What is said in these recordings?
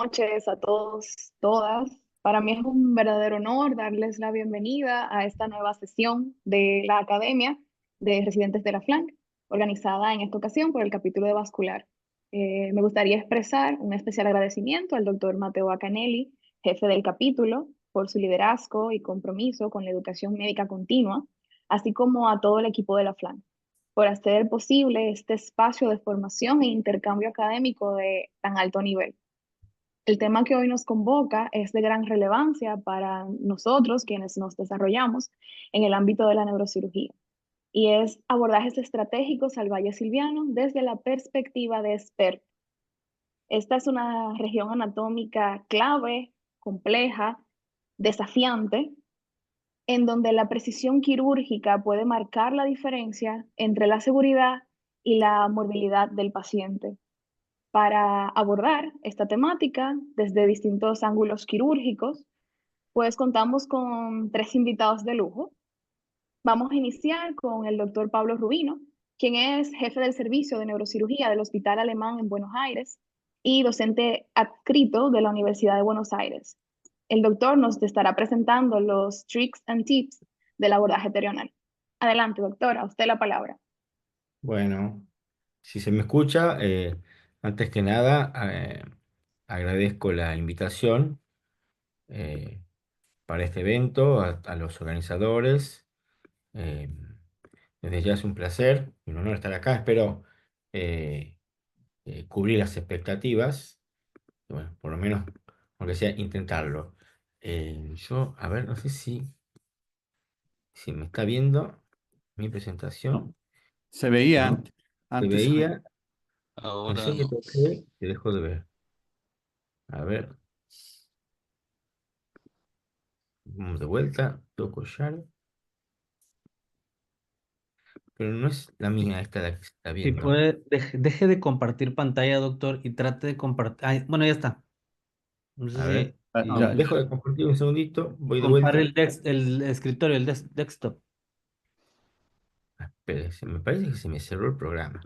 Noches a todos, todas. Para mí es un verdadero honor darles la bienvenida a esta nueva sesión de la Academia de Residentes de la FLANC, organizada en esta ocasión por el capítulo de Vascular. Me gustaría expresar un especial agradecimiento al doctor Mateo Acanelli, jefe del capítulo, por su liderazgo y compromiso con la educación médica continua, así como a todo el equipo de la FLANC, por hacer posible este espacio de formación e intercambio académico de tan alto nivel. El tema que hoy nos convoca es de gran relevancia para nosotros, quienes nos desarrollamos en el ámbito de la neurocirugía, y es abordajes estratégicos al Valle Silviano desde la perspectiva de experto. Esta es una región anatómica clave, compleja, desafiante, en donde la precisión quirúrgica puede marcar la diferencia entre la seguridad y la morbilidad del paciente. Para abordar esta temática desde distintos ángulos quirúrgicos, pues contamos con tres invitados de lujo. Vamos a iniciar con el doctor Pablo Rubino, quien es jefe del servicio de neurocirugía del Hospital Alemán en Buenos Aires y docente adscrito de la Universidad de Buenos Aires. El doctor nos estará presentando los tricks and tips del abordaje terional. Adelante, doctor, a usted la palabra. Bueno, si se me escucha, antes que nada, agradezco la invitación eh, para este evento, a los organizadores. eh, Desde ya es un placer y un honor estar acá. Espero eh, cubrir las expectativas, y bueno, por lo menos, aunque sea, intentarlo. A ver, no sé si me está viendo mi No, presentación. se veía No, antes. se Antes se veía. veía, no Ahora sé qué no. toqué, se dejó de ver. A ver. Vamos de vuelta, toco ya, pero no es la mía esta la que se está Si viendo, ¿no? puede, deje de compartir pantalla, doctor, y trate de compartir. Bueno, ya está. No sé A ver, Ah, si ya, dejo de compartir un segundito, voy de compare vuelta. el escritorio, desktop. Ah, espérese, me parece que se me cerró el programa.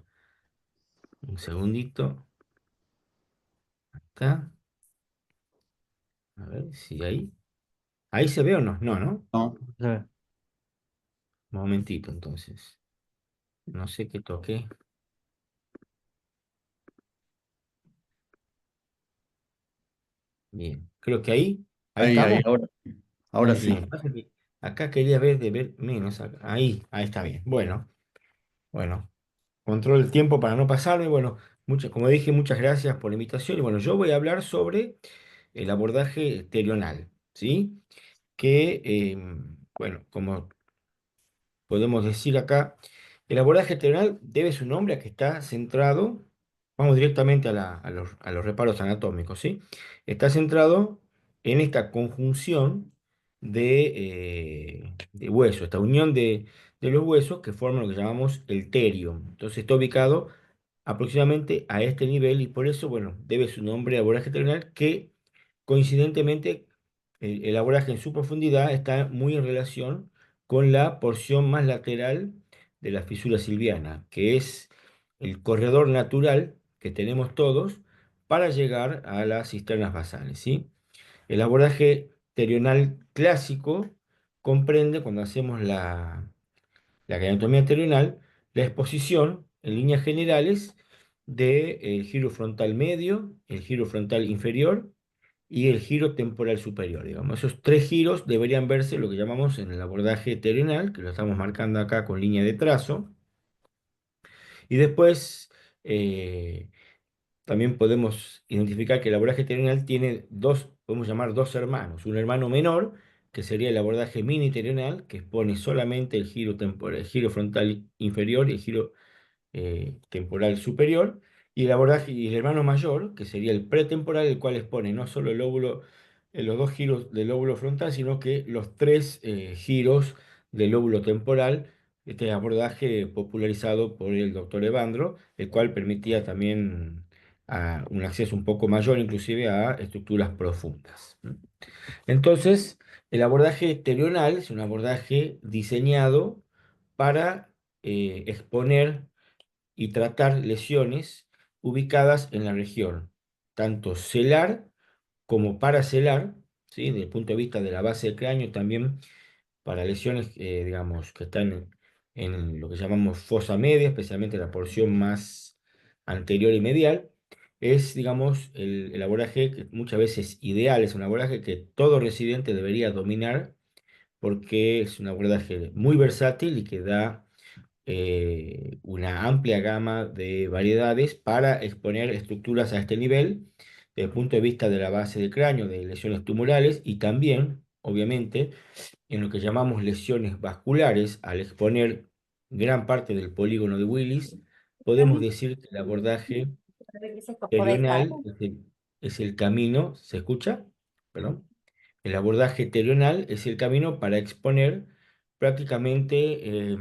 Un segundito, acá, a ver si ahí. ¿Ahí se ve o no? No, ¿no? no. A ver. Un momentito, entonces. No sé qué toqué. Bien, creo que ahí Ahí, estamos. ahora sí. Bien, pasa que acá quería ver de ver menos. Ahí está bien. Bueno. Control el tiempo para no pasarme. Bueno, como dije, muchas gracias por la invitación. Y bueno, yo voy a hablar sobre el abordaje terional, ¿sí? Que, bueno, como podemos decir acá, el abordaje terrenal debe su nombre a que está centrado, vamos directamente a los reparos anatómicos, ¿sí? Está centrado en esta conjunción de huesos, esta unión de los huesos que forman lo que llamamos el terio. Entonces está ubicado aproximadamente a este nivel y por eso, bueno, debe su nombre a abordaje terrenal que coincidentemente el abordaje en su profundidad está muy en relación con la porción más lateral de la fisura silviana, que es el corredor natural que tenemos todos para llegar a las cisternas basales, ¿sí? El abordaje terional clásico comprende, cuando hacemos la craniotomía terional, la exposición en líneas generales del giro frontal medio, el giro frontal inferior y el giro temporal superior, digamos. Esos tres giros deberían verse lo que llamamos en el abordaje terrenal, que lo estamos marcando acá con línea de trazo. Y después eh, también podemos identificar que el abordaje terrenal tiene dos, podemos llamar dos hermanos. Un hermano menor, que sería el abordaje mini terrenal, que expone solamente el giro temporal, el giro frontal inferior y el giro temporal superior, y el abordaje y el hermano mayor, que sería el pretemporal, el cual expone no solo el lóbulo, los dos giros del lóbulo frontal, sino que los tres giros del lóbulo temporal, este abordaje popularizado por el doctor Evandro, el cual permitía también un acceso un poco mayor, inclusive a estructuras profundas. Entonces, el abordaje terional es un abordaje diseñado para exponer y tratar lesiones ubicadas en la región, tanto celar como paracelar, ¿sí? Desde el punto de vista de la base del cráneo, también para lesiones, digamos, que están en lo que llamamos fosa media, especialmente la porción más anterior y medial, es, digamos, el abordaje que muchas veces ideal, es un abordaje que todo residente debería dominar porque es un abordaje muy versátil y que da una amplia gama de variedades para exponer estructuras a este nivel, desde el punto de vista de la base del cráneo, de lesiones tumorales y también, obviamente, en lo que llamamos lesiones vasculares, al exponer gran parte del polígono de Willis, podemos decir que el abordaje terional es el camino, ¿se escucha? Perdón. El abordaje terional es el camino para exponer prácticamente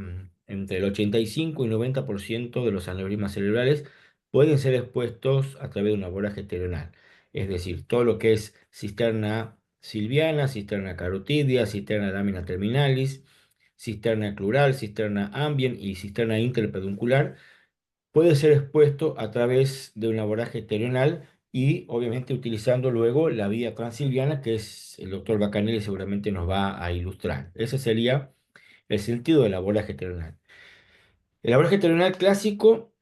entre el 85 y 90% de los aneurismas cerebrales pueden ser expuestos a través de un abordaje terional. Es decir, todo lo que es cisterna silviana, cisterna carotidia, cisterna lamina terminalis, cisterna clural, cisterna ambient y cisterna interpeduncular puede ser expuesto a través de un abordaje terional y obviamente utilizando luego la vía transilviana que es el doctor Bacanelli seguramente nos va a ilustrar. Ese sería el sentido del abordaje terional. El abordaje terional clásico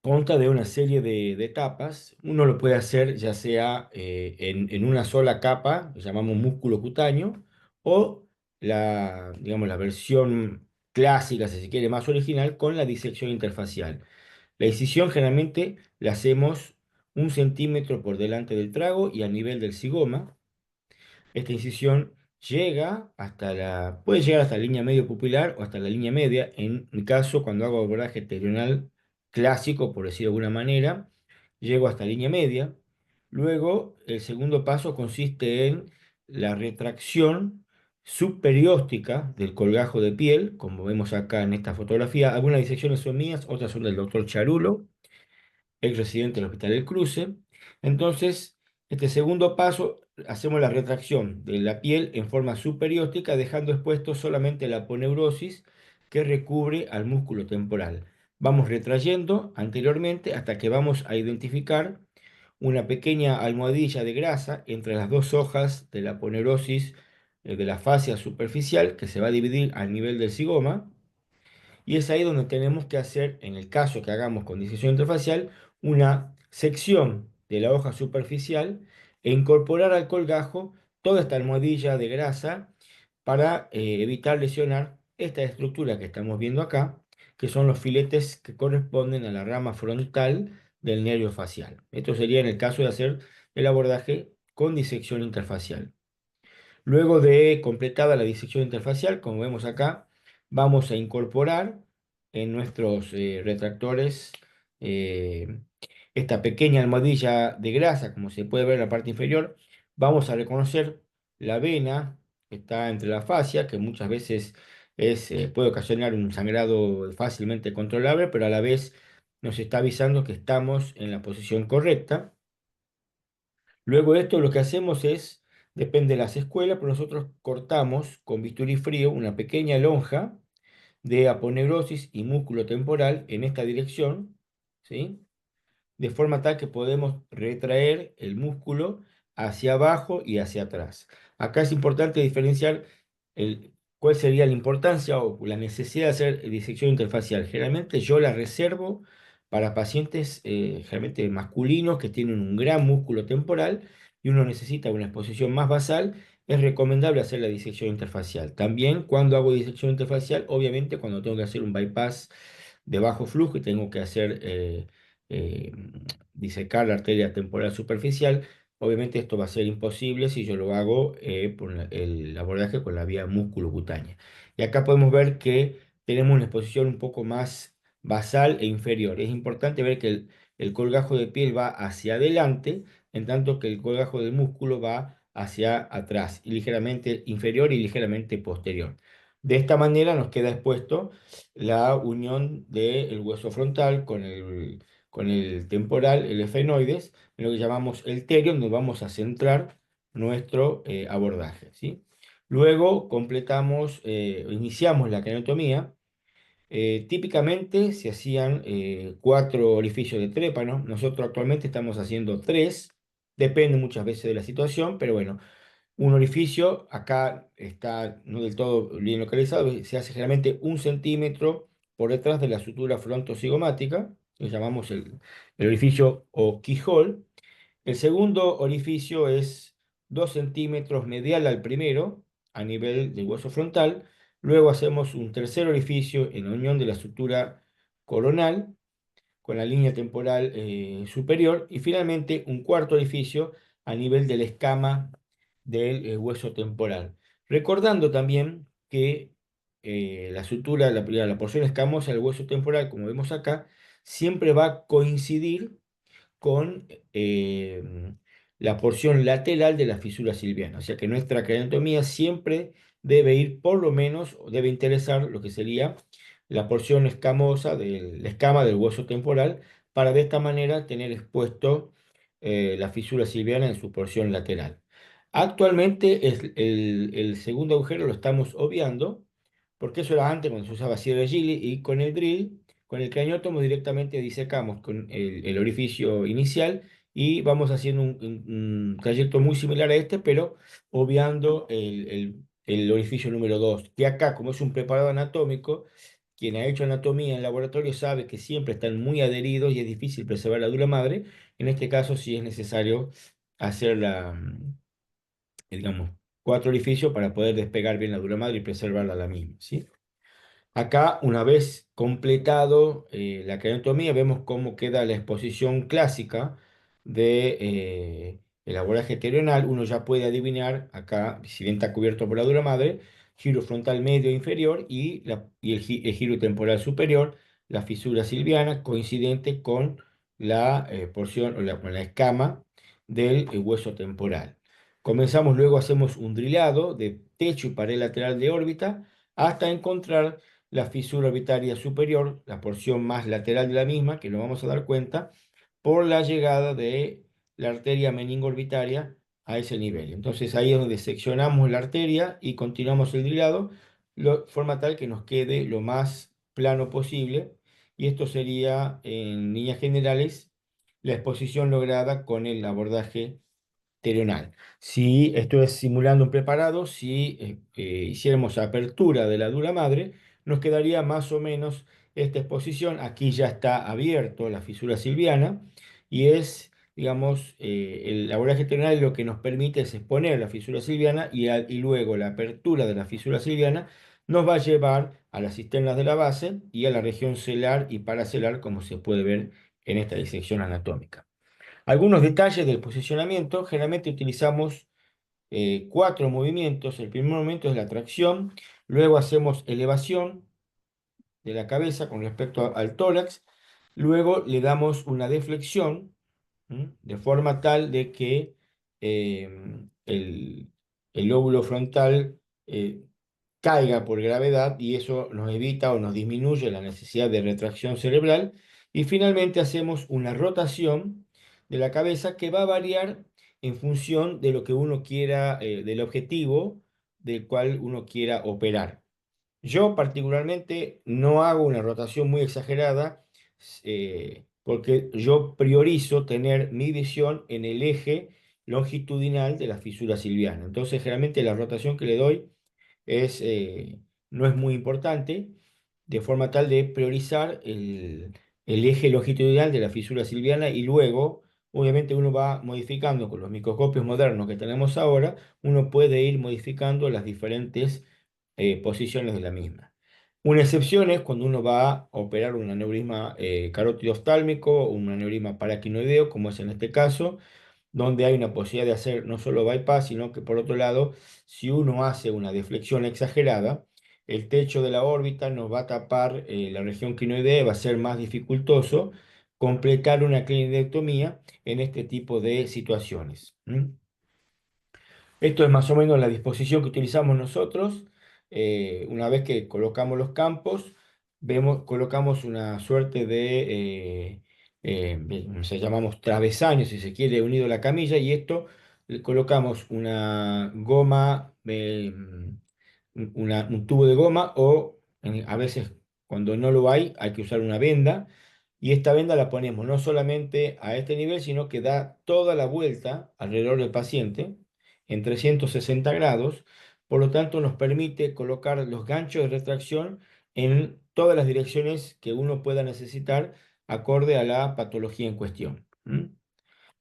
consta de una serie de etapas. Uno lo puede hacer ya sea en una sola capa, que llamamos músculo cutáneo, o digamos, la versión clásica, si se quiere, más original, con la disección interfacial. La incisión generalmente la hacemos 1 centímetro por delante del trago y a nivel del zigoma. Esta incisión puede llegar hasta la línea medio pupilar o hasta la línea media. En mi caso, cuando hago abordaje terional clásico, por decirlo de alguna manera, llego hasta la línea media. Luego, el segundo paso consiste en la retracción subperióstica del colgajo de piel, como vemos acá en esta fotografía. Algunas disecciones son mías, otras son del doctor Charulo, ex residente del Hospital del Cruce. Entonces, este segundo paso, hacemos la retracción de la piel en forma superióstica, dejando expuesto solamente la aponeurosis que recubre al músculo temporal. Vamos retrayendo anteriormente hasta que vamos a identificar una pequeña almohadilla de grasa entre las dos hojas de la aponeurosis de la fascia superficial que se va a dividir al nivel del zigoma. Y es ahí donde tenemos que hacer, en el caso que hagamos con disección interfacial, una sección de la hoja superficial e incorporar al colgajo toda esta almohadilla de grasa para evitar lesionar esta estructura que estamos viendo acá, que son los filetes que corresponden a la rama frontal del nervio facial. Esto sería en el caso de hacer el abordaje con disección interfacial. Luego de completada la disección interfacial, como vemos acá, vamos a incorporar en nuestros retractores eh, esta pequeña almohadilla de grasa, como se puede ver en la parte inferior. Vamos a reconocer la vena que está entre la fascia, que muchas veces puede ocasionar un sangrado fácilmente controlable, pero a la vez nos está avisando que estamos en la posición correcta. Luego de esto lo que hacemos es, depende de las escuelas, pero nosotros cortamos con bisturí frío una pequeña lonja de aponeurosis y músculo temporal en esta dirección, ¿sí? De forma tal que podemos retraer el músculo hacia abajo y hacia atrás. Acá es importante diferenciar cuál sería la importancia o la necesidad de hacer disección interfacial. Generalmente yo la reservo para pacientes generalmente masculinos que tienen un gran músculo temporal y uno necesita una exposición más basal. Es recomendable hacer la disección interfacial. También cuando hago disección interfacial, obviamente cuando tengo que hacer un bypass de bajo flujo y tengo que hacer eh, disecar la arteria temporal superficial. Obviamente esto va a ser imposible si yo lo hago por el abordaje con la vía musculocutánea. Y acá podemos ver que tenemos una exposición un poco más basal e inferior. Es importante ver que el colgajo de piel va hacia adelante, en tanto que el colgajo del músculo va hacia atrás, y ligeramente inferior y ligeramente posterior. De esta manera nos queda expuesto la unión del hueso frontal con el temporal, el efenoides, en lo que llamamos el terio, donde vamos a centrar nuestro abordaje, ¿sí? Luego iniciamos la craniotomía. Típicamente se hacían 4 orificios de trépano. Nosotros actualmente estamos haciendo 3, Depende muchas veces de la situación, pero bueno, un orificio acá está no del todo bien localizado, se hace generalmente 1 centímetro por detrás de la sutura frontocigomática, que llamamos el orificio o keyhole. El segundo orificio es 2 centímetros medial al primero, a nivel del hueso frontal. Luego hacemos un tercer orificio en la unión de la sutura coronal con la línea temporal superior. Y finalmente un cuarto orificio a nivel de la escama del hueso temporal. Recordando también que la sutura, la porción escamosa del hueso temporal, como vemos acá, siempre va a coincidir con la porción lateral de la fisura silviana. O sea que nuestra craniotomía siempre debe ir, por lo menos, o debe interesar lo que sería la porción escamosa de la escama del hueso temporal, para de esta manera tener expuesto la fisura silviana en su porción lateral. Actualmente el segundo agujero lo estamos obviando, porque eso era antes cuando se usaba cierre Gilly, y con el drill, con el craniotomo directamente disecamos con el orificio inicial y vamos haciendo un trayecto muy similar a este, pero obviando el orificio número 2, que acá, como es un preparado anatómico, quien ha hecho anatomía en laboratorio sabe que siempre están muy adheridos y es difícil preservar la dura madre. En este caso sí es necesario hacer digamos, 4 orificios para poder despegar bien la dura madre y preservarla la misma, ¿sí? Acá, una vez completado la craniotomía, vemos cómo queda la exposición clásica de el abordaje terional. Uno ya puede adivinar acá, si bien está cubierto por la dura madre, giro frontal medio e inferior y el giro temporal superior, la fisura silviana coincidente con la porción o con la escama del hueso temporal. Comenzamos luego, hacemos un drilado de techo y pared lateral de órbita hasta encontrar la fisura orbitaria superior, la porción más lateral de la misma, que nos vamos a dar cuenta por la llegada de la arteria meningo-orbitaria a ese nivel. Entonces ahí es donde seccionamos la arteria y continuamos el drilado, de forma tal que nos quede lo más plano posible. Y esto sería, en líneas generales, la exposición lograda con el abordaje terional. Si esto es simulando un preparado, si hiciéramos apertura de la dura madre, nos quedaría más o menos esta exposición. Aquí ya está abierto la fisura silviana y es, digamos, el abordaje terional lo que nos permite es exponer la fisura silviana y luego la apertura de la fisura silviana nos va a llevar a las cisternas de la base y a la región celar y paracelar, como se puede ver en esta disección anatómica. Algunos detalles del posicionamiento: generalmente utilizamos 4 movimientos. El primer movimiento es la tracción, luego hacemos elevación de la cabeza con respecto al tórax, luego le damos una deflexión, de forma tal de que el lóbulo frontal caiga por gravedad, y eso nos evita o nos disminuye la necesidad de retracción cerebral. Y finalmente hacemos una rotación de la cabeza que va a variar en función de lo que uno quiera, del objetivo del cual uno quiera operar. Yo particularmente no hago una rotación muy exagerada, porque yo priorizo tener mi visión en el eje longitudinal de la fisura silviana. Entonces, generalmente la rotación que le doy es, no es muy importante, de forma tal de priorizar el eje longitudinal de la fisura silviana. Y luego, obviamente, uno va modificando con los microscopios modernos que tenemos ahora, uno puede ir modificando las diferentes posiciones de la misma. Una excepción es cuando uno va a operar un aneurisma carótido oftálmico o un aneurisma paraquinoideo, como es en este caso, donde hay una posibilidad de hacer no solo bypass, sino que por otro lado, si uno hace una deflexión exagerada, el techo de la órbita nos va a tapar la región quinoidea, va a ser más dificultoso completar una clinidectomía en este tipo de situaciones. Esto es más o menos la disposición que utilizamos nosotros. Una vez que colocamos los campos, colocamos una suerte se llamamos travesaño, si se quiere, unido a la camilla, y esto le colocamos una goma, un tubo de goma, o a veces, cuando no lo hay que usar una venda. y esta venda la ponemos no solamente a este nivel, sino que da toda la vuelta alrededor del paciente en 360 grados. Por lo tanto, nos permite colocar los ganchos de retracción en todas las direcciones que uno pueda necesitar acorde a la patología en cuestión.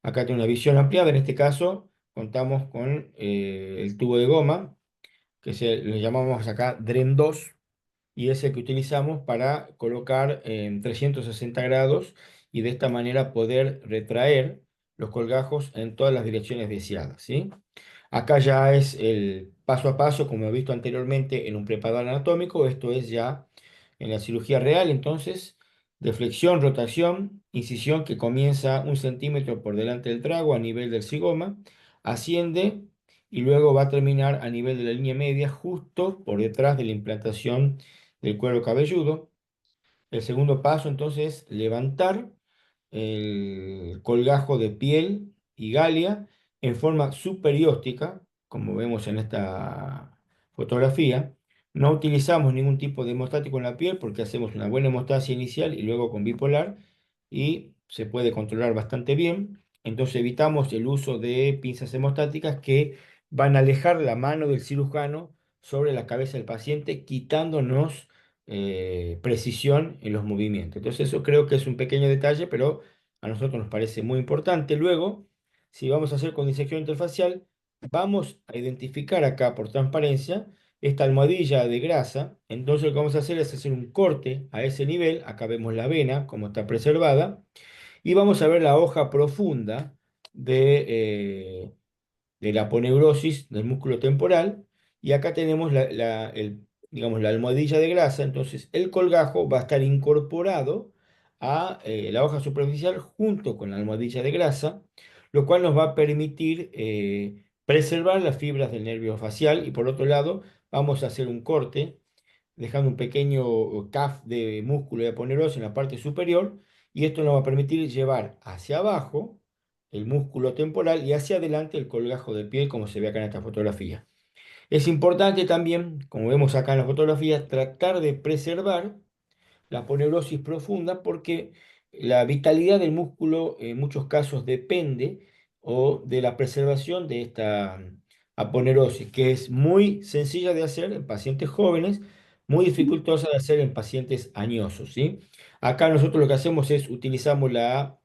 Acá tiene una visión ampliada. En este caso, contamos con el tubo de goma, le llamamos acá DREN 2, y es el que utilizamos para colocar en 360 grados y de esta manera poder retraer los colgajos en todas las direcciones deseadas, ¿sí? Acá ya es el paso a paso, como he visto anteriormente en un preparador anatómico. Esto es ya en la cirugía real, entonces, de flexión, rotación, incisión que comienza 1 centímetro por delante del trago a nivel del zigoma, asciende y luego va a terminar a nivel de la línea media, justo por detrás de la implantación del cuero cabelludo. El segundo paso entonces es levantar el colgajo de piel y galia en forma superióstica, como vemos en esta fotografía. No utilizamos ningún tipo de hemostático en la piel porque hacemos una buena hemostasia inicial y luego con bipolar y se puede controlar bastante bien. Entonces evitamos el uso de pinzas hemostáticas que van a alejar la mano del cirujano sobre la cabeza del paciente, quitándonos precisión en los movimientos. Entonces eso creo que es un pequeño detalle, pero a nosotros nos parece muy importante. Luego, si vamos a hacer con disección interfacial, vamos a identificar acá por transparencia esta almohadilla de grasa. Entonces lo que vamos a hacer es hacer un corte a ese nivel. Acá vemos la vena, como está preservada. Y vamos a ver la hoja profunda de la aponeurosis del músculo temporal. Y acá tenemos digamos, la almohadilla de grasa. Entonces el colgajo va a estar incorporado a la hoja superficial junto con la almohadilla de grasa, lo cual nos va a permitir preservar las fibras del nervio facial. Y por otro lado, vamos a hacer un corte dejando un pequeño caf de músculo de aponeurose en la parte superior, y esto nos va a permitir llevar hacia abajo el músculo temporal y hacia adelante el colgajo de piel, como se ve acá en esta fotografía. Es importante también, como vemos acá en la fotografía, tratar de preservar la aponeurosis profunda porque la vitalidad del músculo en muchos casos depende o de la preservación de esta aponeurosis, que es muy sencilla de hacer en pacientes jóvenes, muy dificultosa de hacer en pacientes añosos, ¿sí? Acá nosotros lo que hacemos es utilizamos la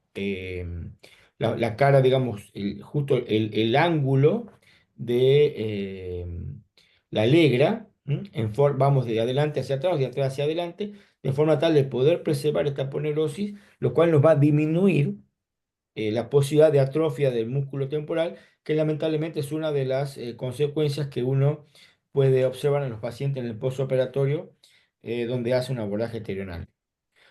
cara, digamos, justo el ángulo de la alegra, vamos de adelante hacia atrás, de atrás hacia adelante, de forma tal de poder preservar esta ponerosis, lo cual nos va a disminuir la posibilidad de atrofia del músculo temporal, que lamentablemente es una de las consecuencias que uno puede observar en los pacientes en el postoperatorio, donde hace un abordaje terional.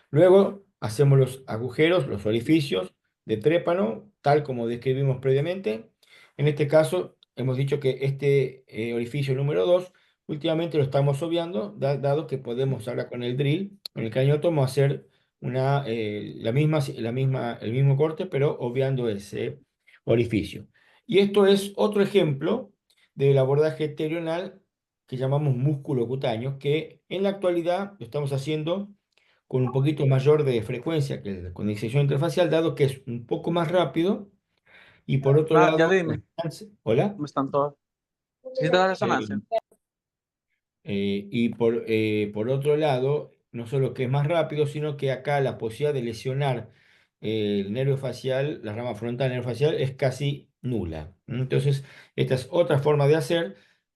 Luego hacemos los agujeros, los orificios de trépano, tal como describimos previamente. En este caso, hemos dicho que este orificio número 2 últimamente lo estamos obviando, dado que podemos ahora con el drill, con el cañotomo, hacer el mismo corte, pero obviando ese orificio. Y esto es otro ejemplo del abordaje terional que llamamos músculo cutáneo, que en la actualidad lo estamos haciendo con un poquito mayor de frecuencia que con disección interfacial, dado que es un poco más rápido y por otro Ah, ya lado, dime, hola. ¿cómo están todos? ¿Hiciste la Eh, resonancia? y por otro lado, no solo que es más rápido, sino que acá la posibilidad de lesionar el nervio facial, la rama frontal del nervio facial, es casi nula. Entonces, esta es otra forma de hacer.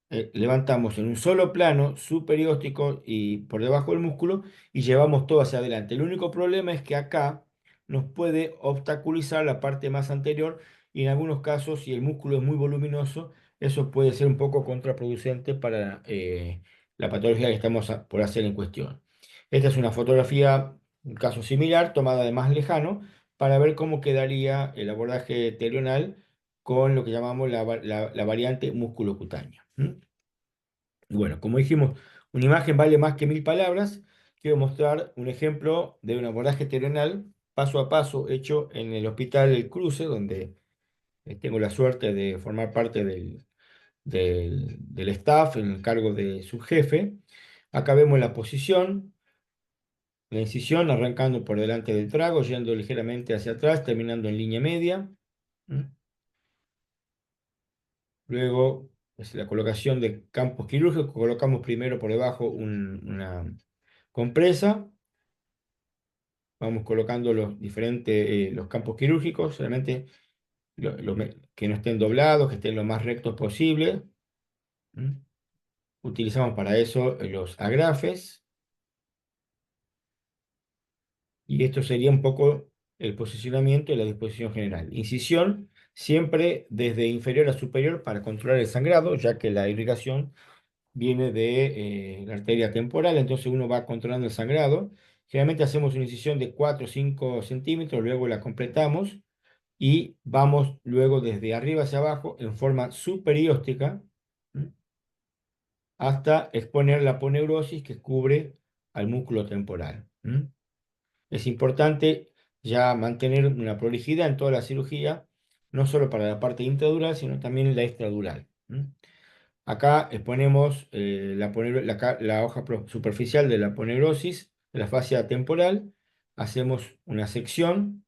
Levantamos en un solo plano superióstico y por debajo del músculo y llevamos todo hacia adelante. El único problema es que acá nos puede obstaculizar la parte más anterior y en algunos casos, si el músculo es muy voluminoso, eso puede ser un poco contraproducente para la patología que estamos por hacer en cuestión. Esta es una fotografía, un caso similar, tomada de más lejano, para ver cómo quedaría el abordaje terional con lo que llamamos la variante musculocutánea. Y bueno, como dijimos, una imagen vale más que 1000 palabras. Quiero mostrar un ejemplo de un abordaje terional paso a paso hecho en el Hospital El Cruce, donde tengo la suerte de formar parte del staff en el cargo de su jefe. Acá vemos la posición, la incisión arrancando por delante del trago, yendo ligeramente hacia atrás, terminando en línea media. ¿Mm? Luego, la colocación de campos quirúrgicos, colocamos primero por debajo una compresa, vamos colocando los diferentes los campos quirúrgicos, solamente que no estén doblados, que estén lo más rectos posible. ¿Mm? Utilizamos para eso los agrafes, y esto sería un poco el posicionamiento y la disposición general. Incisión siempre desde inferior a superior para controlar el sangrado, ya que la irrigación viene de la arteria temporal, entonces uno va controlando el sangrado. Generalmente hacemos una incisión de 4 o 5 centímetros, luego la completamos y vamos luego desde arriba hacia abajo en forma superióstica, ¿m? Hasta exponer la aponeurosis que cubre al músculo temporal. ¿M? Es importante ya mantener una prolijidad en toda la cirugía, no solo para la parte intradural, sino también la extradural. ¿M? Acá exponemos la hoja superficial de la aponeurosis, de la fascia temporal. Hacemos una sección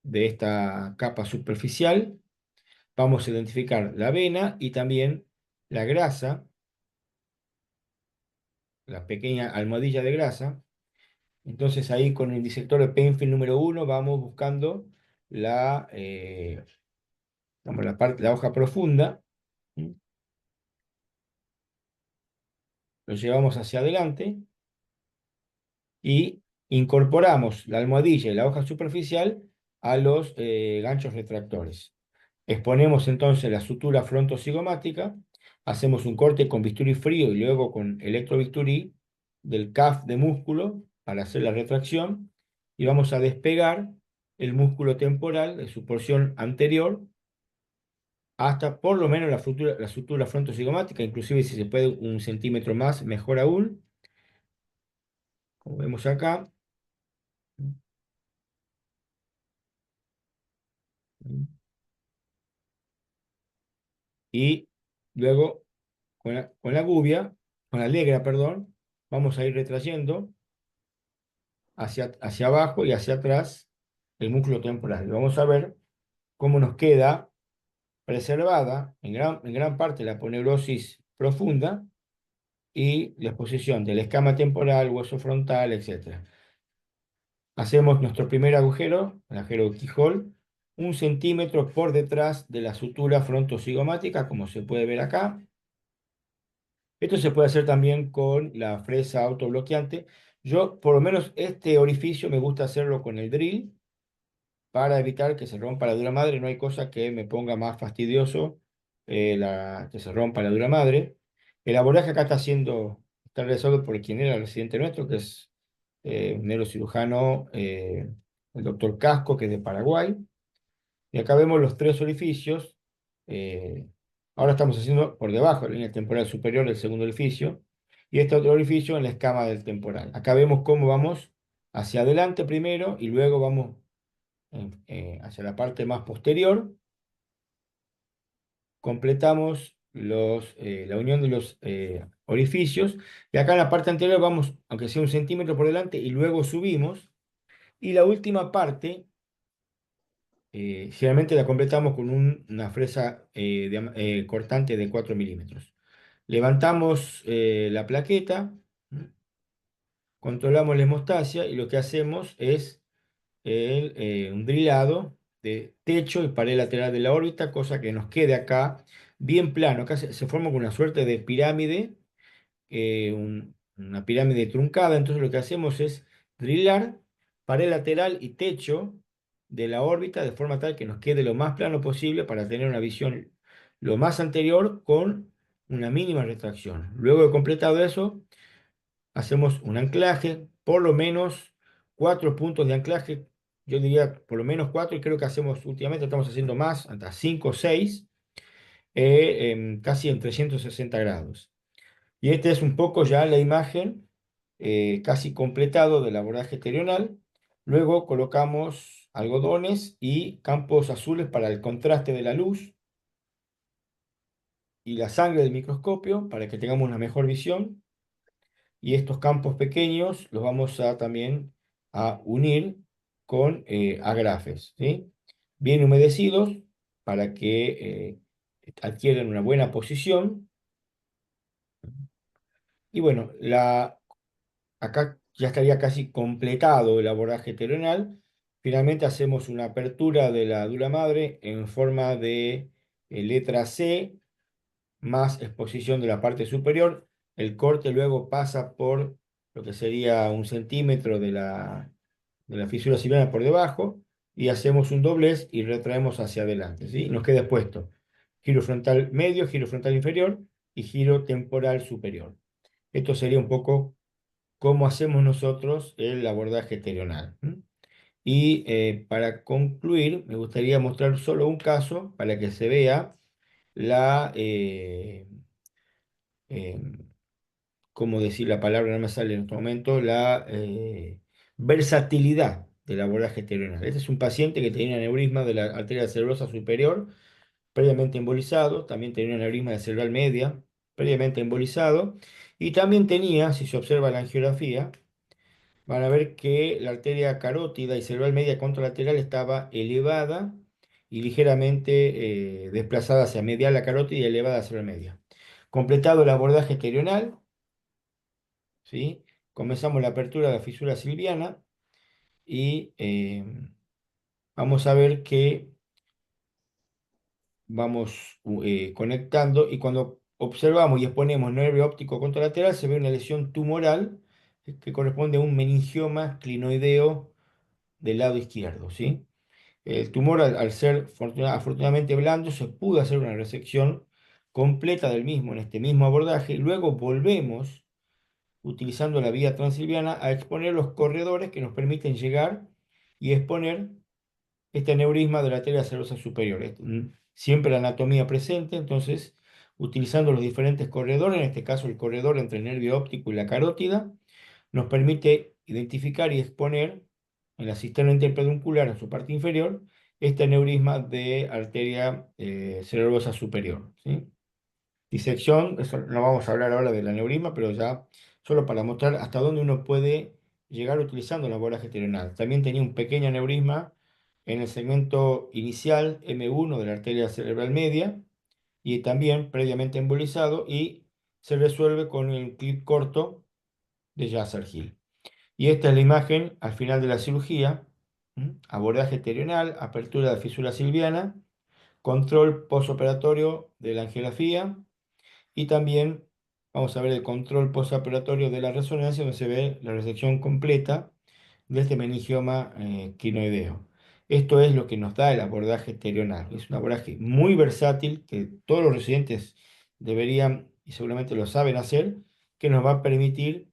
de esta capa superficial. Vamos a identificar la vena y también la grasa, la pequeña almohadilla de grasa. Entonces ahí con el disector de Penfield número 1 vamos buscando digamos, la hoja profunda. ¿Mm? Lo llevamos hacia adelante y incorporamos la almohadilla y la hoja superficial a los ganchos retractores. Exponemos entonces la sutura frontocigomática, hacemos un corte con bisturí frío y luego con electrobisturí del CAF de músculo para hacer la retracción, y vamos a despegar el músculo temporal de su porción anterior hasta por lo menos la sutura frontocigomática, inclusive si se puede 1 centímetro más, mejor aún, como vemos acá. Y luego con la gubia, con la legra, perdón, vamos a ir retrayendo hacia abajo y hacia atrás el músculo temporal. Y vamos a ver cómo nos queda preservada en gran parte la aponeurosis profunda y la exposición de la escama temporal, hueso frontal, etc. Hacemos nuestro primer agujero, el agujero Keyhole, 1 centímetro por detrás de la sutura frontocigomática, como se puede ver acá. Esto se puede hacer también con la fresa autobloqueante. Yo, por lo menos, este orificio me gusta hacerlo con el drill para evitar que se rompa la dura madre. No hay cosa que me ponga más fastidioso que se rompa la dura madre. El abordaje acá está realizado por quien era el residente nuestro, que es un neurocirujano, el doctor Casco, que es de Paraguay. Y acá vemos los 3 orificios. eh, Ahora estamos haciendo por debajo de la línea temporal superior el segundo orificio. Y este otro orificio en la escama del temporal. Acá vemos cómo vamos hacia adelante primero y luego vamos hacia la parte más posterior. Completamos la unión de los orificios. Y acá en la parte anterior vamos, aunque sea 1 centímetro por delante, y luego subimos. Y la última parte generalmente la completamos con una fresa cortante de 4 milímetros. Levantamos la plaqueta, ¿m? Controlamos la hemostasia y lo que hacemos es un drilado de techo y pared lateral de la órbita, cosa que nos quede acá bien plano. Acá se forma como una suerte de pirámide, una pirámide truncada. Entonces lo que hacemos es drilar pared lateral y techo de la órbita de forma tal que nos quede lo más plano posible para tener una visión lo más anterior con una mínima retracción. Luego de completado eso, hacemos un anclaje, por lo menos 4 puntos de anclaje. Yo diría por lo menos 4, y creo que últimamente estamos haciendo más, hasta 5 o 6, casi en 360 grados. Y esta es un poco ya la imagen casi completado del abordaje terional. Luego colocamos algodones y campos azules para el contraste de la luz y la sangre del microscopio para que tengamos una mejor visión. y estos campos pequeños los vamos a también a unir con agrafes, ¿sí? Bien humedecidos para que adquieran una buena posición. Y bueno, acá ya estaría casi completado el abordaje terrenal. Finalmente hacemos una apertura de la dura madre en forma de letra C más exposición de la parte superior. El corte luego pasa por lo que sería 1 centímetro de la fisura siliana por debajo y hacemos un doblez y retraemos hacia adelante, ¿sí? Nos queda expuesto giro frontal medio, giro frontal inferior y giro temporal superior. Esto sería un poco cómo hacemos nosotros el abordaje terional. Y para concluir, me gustaría mostrar solo un caso para que se vea la, eh, ¿cómo decir la palabra? No me sale en este momento, la versatilidad del abordaje terional. Este es un paciente que tenía un aneurisma de la arteria cerebrosa superior, previamente embolizado, también tenía un aneurisma de cerebral media, previamente embolizado, y también tenía, si se observa la angiografía, van a ver que la arteria carótida y cerebral media contralateral estaba elevada y ligeramente desplazada hacia medial la carótida y elevada hacia la media. Completado el abordaje terional, ¿sí? Comenzamos la apertura de la fisura silviana y vamos a ver que vamos conectando y cuando observamos y exponemos nervio óptico contralateral se ve una lesión tumoral que corresponde a un meningioma clinoideo del lado izquierdo, ¿sí? El tumor, al ser afortunadamente blando, se pudo hacer una resección completa del mismo en este mismo abordaje y luego volvemos, utilizando la vía transilviana, a exponer los corredores que nos permiten llegar y exponer este aneurisma de la arteria cerebrosa superior. Siempre la anatomía presente, entonces, utilizando los diferentes corredores, en este caso el corredor entre el nervio óptico y la carótida, nos permite identificar y exponer en la cisterna interpeduncular, en su parte inferior, este aneurisma de arteria cerebrosa superior, ¿sí? Disección, eso no vamos a hablar ahora del aneurisma, pero ya solo para mostrar hasta dónde uno puede llegar utilizando la abordaje terrenal. También tenía un pequeño aneurisma en el segmento inicial M1 de la arteria cerebral media y también previamente embolizado y se resuelve con el clip corto de Yasser Hill. Y esta es la imagen al final de la cirugía, abordaje terional, apertura de fisura silviana, control postoperatorio de la angiografía y también vamos a ver el control postoperatorio de la resonancia donde se ve la resección completa de este meningioma quinoideo. Esto es lo que nos da el abordaje terional. Es un abordaje muy versátil que todos los residentes deberían y seguramente lo saben hacer, que nos va a permitir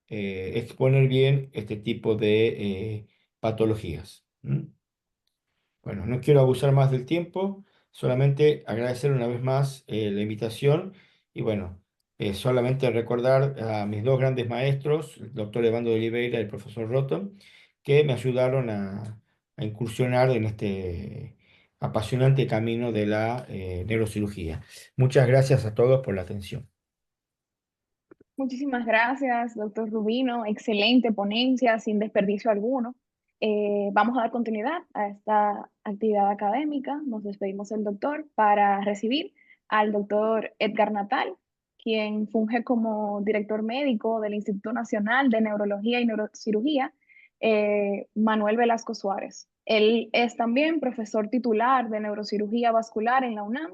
exponer bien este tipo de patologías. Bueno, no quiero abusar más del tiempo, solamente agradecer una vez más la invitación y bueno, solamente recordar a mis dos grandes maestros, el doctor Evandro de Oliveira y el profesor Rotten, que me ayudaron a incursionar en este apasionante camino de la neurocirugía. Muchas gracias a todos por la atención. Muchísimas gracias, doctor Rubino. Excelente ponencia, sin desperdicio alguno. Vamos a dar continuidad a esta actividad académica. Nos despedimos del doctor para recibir al doctor Edgar Natal, quien funge como director médico del Instituto Nacional de Neurología y Neurocirugía, Manuel Velasco Suárez. Él es también profesor titular de neurocirugía vascular en la UNAM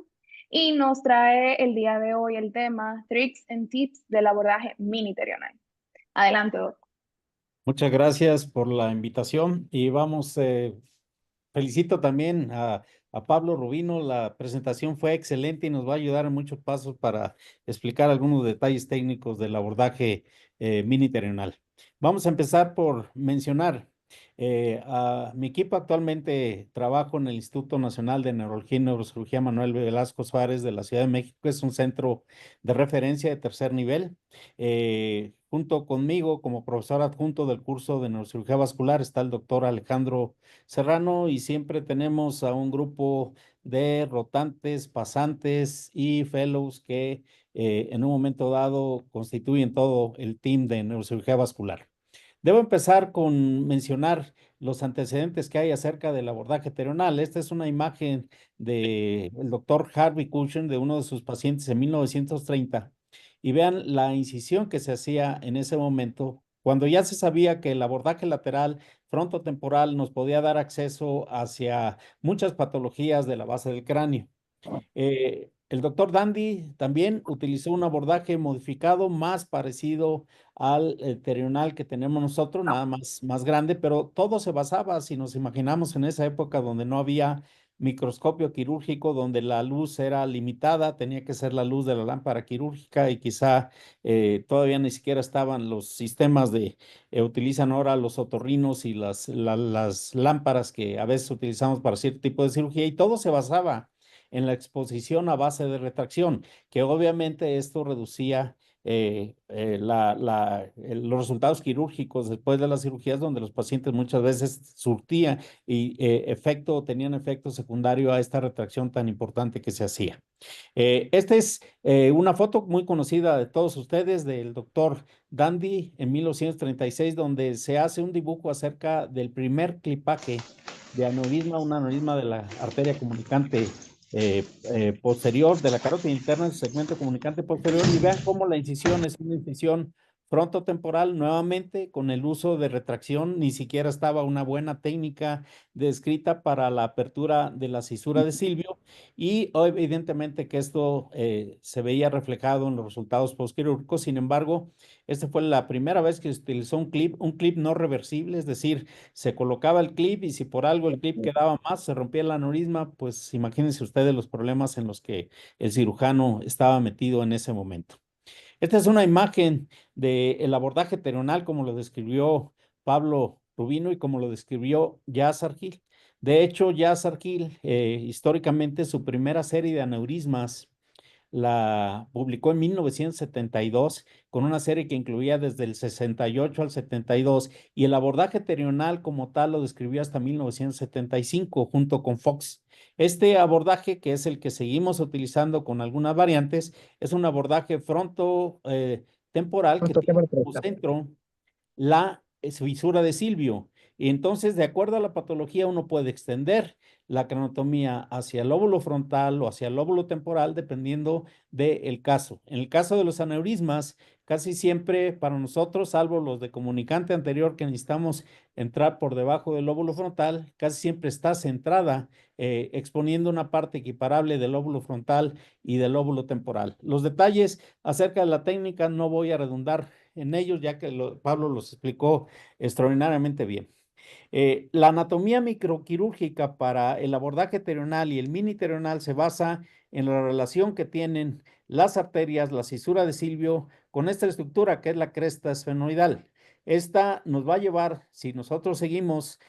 y nos trae el día de hoy el tema Tricks and Tips del abordaje mini-terional. Adelante, doctor. Muchas gracias por la invitación y vamos, felicito también a Pablo Rubino. La presentación fue excelente y nos va a ayudar en muchos pasos para explicar algunos detalles técnicos del abordaje mini-terrenal. Vamos a empezar por mencionar a mi equipo. Actualmente trabajo en el Instituto Nacional de Neurología y Neurocirugía Manuel Velasco Suárez de la Ciudad de México. Es un centro de referencia de tercer nivel. Junto conmigo, como profesor adjunto del curso de neurocirugía vascular, está el doctor Alejandro Serrano y siempre tenemos a un grupo de rotantes, pasantes y fellows que en un momento dado constituyen todo el team de neurocirugía vascular. Debo empezar con mencionar los antecedentes que hay acerca del abordaje terrenal. Esta es una imagen del doctor Harvey Cushing, de uno de sus pacientes en 1930. Y vean la incisión que se hacía en ese momento, cuando ya se sabía que el abordaje lateral frontotemporal nos podía dar acceso hacia muchas patologías de la base del cráneo. El doctor Dandy también utilizó un abordaje modificado más parecido al terional que tenemos nosotros, nada más grande, pero todo se basaba, si nos imaginamos en esa época donde no había microscopio quirúrgico, donde la luz era limitada, tenía que ser la luz de la lámpara quirúrgica y quizá todavía ni siquiera estaban los sistemas utilizan ahora los otorrinos y las lámparas que a veces utilizamos para cierto tipo de cirugía, y todo se basaba en la exposición a base de retracción, que obviamente esto reducía los resultados quirúrgicos después de las cirugías, donde los pacientes muchas veces surtían y tenían efecto secundario a esta retracción tan importante que se hacía. Esta es una foto muy conocida de todos ustedes del doctor Dandy en 1936, donde se hace un dibujo acerca del primer clipaje de aneurisma, un aneurisma de la arteria comunicante posterior, de la carótida interna, en su segmento comunicante posterior, y vean cómo la incisión es una incisión frontotemporal, nuevamente con el uso de retracción. Ni siquiera estaba una buena técnica descrita para la apertura de la cisura de Silvio, y evidentemente que esto se veía reflejado en los resultados postquirúrgicos. Sin embargo, esta fue la primera vez que se utilizó un clip no reversible, es decir, se colocaba el clip y si por algo el clip quedaba más, se rompía el aneurisma, pues imagínense ustedes los problemas en los que el cirujano estaba metido en ese momento. Esta es una imagen del abordaje terrenal como lo describió Pablo Rubino y como lo describió Jas Argil. De hecho, Jas Argil, históricamente, su primera serie de aneurismas la publicó en 1972 con una serie que incluía desde el 68 al 72, y el abordaje terional como tal lo describió hasta 1975 junto con Fox. Este abordaje, que es el que seguimos utilizando con algunas variantes, es un abordaje temporal que tiene como centro la fisura de Silvio. Y entonces, de acuerdo a la patología, uno puede extender la cranotomía hacia el lóbulo frontal o hacia el lóbulo temporal, dependiendo del caso. En el caso de los aneurismas, casi siempre para nosotros, salvo los de comunicante anterior que necesitamos entrar por debajo del lóbulo frontal, casi siempre está centrada, exponiendo una parte equiparable del lóbulo frontal y del lóbulo temporal. Los detalles acerca de la técnica no voy a redundar en ellos, ya que Pablo los explicó extraordinariamente bien. La anatomía microquirúrgica para el abordaje terional y el mini terional se basa en la relación que tienen las arterias, la cisura de Silvio, con esta estructura que es la cresta esfenoidal. Esta nos va a llevar, si nosotros seguimos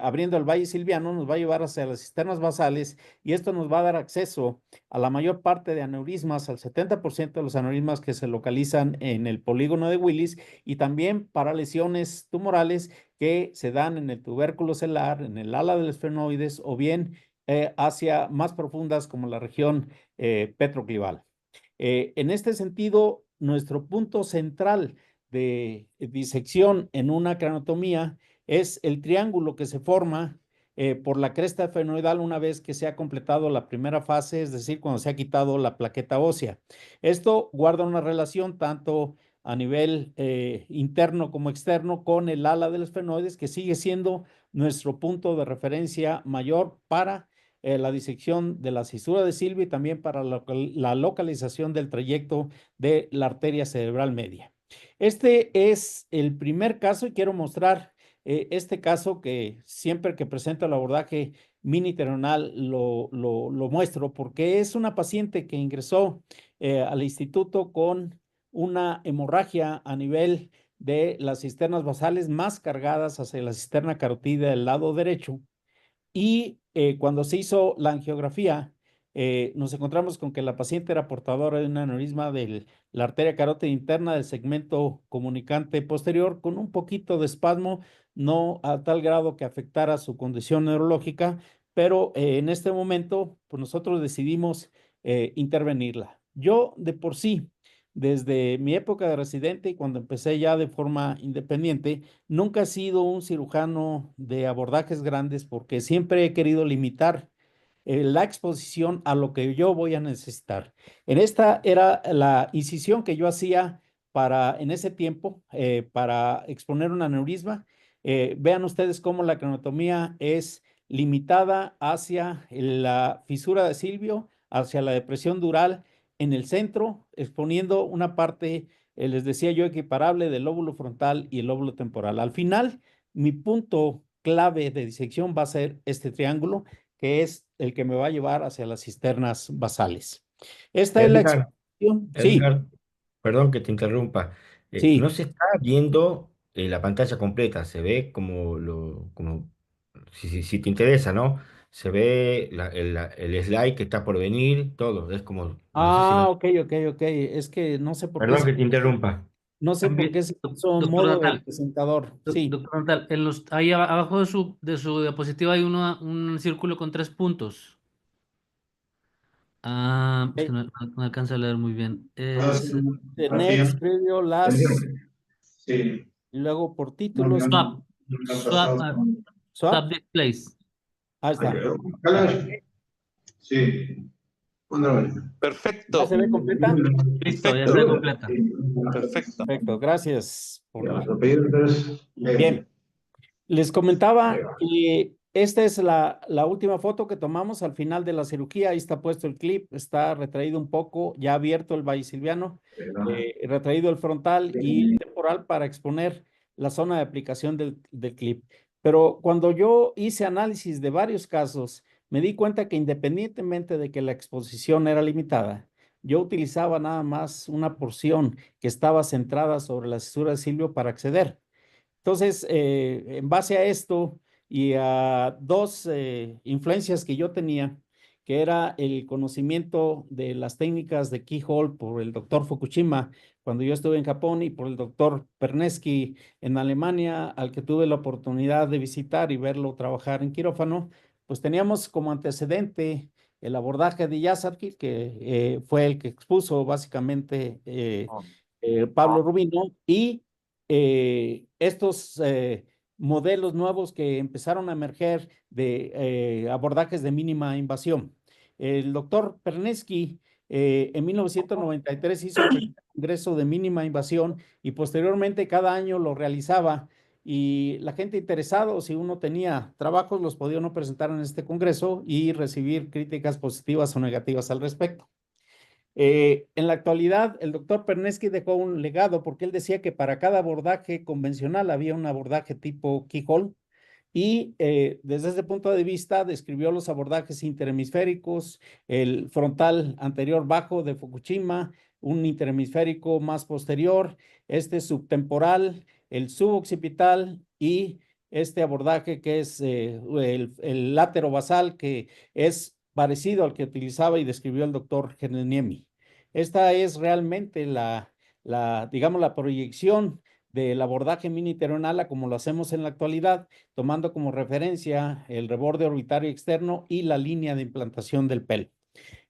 abriendo el valle silviano, nos va a llevar hacia las cisternas basales, y esto nos va a dar acceso a la mayor parte de aneurismas, al 70% de los aneurismas que se localizan en el polígono de Willis, y también para lesiones tumorales que se dan en el tubérculo celular, en el ala del esfenoides, o bien hacia más profundas como la región petroclival. En este sentido, nuestro punto central de disección en una cranotomía es el triángulo que se forma por la cresta esfenoidal una vez que se ha completado la primera fase, es decir, cuando se ha quitado la plaqueta ósea. Esto guarda una relación tanto a nivel interno como externo con el ala del esfenoides, que sigue siendo nuestro punto de referencia mayor para la disección de la cisura de Silvio y también para la localización del trayecto de la arteria cerebral media. Este es el primer caso y quiero mostrar este caso que siempre que presento el abordaje mini terrenal lo muestro, porque es una paciente que ingresó al instituto con una hemorragia a nivel de las cisternas basales más cargadas hacia la cisterna carótida del lado derecho. Y cuando se hizo la angiografía, nos encontramos con que la paciente era portadora de un aneurisma de la arteria carótida interna del segmento comunicante posterior, con un poquito de espasmo, no a tal grado que afectara su condición neurológica, pero en este momento, pues nosotros decidimos intervenirla. Yo de por sí, desde mi época de residente y cuando empecé ya de forma independiente, nunca he sido un cirujano de abordajes grandes porque siempre he querido limitar la exposición a lo que yo voy a necesitar. En esta era la incisión que yo hacía para, en ese tiempo, para exponer un aneurisma. Vean ustedes cómo la craniostomía es limitada hacia la fisura de Silvio, hacia la depresión dural en el centro, exponiendo una parte, les decía yo, equiparable del lóbulo frontal y el lóbulo temporal. Al final, mi punto clave de disección va a ser este triángulo, que es el que me va a llevar hacia las cisternas basales. Esta es la Edgar, exposición. Sí, Edgar, perdón que te interrumpa. No sí. se está viendo la pantalla completa, se ve como si te interesa, ¿no? Se ve el slide que está por venir, todo. Es como, no sé si me... Ok, ok, ok. Es que no sé por qué Perdón que te interrumpa. no sé por qué También, se puso doctor modo de Natal, presentador. Sí. doctor Natal, ahí abajo de su diapositiva hay un círculo con 3 puntos. Es que Ok. no alcanza a leer muy bien. Es The next, previo, last, Sí, y luego por no me títulos, han, swap, no me han swap, pasado. swap. subject place. Ahí Ay, está. pero, Carlos, sí, ¿cuándo? ¿Ya se Perfecto, ve completa? Listo, ya está perfecto, completa. perfecto. Perfecto, gracias por Los apellidos, Bien. Les comentaba que esta es la última foto que tomamos al final de la cirugía. Ahí está puesto el clip, está retraído un poco, ya abierto el vallesilviano, retraído el frontal y el temporal para exponer la zona de aplicación del clip. Pero cuando yo hice análisis de varios casos, me di cuenta que independientemente de que la exposición era limitada, yo utilizaba nada más una porción que estaba centrada sobre la cesura de Silvio para acceder. Entonces, en base a esto y a dos influencias que yo tenía, que era el conocimiento de las técnicas de keyhole por el doctor Fukushima cuando yo estuve en Japón y por el doctor Pernesky en Alemania, al que tuve la oportunidad de visitar y verlo trabajar en quirófano, pues teníamos como antecedente el abordaje de Yasarki, que fue el que expuso básicamente Pablo Rubino, y estos modelos nuevos que empezaron a emerger de abordajes de mínima invasión. El doctor Pernesky en 1993 hizo el primer congreso de mínima invasión y posteriormente cada año lo realizaba y la gente interesada, si uno tenía trabajos, los podía uno presentar en este congreso y recibir críticas positivas o negativas al respecto. En la actualidad, el doctor Pernesky dejó un legado porque él decía que para cada abordaje convencional había un abordaje tipo keyhole y desde ese punto de vista describió los abordajes interhemisféricos, el frontal anterior bajo de Fukushima, un interhemisférico más posterior, este subtemporal, el suboccipital y este abordaje que es el laterobasal, que es parecido al que utilizaba y describió el doctor Geneniemi. Esta es realmente digamos, la proyección del abordaje miniteronal como lo hacemos en la actualidad, tomando como referencia el reborde orbitario externo y la línea de implantación del PEL.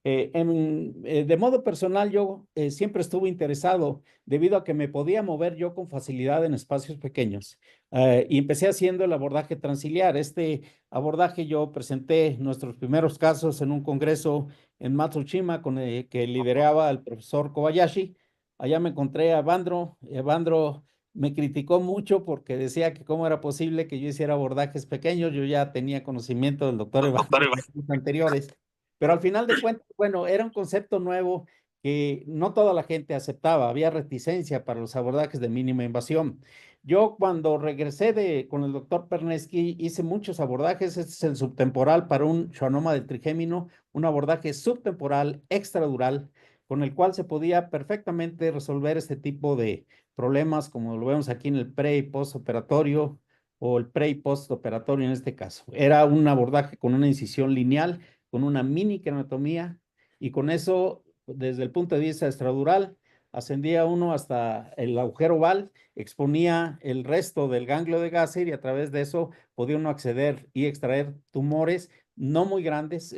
De modo personal, yo siempre estuve interesado debido a que me podía mover yo con facilidad en espacios pequeños y empecé haciendo el abordaje transiliar. Este abordaje yo presenté nuestros primeros casos en un congreso en Matsushima que lideraba el profesor Kobayashi. Allá me encontré a Evandro. Evandro me criticó mucho porque decía que cómo era posible que yo hiciera abordajes pequeños. Yo ya tenía conocimiento del doctor Evandro de años anteriores. Pero al final de cuentas, bueno, era un concepto nuevo que no toda la gente aceptaba, había reticencia para los abordajes de mínima invasión. Yo cuando regresé con el doctor Pernesky hice muchos abordajes, este es el subtemporal para un schwannoma del trigémino, un abordaje subtemporal extradural con el cual se podía perfectamente resolver este tipo de problemas como lo vemos aquí en el pre y postoperatorio o el pre y postoperatorio en este caso. Era un abordaje con una incisión lineal con una mini craniotomía y con eso, desde el punto de vista extradural, ascendía uno hasta el agujero oval, exponía el resto del ganglio de Gasser y a través de eso podía uno acceder y extraer tumores no muy grandes,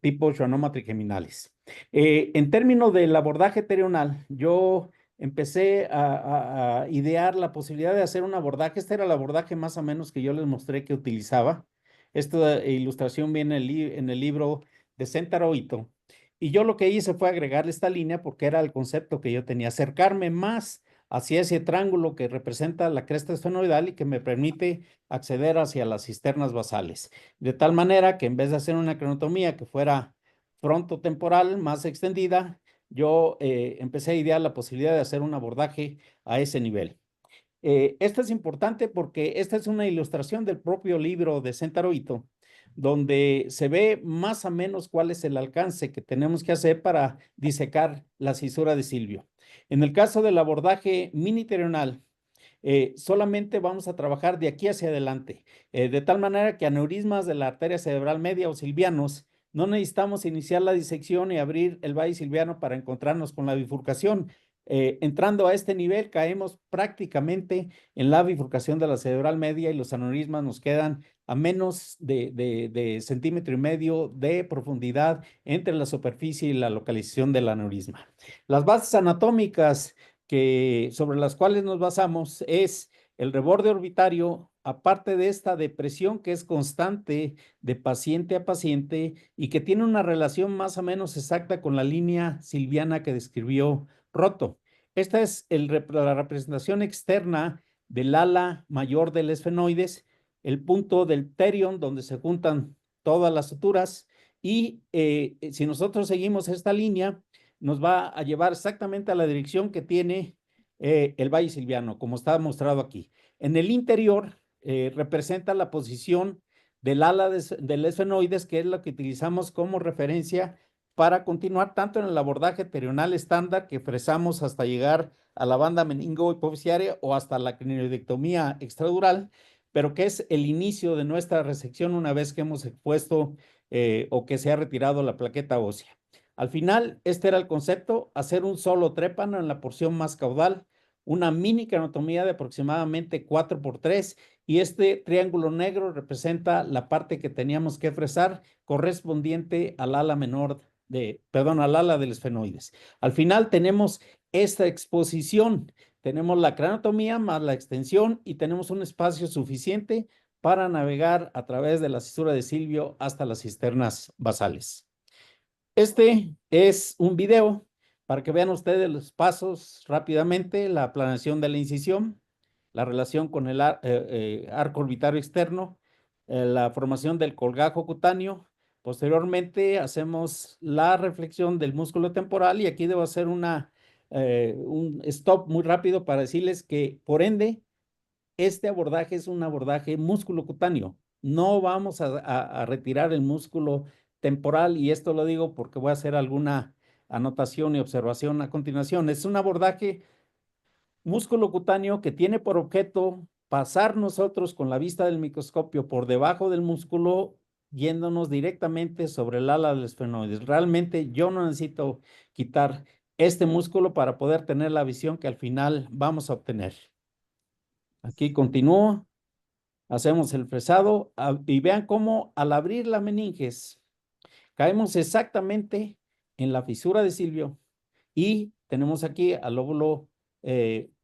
tipo schwannoma trigeminales. En términos del abordaje terional, yo empecé a idear la posibilidad de hacer un abordaje. Este era el abordaje más o menos que yo les mostré que utilizaba. Esta ilustración viene en el libro de Sentaro Ito. Y yo lo que hice fue agregarle esta línea porque era el concepto que yo tenía, acercarme más hacia ese triángulo que representa la cresta esfenoidal y que me permite acceder hacia las cisternas basales. De tal manera que en vez de hacer una crenotomía que fuera frontotemporal más extendida, yo empecé a idear la posibilidad de hacer un abordaje a ese nivel. Esto es importante porque esta es una ilustración del propio libro de Sentaro Ito, donde se ve más o menos cuál es el alcance que tenemos que hacer para disecar la cisura de Silvio. En el caso del abordaje miniterional, solamente vamos a trabajar de aquí hacia adelante, de tal manera que aneurismas de la arteria cerebral media o silvianos, no necesitamos iniciar la disección y abrir el valle silviano para encontrarnos con la bifurcación. Entrando a este nivel, caemos prácticamente en la bifurcación de la cerebral media y los aneurismas nos quedan a menos de centímetro y medio de profundidad entre la superficie y la localización del aneurisma. Las bases anatómicas sobre las cuales nos basamos es el reborde orbitario, aparte de esta depresión que es constante de paciente a paciente y que tiene una relación más o menos exacta con la línea silviana que describió Roto. Esta es la representación externa del ala mayor del esfenoides, el punto del terion donde se juntan todas las suturas y si nosotros seguimos esta línea, nos va a llevar exactamente a la dirección que tiene el valle silviano, como está mostrado aquí. En el interior representa la posición del ala del esfenoides, que es lo que utilizamos como referencia para continuar tanto en el abordaje terional estándar que fresamos hasta llegar a la banda meningo-hipofisiaria o hasta la crinioidectomía extradural, pero que es el inicio de nuestra resección una vez que hemos expuesto o que se ha retirado la plaqueta ósea. Al final, este era el concepto, hacer un solo trépano en la porción más caudal, una mini crenotomía de aproximadamente 4x3 y este triángulo negro representa la parte que teníamos que fresar correspondiente al ala menor al ala del esfenoides. Al final tenemos esta exposición, tenemos la crenotomía más la extensión y tenemos un espacio suficiente para navegar a través de la cisura de Silvio hasta las cisternas basales. Este es un video para que vean ustedes los pasos rápidamente, la planeación de la incisión, la relación con el arco orbitario externo, la formación del colgajo cutáneo. Posteriormente hacemos la reflexión del músculo temporal y aquí debo hacer un stop muy rápido para decirles que por ende este abordaje es un abordaje músculo cutáneo. No vamos a retirar el músculo temporal y esto lo digo porque voy a hacer alguna anotación y observación a continuación. Es un abordaje músculo cutáneo que tiene por objeto pasar nosotros con la vista del microscopio por debajo del músculo yéndonos directamente sobre el ala del esfenoides. Realmente yo no necesito quitar este músculo para poder tener la visión que al final vamos a obtener. Aquí continúo. Hacemos el fresado y vean cómo al abrir la meninges caemos exactamente en la fisura de Silvio y tenemos aquí al lóbulo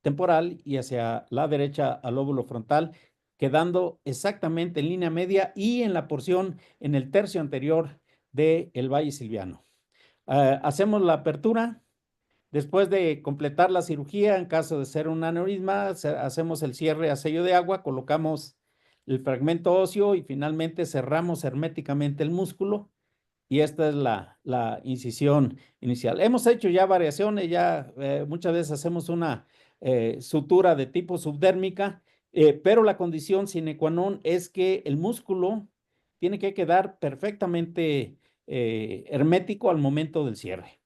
temporal y hacia la derecha al lóbulo frontal, quedando exactamente en línea media y en la porción, en el tercio anterior del valle silviano. Hacemos la apertura. Después de completar la cirugía, en caso de ser un aneurisma, hacemos el cierre a sello de agua, colocamos el fragmento óseo y finalmente cerramos herméticamente el músculo y esta es la incisión inicial. Hemos hecho ya variaciones, ya muchas veces hacemos una sutura de tipo subdérmica, pero la condición sine qua non es que el músculo tiene que quedar perfectamente hermético al momento del cierre.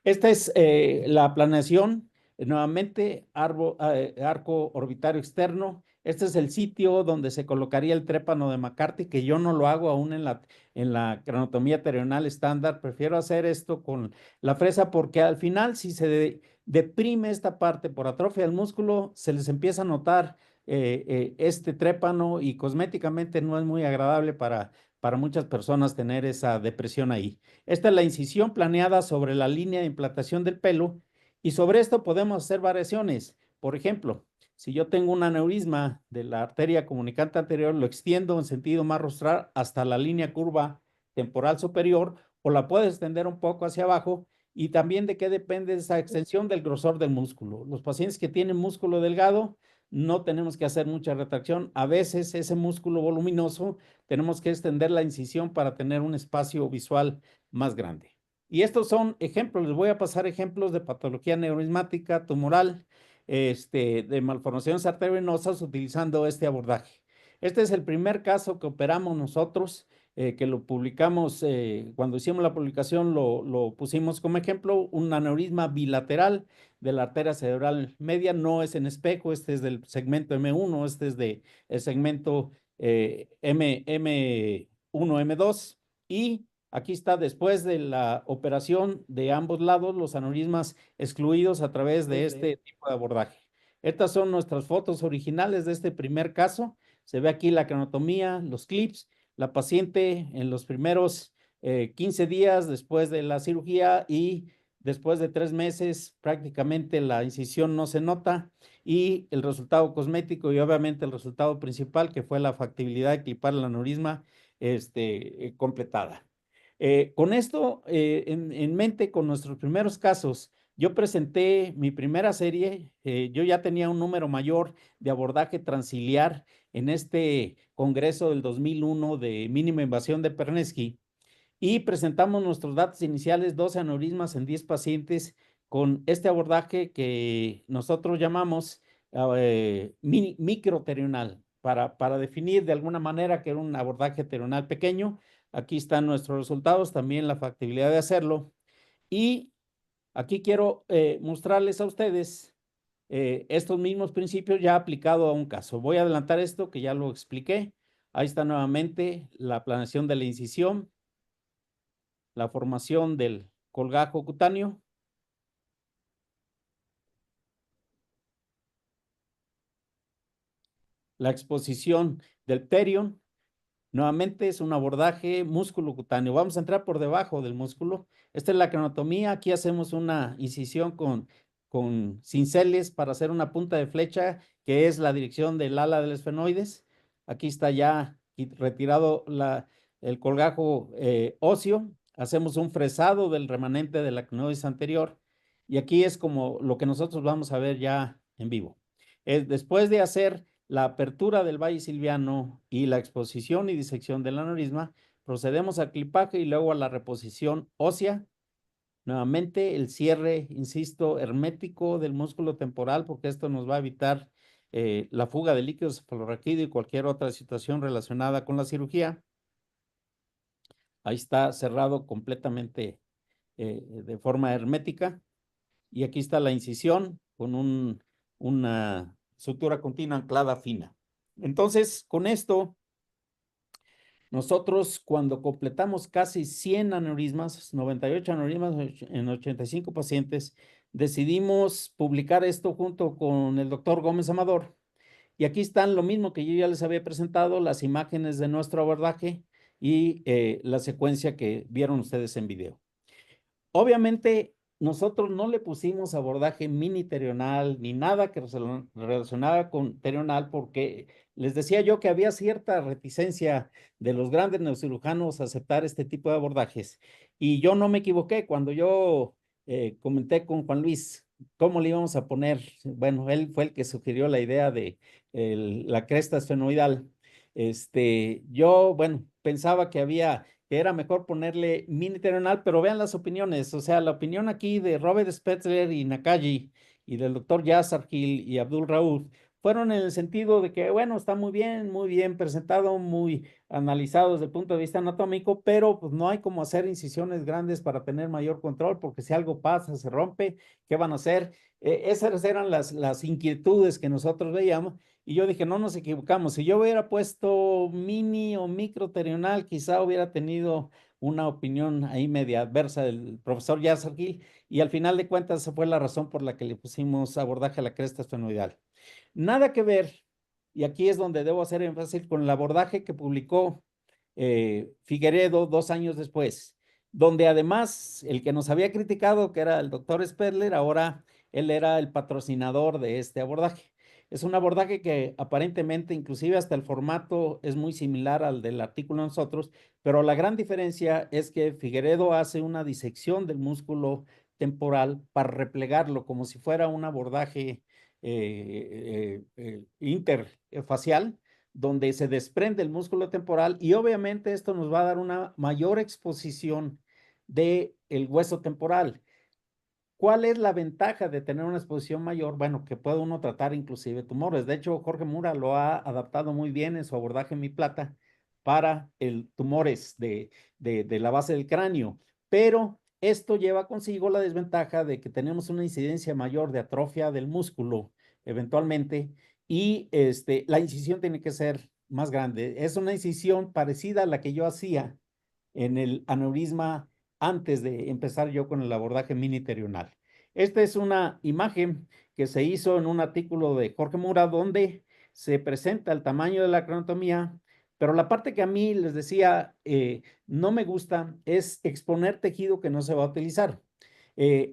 Esta es la planeación, nuevamente arco orbitario externo. Este es el sitio donde se colocaría el trépano de McCarthy, que yo no lo hago aún en la crenotomía terional estándar. Prefiero hacer esto con la fresa porque al final si se deprime esta parte por atrofia del músculo, se les empieza a notar este trépano y cosméticamente no es muy agradable para muchas personas tener esa depresión ahí. Esta es la incisión planeada sobre la línea de implantación del pelo y sobre esto podemos hacer variaciones. Por ejemplo, si yo tengo un aneurisma de la arteria comunicante anterior, lo extiendo en sentido más rostral hasta la línea curva temporal superior o la puedo extender un poco hacia abajo. Y también de qué depende esa extensión del grosor del músculo. Los pacientes que tienen músculo delgado no tenemos que hacer mucha retracción. A veces ese músculo voluminoso tenemos que extender la incisión para tener un espacio visual más grande. Y estos son ejemplos, les voy a pasar ejemplos de patología neurismática, tumoral, de malformaciones arteriovenosas utilizando este abordaje. Este es el primer caso que operamos nosotros, que lo publicamos, cuando hicimos la publicación lo pusimos como ejemplo, un aneurisma bilateral de la arteria cerebral media, no es en espejo, este es del segmento M1, este es del segmento M1, M2, y aquí está después de la operación de ambos lados, los aneurismas excluidos a través de este tipo de abordaje. Estas son nuestras fotos originales de este primer caso. Se ve aquí la cranotomía, los clips, la paciente en los primeros 15 días después de la cirugía y después de 3 meses prácticamente la incisión no se nota y el resultado cosmético y obviamente el resultado principal que fue la factibilidad de clipar el aneurisma completada. Con esto en mente, con nuestros primeros casos, yo presenté mi primera serie, yo ya tenía un número mayor de abordaje transiliar en este congreso del 2001 de mínima invasión de Pernesky y presentamos nuestros datos iniciales, 12 aneurismas en 10 pacientes con este abordaje que nosotros llamamos microterional, para definir de alguna manera que era un abordaje terional pequeño. Aquí están nuestros resultados, también la factibilidad de hacerlo. Y aquí quiero mostrarles a ustedes estos mismos principios ya aplicado a un caso. Voy a adelantar esto que ya lo expliqué. Ahí está nuevamente la planeación de la incisión, la formación del colgajo cutáneo, la exposición del pterion. Nuevamente es un abordaje músculo cutáneo. Vamos a entrar por debajo del músculo. Esta es la cranotomía. Aquí hacemos una incisión con cinceles para hacer una punta de flecha, que es la dirección del ala del esfenoides. Aquí está ya retirado el colgajo óseo. Hacemos un fresado del remanente de la crinoides anterior. Y aquí es como lo que nosotros vamos a ver ya en vivo. Después de hacer la apertura del valle silviano y la exposición y disección del aneurisma, procedemos al clipaje y luego a la reposición ósea. Nuevamente el cierre, insisto, hermético del músculo temporal, porque esto nos va a evitar la fuga de líquido cefalorraquídeo y cualquier otra situación relacionada con la cirugía. Ahí está cerrado completamente de forma hermética. Y aquí está la incisión con una sutura continua anclada fina. Entonces, con esto, nosotros cuando completamos casi 100 aneurismas, 98 aneurismas en 85 pacientes, decidimos publicar esto junto con el doctor Gómez Amador. Y aquí están lo mismo que yo ya les había presentado, las imágenes de nuestro abordaje y la secuencia que vieron ustedes en video. Obviamente, nosotros no le pusimos abordaje mini terional ni nada que relacionaba con terional porque les decía yo que había cierta reticencia de los grandes neurocirujanos a aceptar este tipo de abordajes. Y yo no me equivoqué cuando yo comenté con Juan Luis cómo le íbamos a poner. Bueno, él fue el que sugirió la idea de la cresta esfenoidal. Yo, bueno, pensaba que era mejor ponerle mini terional, pero vean las opiniones, o sea, la opinión aquí de Robert Spetzler y Nakagi y del doctor Yassar Gil y Abdul Rauf fueron en el sentido de que, bueno, está muy bien presentado, muy analizado desde el punto de vista anatómico, pero pues no hay como hacer incisiones grandes para tener mayor control, porque si algo pasa, se rompe, ¿qué van a hacer? Esas eran las inquietudes que nosotros veíamos. Y yo dije, no nos equivocamos. Si yo hubiera puesto mini o microterional, quizá hubiera tenido una opinión ahí media adversa del profesor Yassar Gil. Y al final de cuentas, esa fue la razón por la que le pusimos abordaje a la cresta esfenoidal. Nada que ver y aquí es donde debo hacer énfasis con el abordaje que publicó Figueredo 2 años después, donde además el que nos había criticado, que era el doctor Spedler, ahora él era el patrocinador de este abordaje. Es un abordaje que aparentemente, inclusive hasta el formato, es muy similar al del artículo de nosotros, pero la gran diferencia es que Figueredo hace una disección del músculo temporal para replegarlo como si fuera un abordaje interfacial, donde se desprende el músculo temporal y obviamente esto nos va a dar una mayor exposición del hueso temporal. ¿Cuál es la ventaja de tener una exposición mayor? Bueno, que puede uno tratar inclusive tumores. De hecho, Jorge Mura lo ha adaptado muy bien en su abordaje en Mi Plata para tumores de la base del cráneo. Pero esto lleva consigo la desventaja de que tenemos una incidencia mayor de atrofia del músculo eventualmente y la incisión tiene que ser más grande. Es una incisión parecida a la que yo hacía en el aneurisma antes de empezar yo con el abordaje miniterional. Esta es una imagen que se hizo en un artículo de Jorge Mura donde se presenta el tamaño de la craneotomía, pero la parte que a mí les decía no me gusta es exponer tejido que no se va a utilizar.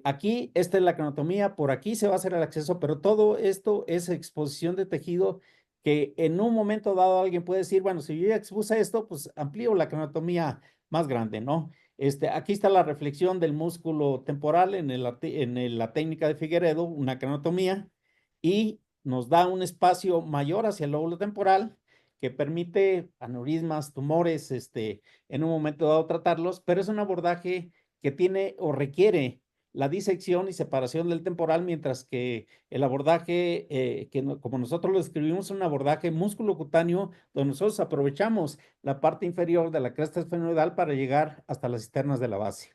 Aquí esta es la craneotomía, por aquí se va a hacer el acceso, pero todo esto es exposición de tejido que en un momento dado alguien puede decir, bueno, si yo ya expuse esto, pues amplío la craneotomía más grande, ¿no? Aquí está la reflexión del músculo temporal en la técnica de Figueredo, una craneotomía, y nos da un espacio mayor hacia el lóbulo temporal que permite aneurismas, tumores, en un momento dado tratarlos, pero es un abordaje que tiene o requiere la disección y separación del temporal, mientras que el abordaje, como nosotros lo describimos, es un abordaje músculo cutáneo, donde nosotros aprovechamos la parte inferior de la cresta esfenoidal para llegar hasta las cisternas de la base.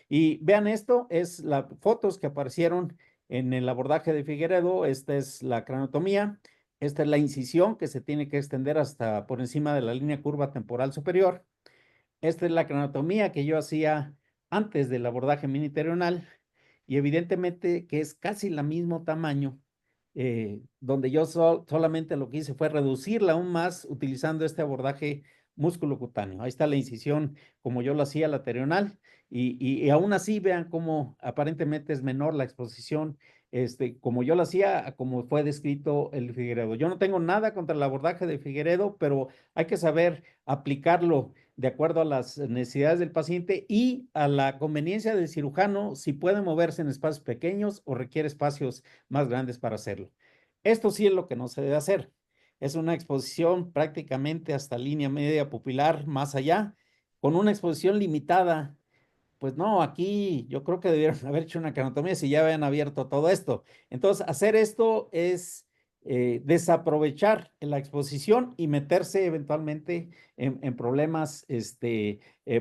Y vean esto, es las fotos que aparecieron en el abordaje de Figueredo. Esta es la craneotomía, esta es la incisión que se tiene que extender hasta por encima de la línea curva temporal superior. Esta es la craneotomía que yo hacía antes del abordaje miniterional y evidentemente que es casi el mismo tamaño, donde yo solamente lo que hice fue reducirla aún más utilizando este abordaje músculo cutáneo. Ahí está la incisión como yo lo hacía lateral y aún así vean cómo aparentemente es menor la exposición, como yo lo hacía, como fue descrito el Figueredo. Yo no tengo nada contra el abordaje de Figueredo, pero hay que saber aplicarlo de acuerdo a las necesidades del paciente y a la conveniencia del cirujano, si puede moverse en espacios pequeños o requiere espacios más grandes para hacerlo. Esto sí es lo que no se debe hacer. Es una exposición prácticamente hasta línea media pupilar, más allá, con una exposición limitada. Pues no, aquí yo creo que debieron haber hecho una craneotomía si ya habían abierto todo esto. Entonces, hacer esto es desaprovechar la exposición y meterse eventualmente en problemas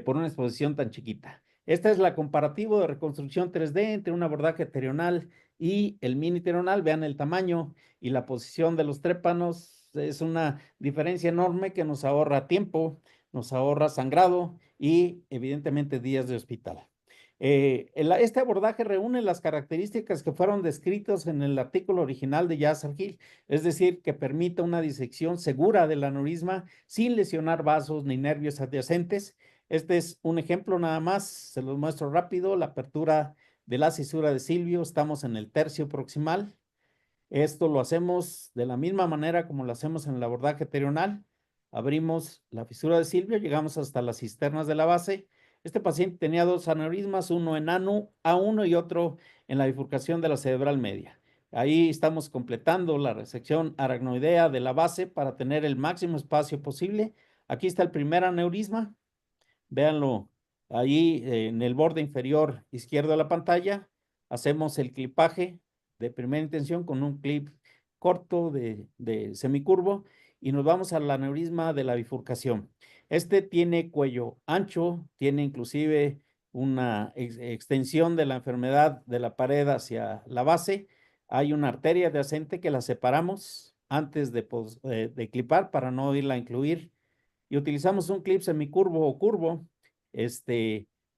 por una exposición tan chiquita. Esta es la comparativo de reconstrucción 3D entre un abordaje terional y el miniterional. Vean el tamaño y la posición de los trépanos. Es una diferencia enorme que nos ahorra tiempo, nos ahorra sangrado y evidentemente días de hospital. Este abordaje reúne las características que fueron descritas en el artículo original de Yasser Hill, es decir, que permita una disección segura del aneurisma sin lesionar vasos ni nervios adyacentes. Este es un ejemplo nada más, se los muestro rápido, la apertura de la cisura de Silvio, estamos en el tercio proximal. Esto lo hacemos de la misma manera como lo hacemos en el abordaje terional. Abrimos la fisura de Silvio, llegamos hasta las cisternas de la base. Este paciente tenía 2 aneurismas, uno en A1 y otro en la bifurcación de la cerebral media. Ahí estamos completando la resección aracnoidea de la base para tener el máximo espacio posible. Aquí está el primer aneurisma. Véanlo ahí en el borde inferior izquierdo de la pantalla. Hacemos el clipaje de primera intención con un clip corto de semicurvo y nos vamos al aneurisma de la bifurcación. Este tiene cuello ancho, tiene inclusive una extensión de la enfermedad de la pared hacia la base. Hay una arteria adyacente que la separamos antes de clipar para no irla a incluir y utilizamos un clip semicurvo o curvo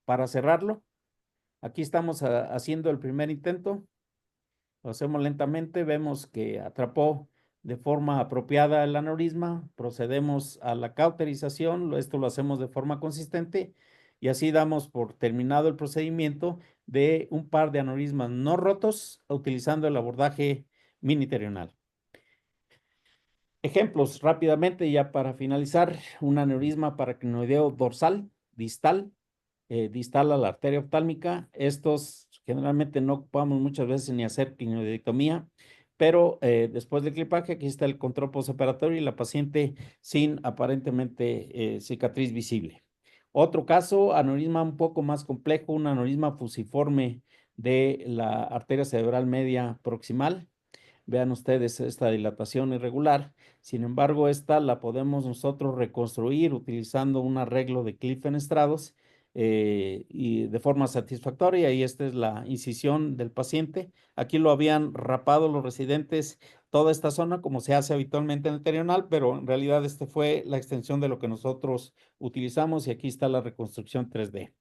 para cerrarlo. Aquí estamos haciendo el primer intento. Lo hacemos lentamente, vemos que atrapó de forma apropiada el aneurisma, procedemos a la cauterización, esto lo hacemos de forma consistente y así damos por terminado el procedimiento de un par de aneurismas no rotos utilizando el abordaje miniterional. Ejemplos rápidamente ya para finalizar: un aneurisma paracrinoideo dorsal, distal, distal a la arteria oftálmica. Estos generalmente no ocupamos muchas veces ni hacer clinoidectomía, pero después del clipaje aquí está el control postoperatorio y la paciente sin aparentemente cicatriz visible. Otro caso, aneurisma un poco más complejo, un aneurisma fusiforme de la arteria cerebral media proximal. Vean ustedes esta dilatación irregular. Sin embargo, esta la podemos nosotros reconstruir utilizando un arreglo de clifenestrados y de forma satisfactoria. Y esta es la incisión del paciente. Aquí lo habían rapado los residentes toda esta zona como se hace habitualmente en el terional, pero en realidad este fue la extensión de lo que nosotros utilizamos y aquí está la reconstrucción 3D.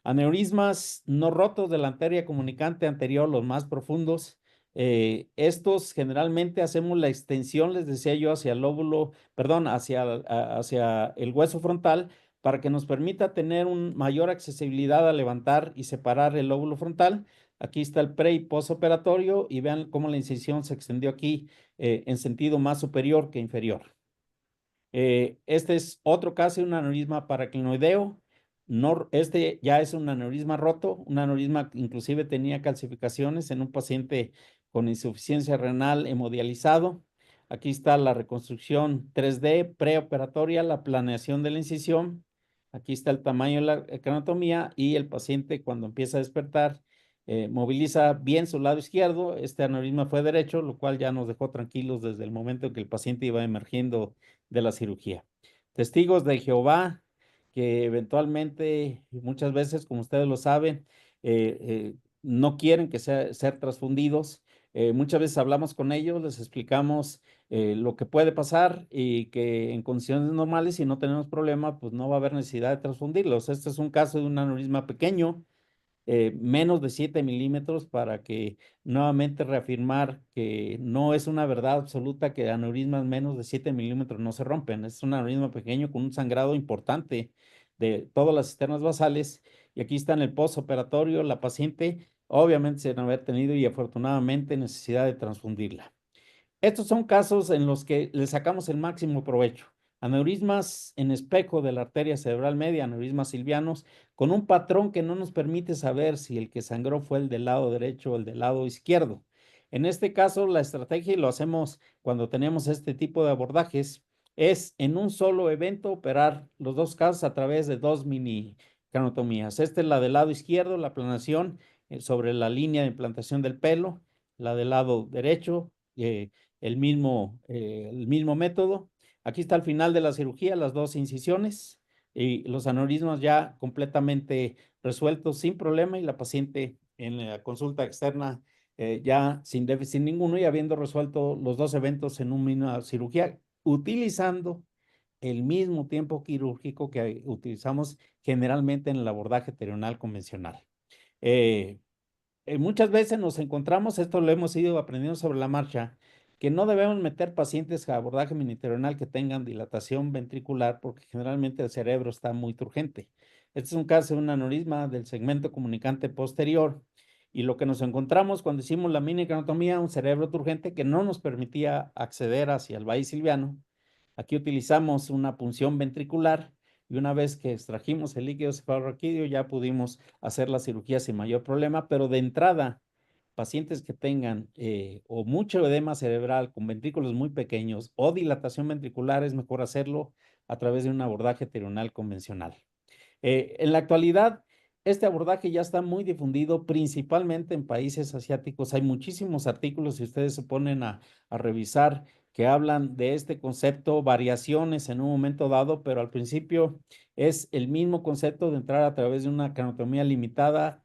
Aneurismas no rotos de la arteria comunicante anterior, los más profundos. Estos generalmente hacemos la extensión, les decía yo, hacia el lóbulo, perdón, hacia el hueso frontal para que nos permita tener una mayor accesibilidad a levantar y separar el lóbulo frontal. Aquí está el pre y postoperatorio y vean cómo la incisión se extendió aquí en sentido más superior que inferior. Este es otro caso de un aneurisma paraclinoideo. No, este ya es un aneurisma roto, un aneurisma que inclusive tenía calcificaciones en un paciente con insuficiencia renal hemodializado. Aquí está la reconstrucción 3D preoperatoria, la planeación de la incisión. Aquí está el tamaño de la cranotomía y el paciente cuando empieza a despertar moviliza bien su lado izquierdo. Este aneurisma fue derecho, lo cual ya nos dejó tranquilos desde el momento en que el paciente iba emergiendo de la cirugía. Testigos de Jehová que eventualmente, muchas veces, como ustedes lo saben, no quieren que ser transfundidos. Muchas veces hablamos con ellos, les explicamos lo que puede pasar y que en condiciones normales, si no tenemos problema, pues no va a haber necesidad de transfundirlos. Este es un caso de un aneurisma pequeño, menos de 7 milímetros, para que nuevamente reafirmar que no es una verdad absoluta que aneurismas menos de 7 milímetros no se rompen. Es un aneurisma pequeño con un sangrado importante de todas las cisternas basales. Y aquí está en el postoperatorio la paciente, obviamente sin haber tenido y afortunadamente necesidad de transfundirla. Estos son casos en los que le sacamos el máximo provecho. Aneurismas en espejo de la arteria cerebral media, aneurismas silvianos, con un patrón que no nos permite saber si el que sangró fue el del lado derecho o el del lado izquierdo. En este caso, la estrategia, y lo hacemos cuando tenemos este tipo de abordajes, es en un solo evento operar los dos casos a través de 2 mini cranotomías. Esta es la del lado izquierdo, la planación sobre la línea de implantación del pelo, la del lado derecho, el mismo método. Aquí está al final de la cirugía, las dos incisiones y los aneurismas ya completamente resueltos sin problema y la paciente en la consulta externa ya sin déficit ninguno y habiendo resuelto los dos eventos en una misma cirugía, utilizando el mismo tiempo quirúrgico que utilizamos generalmente en el abordaje terional convencional. Muchas veces nos encontramos, esto lo hemos ido aprendiendo sobre la marcha, que no debemos meter pacientes a abordaje miniterional que tengan dilatación ventricular porque generalmente el cerebro está muy turgente. Este es un caso de un aneurisma del segmento comunicante posterior y lo que nos encontramos cuando hicimos la minicranotomía, un cerebro turgente que no nos permitía acceder hacia el valle silviano. Aquí utilizamos una punción ventricular y una vez que extrajimos el líquido cefalorraquídeo ya pudimos hacer la cirugía sin mayor problema, pero de entrada, pacientes que tengan o mucho edema cerebral con ventrículos muy pequeños o dilatación ventricular, es mejor hacerlo a través de un abordaje terional convencional. En la actualidad, este abordaje ya está muy difundido, principalmente en países asiáticos. Hay muchísimos artículos, si ustedes se ponen a revisar, que hablan de este concepto, variaciones en un momento dado, pero al principio es el mismo concepto de entrar a través de una cranotomía limitada,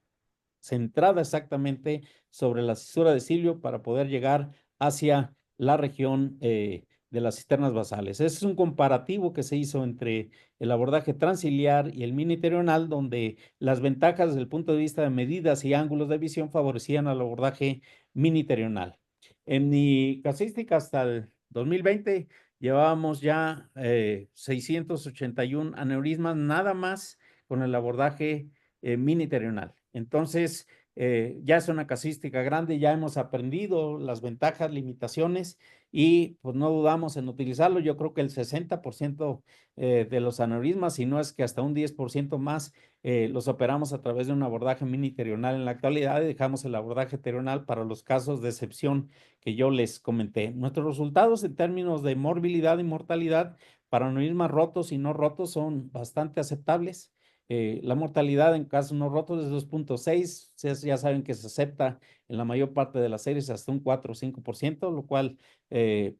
centrada exactamente sobre la cisura de cilio para poder llegar hacia la región de las cisternas basales. Ese es un comparativo que se hizo entre el abordaje transciliar y el miniterional, donde las ventajas desde el punto de vista de medidas y ángulos de visión favorecían al abordaje miniterional. En mi casística hasta el 2020 llevábamos ya 681 aneurismas nada más con el abordaje miniterional. Entonces, ya es una casuística grande, ya hemos aprendido las ventajas, limitaciones y pues no dudamos en utilizarlo. Yo creo que el 60% de los aneurismas, si no es que hasta un 10% más, los operamos a través de un abordaje miniterional en la actualidad y dejamos el abordaje terional para los casos de excepción que yo les comenté. Nuestros resultados en términos de morbilidad y mortalidad para aneurismas rotos y no rotos son bastante aceptables. La mortalidad en casos no rotos es 2.6, ya saben que se acepta en la mayor parte de las series hasta un 4 o 5%, lo cual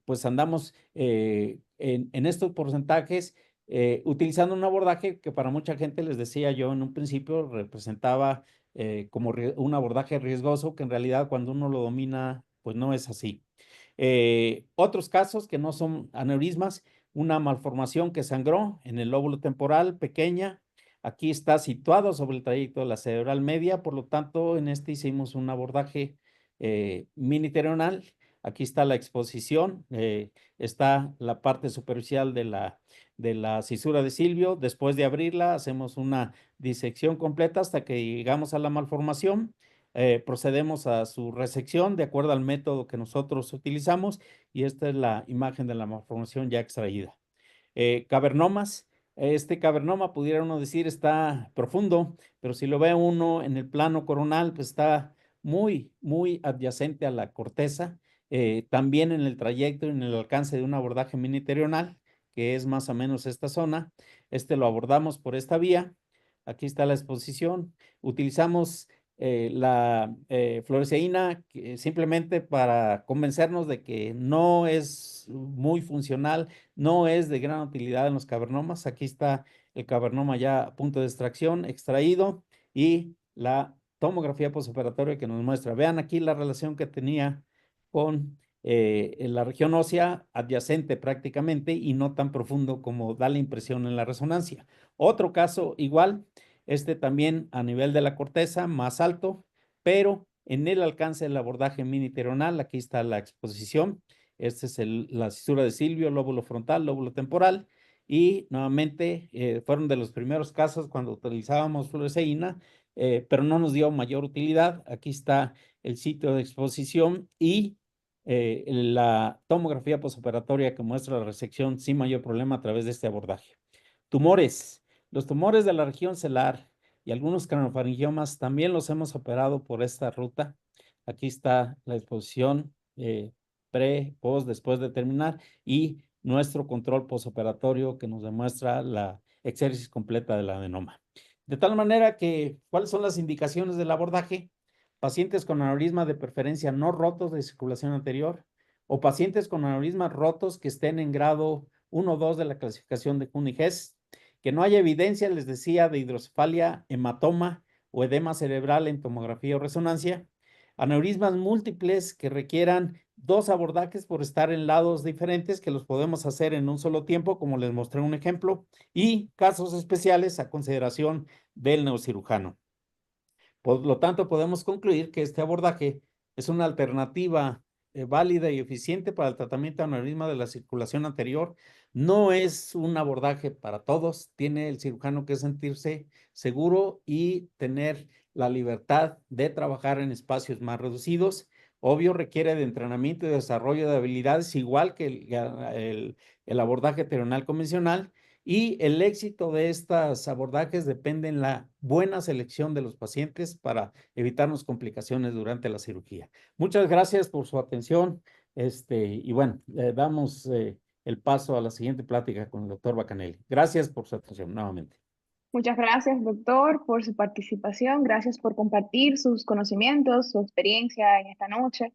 pues andamos en estos porcentajes utilizando un abordaje que para mucha gente, les decía yo en un principio, representaba como un abordaje riesgoso, que en realidad cuando uno lo domina, pues no es así. Otros casos que no son aneurismas, una malformación que sangró en el lóbulo temporal pequeña, aquí está situado sobre el trayecto de la cerebral media, por lo tanto en este hicimos un abordaje miniterional. Aquí está la exposición, está la parte superficial de la cisura de Silvio. Después de abrirla, hacemos una disección completa hasta que llegamos a la malformación. Procedemos a su resección de acuerdo al método que nosotros utilizamos y esta es la imagen de la malformación ya extraída. Cavernomas. Este cavernoma, pudiera uno decir, está profundo, pero si lo ve uno en el plano coronal, pues está muy, muy adyacente a la corteza. También en el trayecto y en el alcance de un abordaje miniterional, que es más o menos esta zona. Este lo abordamos por esta vía. Aquí está la exposición. Utilizamos la fluoresceína simplemente para convencernos de que no es muy funcional, no es de gran utilidad en los cavernomas. Aquí está el cavernoma ya a punto de extracción, extraído, y la tomografía postoperatoria que nos muestra. Vean aquí la relación que tenía con la región ósea adyacente prácticamente y no tan profundo como da la impresión en la resonancia. Otro caso igual, este también a nivel de la corteza, más alto, pero en el alcance del abordaje miniterional, aquí está la exposición. Este es la cisura de Silvio, lóbulo frontal, lóbulo temporal. Y nuevamente fueron de los primeros casos cuando utilizábamos fluoresceína, pero no nos dio mayor utilidad. Aquí está el sitio de exposición y la tomografía postoperatoria que muestra la resección sin mayor problema a través de este abordaje. Tumores. Los tumores de la región celar y algunos craniofaringiomas también los hemos operado por esta ruta. Aquí está la exposición pre, post, después de terminar y nuestro control postoperatorio que nos demuestra la exéresis completa del adenoma. De tal manera que, ¿cuáles son las indicaciones del abordaje? Pacientes con aneurisma de preferencia no rotos de circulación anterior o pacientes con aneurismas rotos que estén en grado 1 o 2 de la clasificación de Kuhn-Hess, que no haya evidencia, les decía, de hidrocefalia, hematoma o edema cerebral en tomografía o resonancia, aneurismas múltiples que requieran 2 abordajes por estar en lados diferentes que los podemos hacer en un solo tiempo, como les mostré un ejemplo, y casos especiales a consideración del neurocirujano. Por lo tanto, podemos concluir que este abordaje es una alternativa válida y eficiente para el tratamiento de aneurisma de la circulación anterior. No es un abordaje para todos. Tiene el cirujano que sentirse seguro y tener la libertad de trabajar en espacios más reducidos. Obvio, requiere de entrenamiento y desarrollo de habilidades, igual que el abordaje terrenal convencional. Y el éxito de estos abordajes depende en la buena selección de los pacientes para evitarnos complicaciones durante la cirugía. Muchas gracias por su atención. Y bueno, damos el paso a la siguiente plática con el doctor Bacanelli. Gracias por su atención nuevamente. Muchas gracias, doctor, por su participación. Gracias por compartir sus conocimientos, su experiencia en esta noche.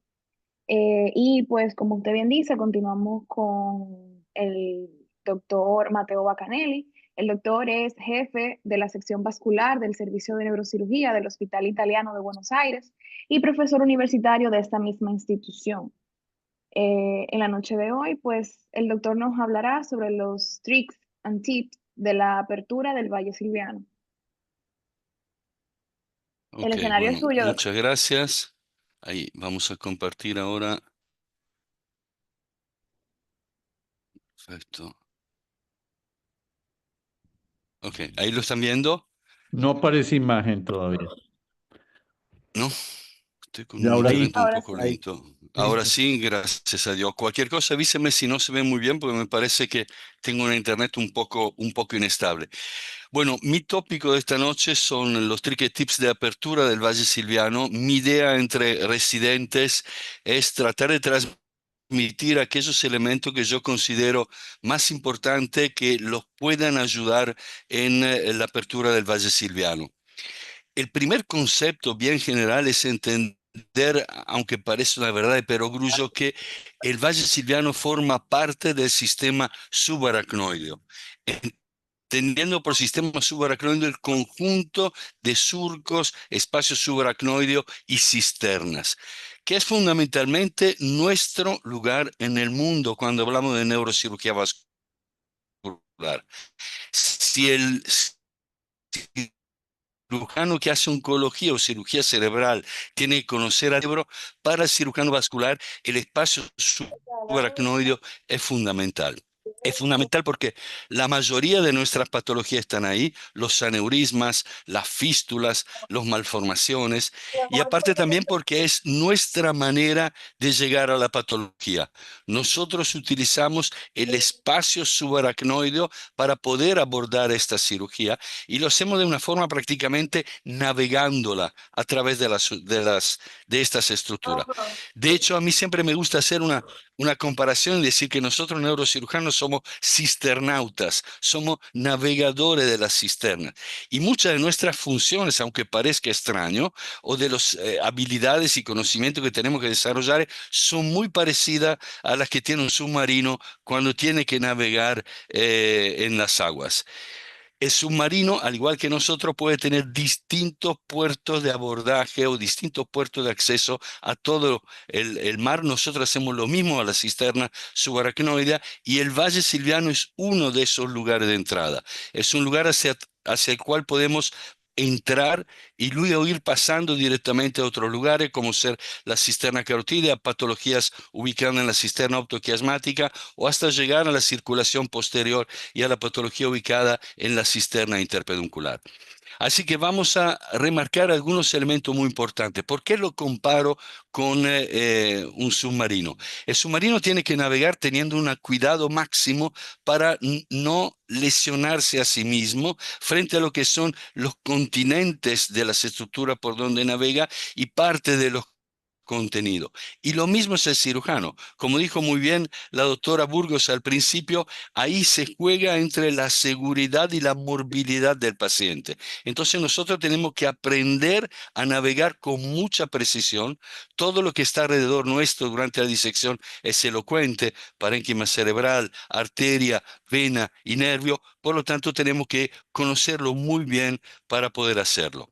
Y pues, como usted bien dice, continuamos con el doctor Mateo Bacanelli. El doctor es jefe de la sección vascular del Servicio de Neurocirugía del Hospital Italiano de Buenos Aires y profesor universitario de esta misma institución. En la noche de hoy, pues, el doctor nos hablará sobre los tricks and tips de la apertura del Valle Silviano. El Ok, escenario es bueno, suyo, doctor. muchas gracias. Ahí vamos a compartir ahora Perfecto. Ok, ¿ahí lo están viendo? No aparece imagen todavía. ¿No? Estoy con Y un ahora internet sí. un Ahora poco sí. Ahí, lento. Ahora listo. sí, gracias a Dios. Cualquier cosa, avíseme si no se ve muy bien, porque me parece que tengo una internet un poco inestable. Bueno, mi tópico de esta noche son los tips de apertura del Valle Silviano. Mi idea entre residentes es tratar de transmitir aquellos elementos que yo considero más importantes que los puedan ayudar en la apertura del Valle Silviano. El primer concepto bien general es entender, aunque parece una verdad de perogrullo, que el Valle Silviano forma parte del sistema subaracnoideo. Entendiendo por sistema subaracnoideo el conjunto de surcos, espacios subaracnoideo y cisternas, que es fundamentalmente nuestro lugar en el mundo cuando hablamos de neurocirugía vascular. Si el cirujano que hace oncología o cirugía cerebral tiene que conocer al cerebro, para el cirujano vascular el espacio subaracnoideo es fundamental. Es fundamental porque la mayoría de nuestras patologías están ahí, los aneurismas, las fístulas, las malformaciones, y aparte también porque es nuestra manera de llegar a la patología. Nosotros utilizamos el espacio subaracnoideo para poder abordar esta cirugía y lo hacemos de una forma prácticamente navegándola a través de estas estructuras. De hecho, a mí siempre me gusta hacer una comparación y decir que nosotros neurocirujanos somos cisternautas, somos navegadores de las cisternas. Y muchas de nuestras funciones, aunque parezca extraño, o de las habilidades y conocimientos que tenemos que desarrollar, son muy parecidas a las que tiene un submarino cuando tiene que navegar en las aguas. El submarino, al igual que nosotros, puede tener distintos puertos de abordaje o distintos puertos de acceso a todo el mar. Nosotros hacemos lo mismo a la cisterna subaracnoidea y el Valle Silviano es uno de esos lugares de entrada. Es un lugar hacia el cual podemos entrar y luego ir pasando directamente a otros lugares, como ser la cisterna carotídea, patologías ubicadas en la cisterna optoquiasmática o hasta llegar a la circulación posterior y a la patología ubicada en la cisterna interpeduncular. Así que vamos a remarcar algunos elementos muy importantes. ¿Por qué lo comparo con un submarino? El submarino tiene que navegar teniendo un cuidado máximo para no lesionarse a sí mismo frente a lo que son los continentes de las estructuras por donde navega y parte de los contenido. Y lo mismo es el cirujano. Como dijo muy bien la doctora Burgos al principio, ahí se juega entre la seguridad y la morbilidad del paciente. Entonces nosotros tenemos que aprender a navegar con mucha precisión. Todo lo que está alrededor nuestro durante la disección es elocuente, parénquima cerebral, arteria, vena y nervio. Por lo tanto, tenemos que conocerlo muy bien para poder hacerlo.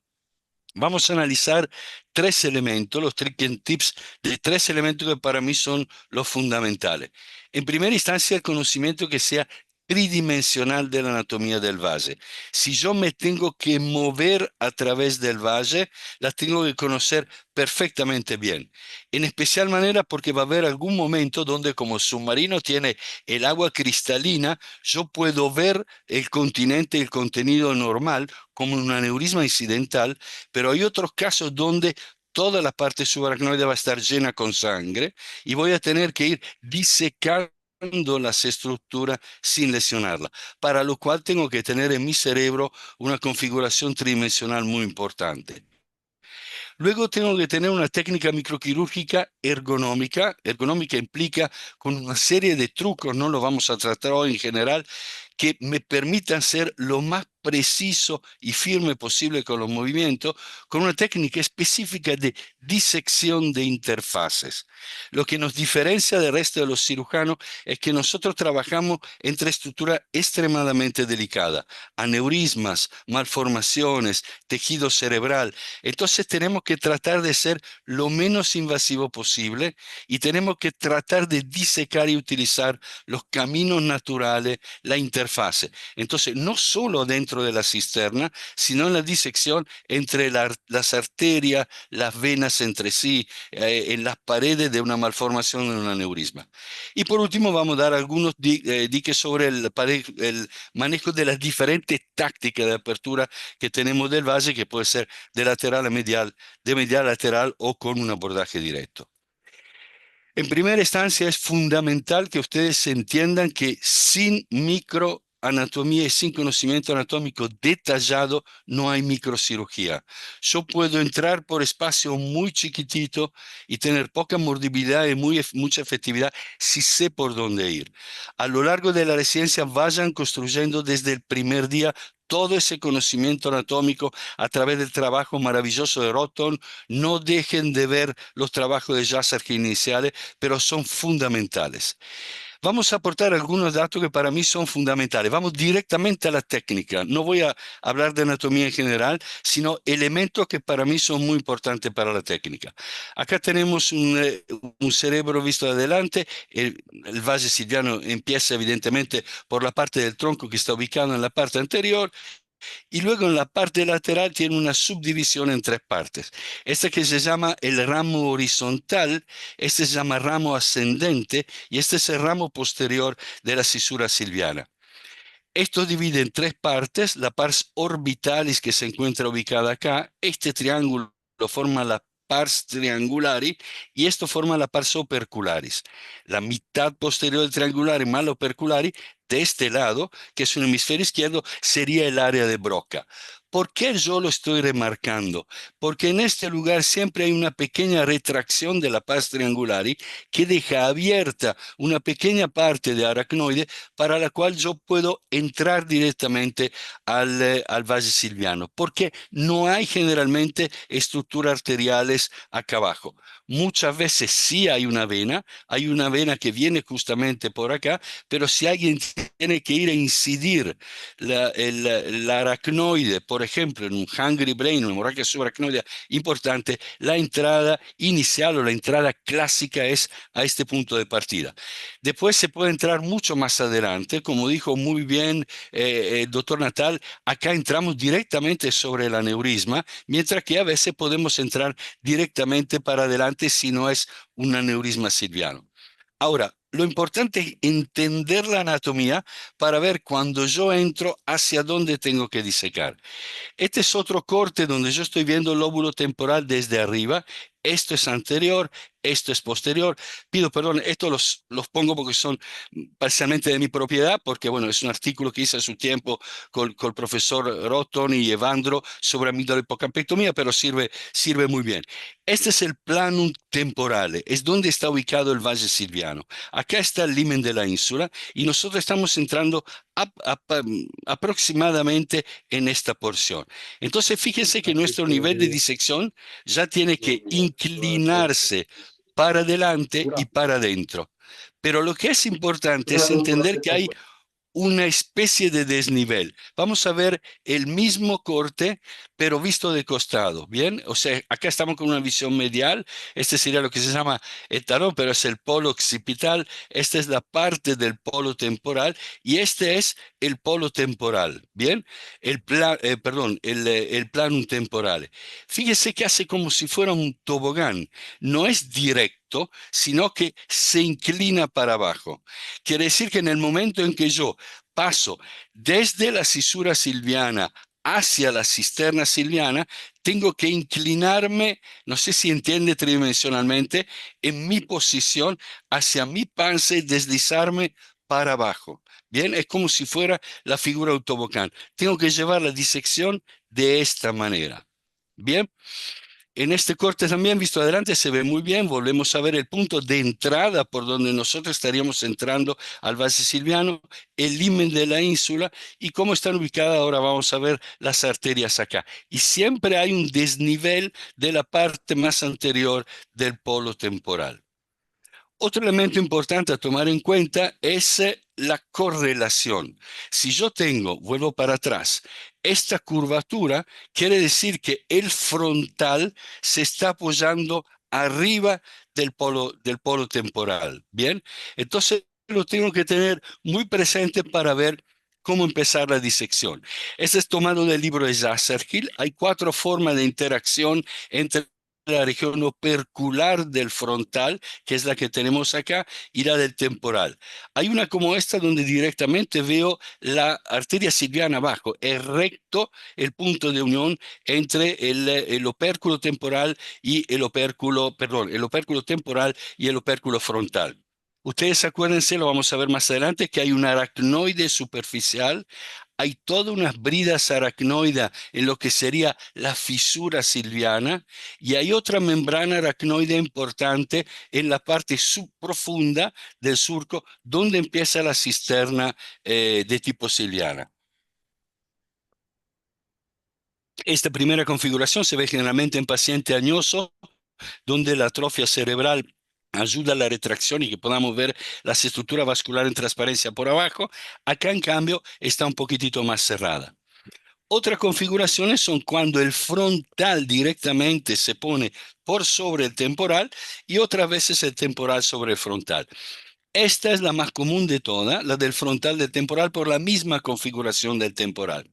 Vamos a analizar tres elementos, los tips de tres elementos que para mí son los fundamentales. En primera instancia, el conocimiento que sea tridimensional de la anatomía del valle. Si yo me tengo que mover a través del valle, las tengo que conocer perfectamente bien. En especial manera porque va a haber algún momento donde como submarino tiene el agua cristalina, yo puedo ver el continente y el contenido normal como un aneurisma incidental, pero hay otros casos donde toda la parte subaracnoide va a estar llena con sangre y voy a tener que ir disecando las estructuras sin lesionarla, para lo cual tengo que tener en mi cerebro una configuración tridimensional muy importante. Luego tengo que tener una técnica microquirúrgica ergonómica. Ergonómica implica con una serie de trucos, no lo vamos a tratar hoy en general, que me permitan ser lo más preciso y firme posible con los movimientos, con una técnica específica de disección de interfaces. Lo que nos diferencia del resto de los cirujanos es que nosotros trabajamos entre estructuras extremadamente delicadas, aneurismas, malformaciones, tejido cerebral. Entonces tenemos que tratar de ser lo menos invasivo posible y tenemos que tratar de disecar y utilizar los caminos naturales, la interfase. Entonces, no solo dentro dentro de la cisterna, sino en la disección entre las arterias, las venas entre sí, en las paredes de una malformación en un aneurisma. Y por último vamos a dar algunos diques sobre el manejo de las diferentes tácticas de apertura que tenemos del valle, que puede ser de lateral a medial, de medial a lateral o con un abordaje directo. En primera instancia es fundamental que ustedes entiendan que sin microanatomía y sin conocimiento anatómico detallado no hay microcirugía. Yo puedo entrar por espacio muy chiquitito y tener poca morbilidad y mucha efectividad si sé por dónde ir. A lo largo de la residencia vayan construyendo desde el primer día todo ese conocimiento anatómico a través del trabajo maravilloso de Roton. No dejen de ver los trabajos de Jasser iniciales, pero son fundamentales. Vamos a aportar algunos datos que para mí son fundamentales. Vamos directamente a la técnica. No voy a hablar de anatomía en general, sino elementos que para mí son muy importantes para la técnica. Acá tenemos un cerebro visto de adelante. El valle silviano empieza evidentemente por la parte del tronco que está ubicado en la parte anterior. Y luego en la parte lateral tiene una subdivisión en tres partes. Esta que se llama el ramo horizontal, este se llama ramo ascendente y este es el ramo posterior de la cisura silviana. Esto divide en tres partes: la pars orbitalis, que se encuentra ubicada acá. Este triángulo lo forma la pars triangularis y esto forma la pars opercularis. La mitad posterior del triangular más la opercularis, de este lado, que es un hemisferio izquierdo, sería el área de Broca. ¿Por qué yo lo estoy remarcando? Porque en este lugar siempre hay una pequeña retracción de la pars triangularis que deja abierta una pequeña parte de aracnoide para la cual yo puedo entrar directamente al valle silviano, porque no hay generalmente estructuras arteriales acá abajo. Muchas veces sí hay una vena que viene justamente por acá, pero si alguien tiene que ir a incidir la aracnoide, por ejemplo, en un hangry brain, una hemorragia subaracnoidea importante, la entrada inicial o la entrada clásica es a este punto de partida. Después se puede entrar mucho más adelante, como dijo muy bien el doctor Natal, acá entramos directamente sobre el aneurisma, mientras que a veces podemos entrar directamente para adelante si no es un aneurisma silviano. Ahora, lo importante es entender la anatomía para ver cuando yo entro hacia dónde tengo que disecar. Este es otro corte donde yo estoy viendo el lóbulo temporal desde arriba. Esto es anterior, esto es posterior. Pido perdón, esto los pongo porque son parcialmente de mi propiedad, porque bueno, es un artículo que hice a su tiempo con el profesor Roton y Evandro sobre amígdala hipocampectomía, pero sirve muy bien. Este es el planum temporale, es donde está ubicado el valle silviano. Acá está el limen de la ínsula y nosotros estamos entrando aproximadamente en esta porción. Entonces, fíjense que nuestro nivel de disección ya tiene que inclinarse para adelante y para adentro. Pero lo que es importante es entender que hay una especie de desnivel. Vamos a ver el mismo corte, pero visto de costado, ¿bien? O sea, acá estamos con una visión medial. Este sería lo que se llama el talón, pero es el polo occipital. Esta es la parte del polo temporal y este es el polo temporal, ¿bien? El planum temporale. Fíjese que hace como si fuera un tobogán. No es directo, sino que se inclina para abajo. Quiere decir que en el momento en que yo paso desde la cisura silviana hacia la cisterna silviana, tengo que inclinarme, no sé si entiende tridimensionalmente, en mi posición hacia mi panza y deslizarme para abajo. Bien, es como si fuera la figura autobocán. Tengo que llevar la disección de esta manera. Bien. En este corte también, visto adelante, se ve muy bien. Volvemos a ver el punto de entrada por donde nosotros estaríamos entrando al valle silviano, el limen de la ínsula y cómo están ubicadas. Ahora vamos a ver las arterias acá. Y siempre hay un desnivel de la parte más anterior del polo temporal. Otro elemento importante a tomar en cuenta es la correlación. Si yo tengo, vuelvo para atrás, esta curvatura, quiere decir que el frontal se está apoyando arriba del polo temporal. Bien, entonces lo tengo que tener muy presente para ver cómo empezar la disección. Este es tomado del libro de Jassergil. Hay 4 formas de interacción entre la región opercular del frontal, que es la que tenemos acá, y la del temporal. Hay una como esta donde directamente veo la arteria silviana abajo. Es recto el punto de unión entre el opérculo temporal y el opérculo, perdón, el opérculo temporal y el opérculo frontal. Ustedes acuérdense, lo vamos a ver más adelante, que hay un aracnoide superficial, hay todas unas bridas aracnoides en lo que sería la fisura silviana, y hay otra membrana aracnoide importante en la parte subprofunda del surco, donde empieza la cisterna de tipo silviana. Esta primera configuración se ve generalmente en paciente añoso, donde la atrofia cerebral ayuda a la retracción y que podamos ver las estructuras vasculares en transparencia por abajo. Acá, en cambio, está un poquitito más cerrada. Otras configuraciones son cuando el frontal directamente se pone por sobre el temporal y otras veces el temporal sobre el frontal. Esta es la más común de todas, la del frontal del temporal, por la misma configuración del temporal.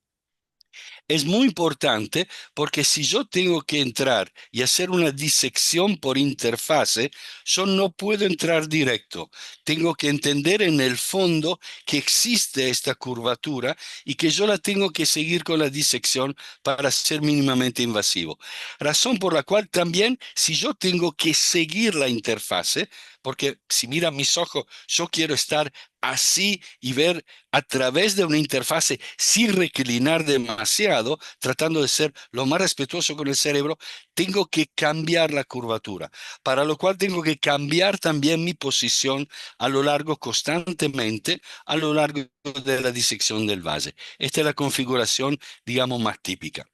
Es muy importante porque si yo tengo que entrar y hacer una disección por interfase, yo no puedo entrar directo. Tengo que entender en el fondo que existe esta curvatura y que yo la tengo que seguir con la disección para ser mínimamente invasivo. Razón por la cual también, si yo tengo que seguir la interfase, porque si miran mis ojos, yo quiero estar así y ver a través de una interfase sin reclinar demasiado, tratando de ser lo más respetuoso con el cerebro, tengo que cambiar la curvatura, para lo cual tengo que cambiar también mi posición a lo largo constantemente, a lo largo de la disección del valle. Esta es la configuración, digamos, más típica.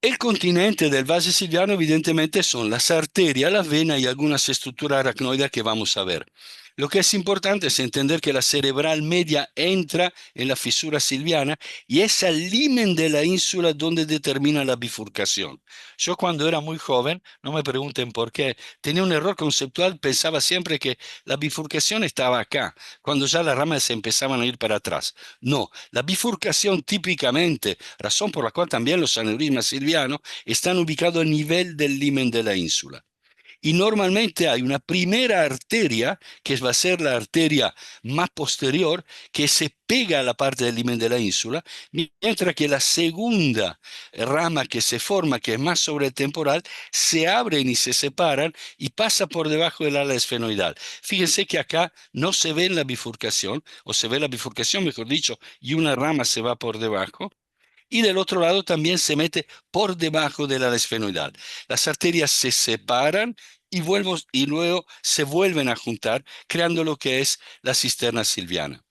El continente del valle silviano evidentemente son las arterias, las venas y algunas estructuras aracnoides que vamos a ver. Lo que es importante es entender que la cerebral media entra en la fisura silviana y es al limen de la ínsula donde determina la bifurcación. Yo cuando era muy joven, no me pregunten por qué, tenía un error conceptual, pensaba siempre que la bifurcación estaba acá, cuando ya las ramas se empezaban a ir para atrás. No, la bifurcación típicamente, razón por la cual también los aneurismas silvianos están ubicados a nivel del limen de la ínsula. Y normalmente hay una primera arteria, que va a ser la arteria más posterior, que se pega a la parte del limen de la ínsula, mientras que la segunda rama que se forma, que es más sobre el temporal, se abren y se separan y pasa por debajo del ala esfenoidal. Fíjense que acá no se ve la bifurcación, o se ve la bifurcación, mejor dicho, y una rama se va por debajo. Y del otro lado también se mete por debajo de la esfenoidal. Las arterias se separan y luego se vuelven a juntar, creando lo que es la cisterna silviana.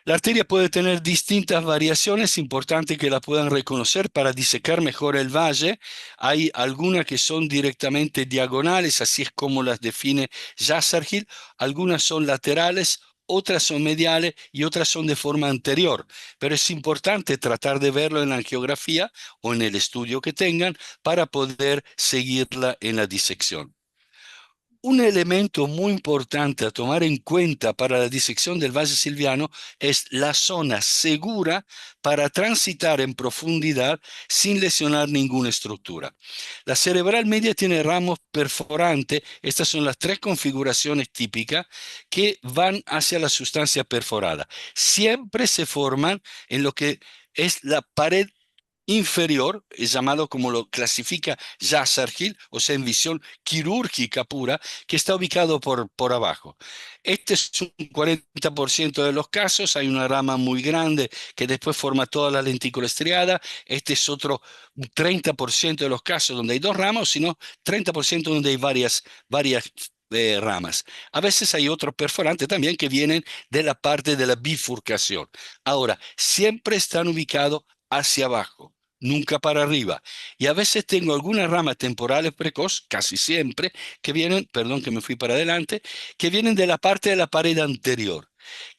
La arteria puede tener distintas variaciones, importante que la puedan reconocer para disecar mejor el valle. Hay algunas que son directamente diagonales, así es como las define Jassergil. Algunas son laterales, otras son mediales y otras son de forma anterior. Pero es importante tratar de verlo en la angiografía o en el estudio que tengan para poder seguirla en la disección. Un elemento muy importante a tomar en cuenta para la disección del valle silviano es la zona segura para transitar en profundidad sin lesionar ninguna estructura. La cerebral media tiene ramos perforantes. Estas son las 3 configuraciones típicas que van hacia la sustancia perforada. Siempre se forman en lo que es la pared inferior, es llamado como lo clasifica Jassergil, o sea, en visión quirúrgica pura, que está ubicado por abajo. Este es un 40% de los casos. Hay una rama muy grande que después forma toda la lentícula estriada. Este es otro 30% de los casos donde hay 2 ramas, sino 30% donde hay varias ramas. A veces hay otros perforantes también que vienen de la parte de la bifurcación. Ahora, siempre están ubicados hacia abajo, nunca para arriba. Y a veces tengo algunas ramas temporales precoz, casi siempre, que vienen, perdón que me fui para adelante, que vienen de la parte de la pared anterior.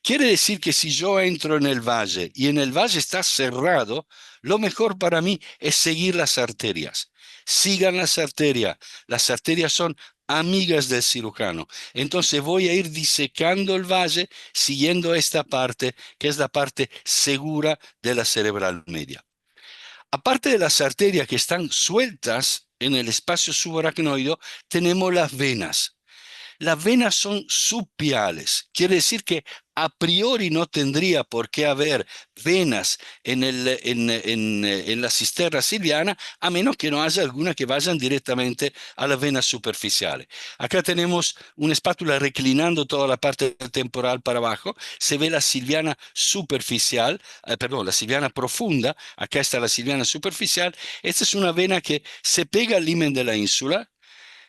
Quiere decir que si yo entro en el valle y en el valle está cerrado, lo mejor para mí es seguir las arterias. Sigan las arterias. Las arterias son amigas del cirujano. Entonces voy a ir disecando el valle siguiendo esta parte, que es la parte segura de la cerebral media. Aparte de las arterias que están sueltas en el espacio subaracnoideo, tenemos las venas. Las venas son subpiales, quiere decir que a priori no tendría por qué haber venas en la cisterna silviana, a menos que no haya alguna que vayan directamente a las venas superficiales. Acá tenemos una espátula reclinando toda la parte temporal para abajo, se ve la silviana superficial, perdón, la silviana profunda, acá está la silviana superficial. Esta es una vena que se pega al limen de la ínsula.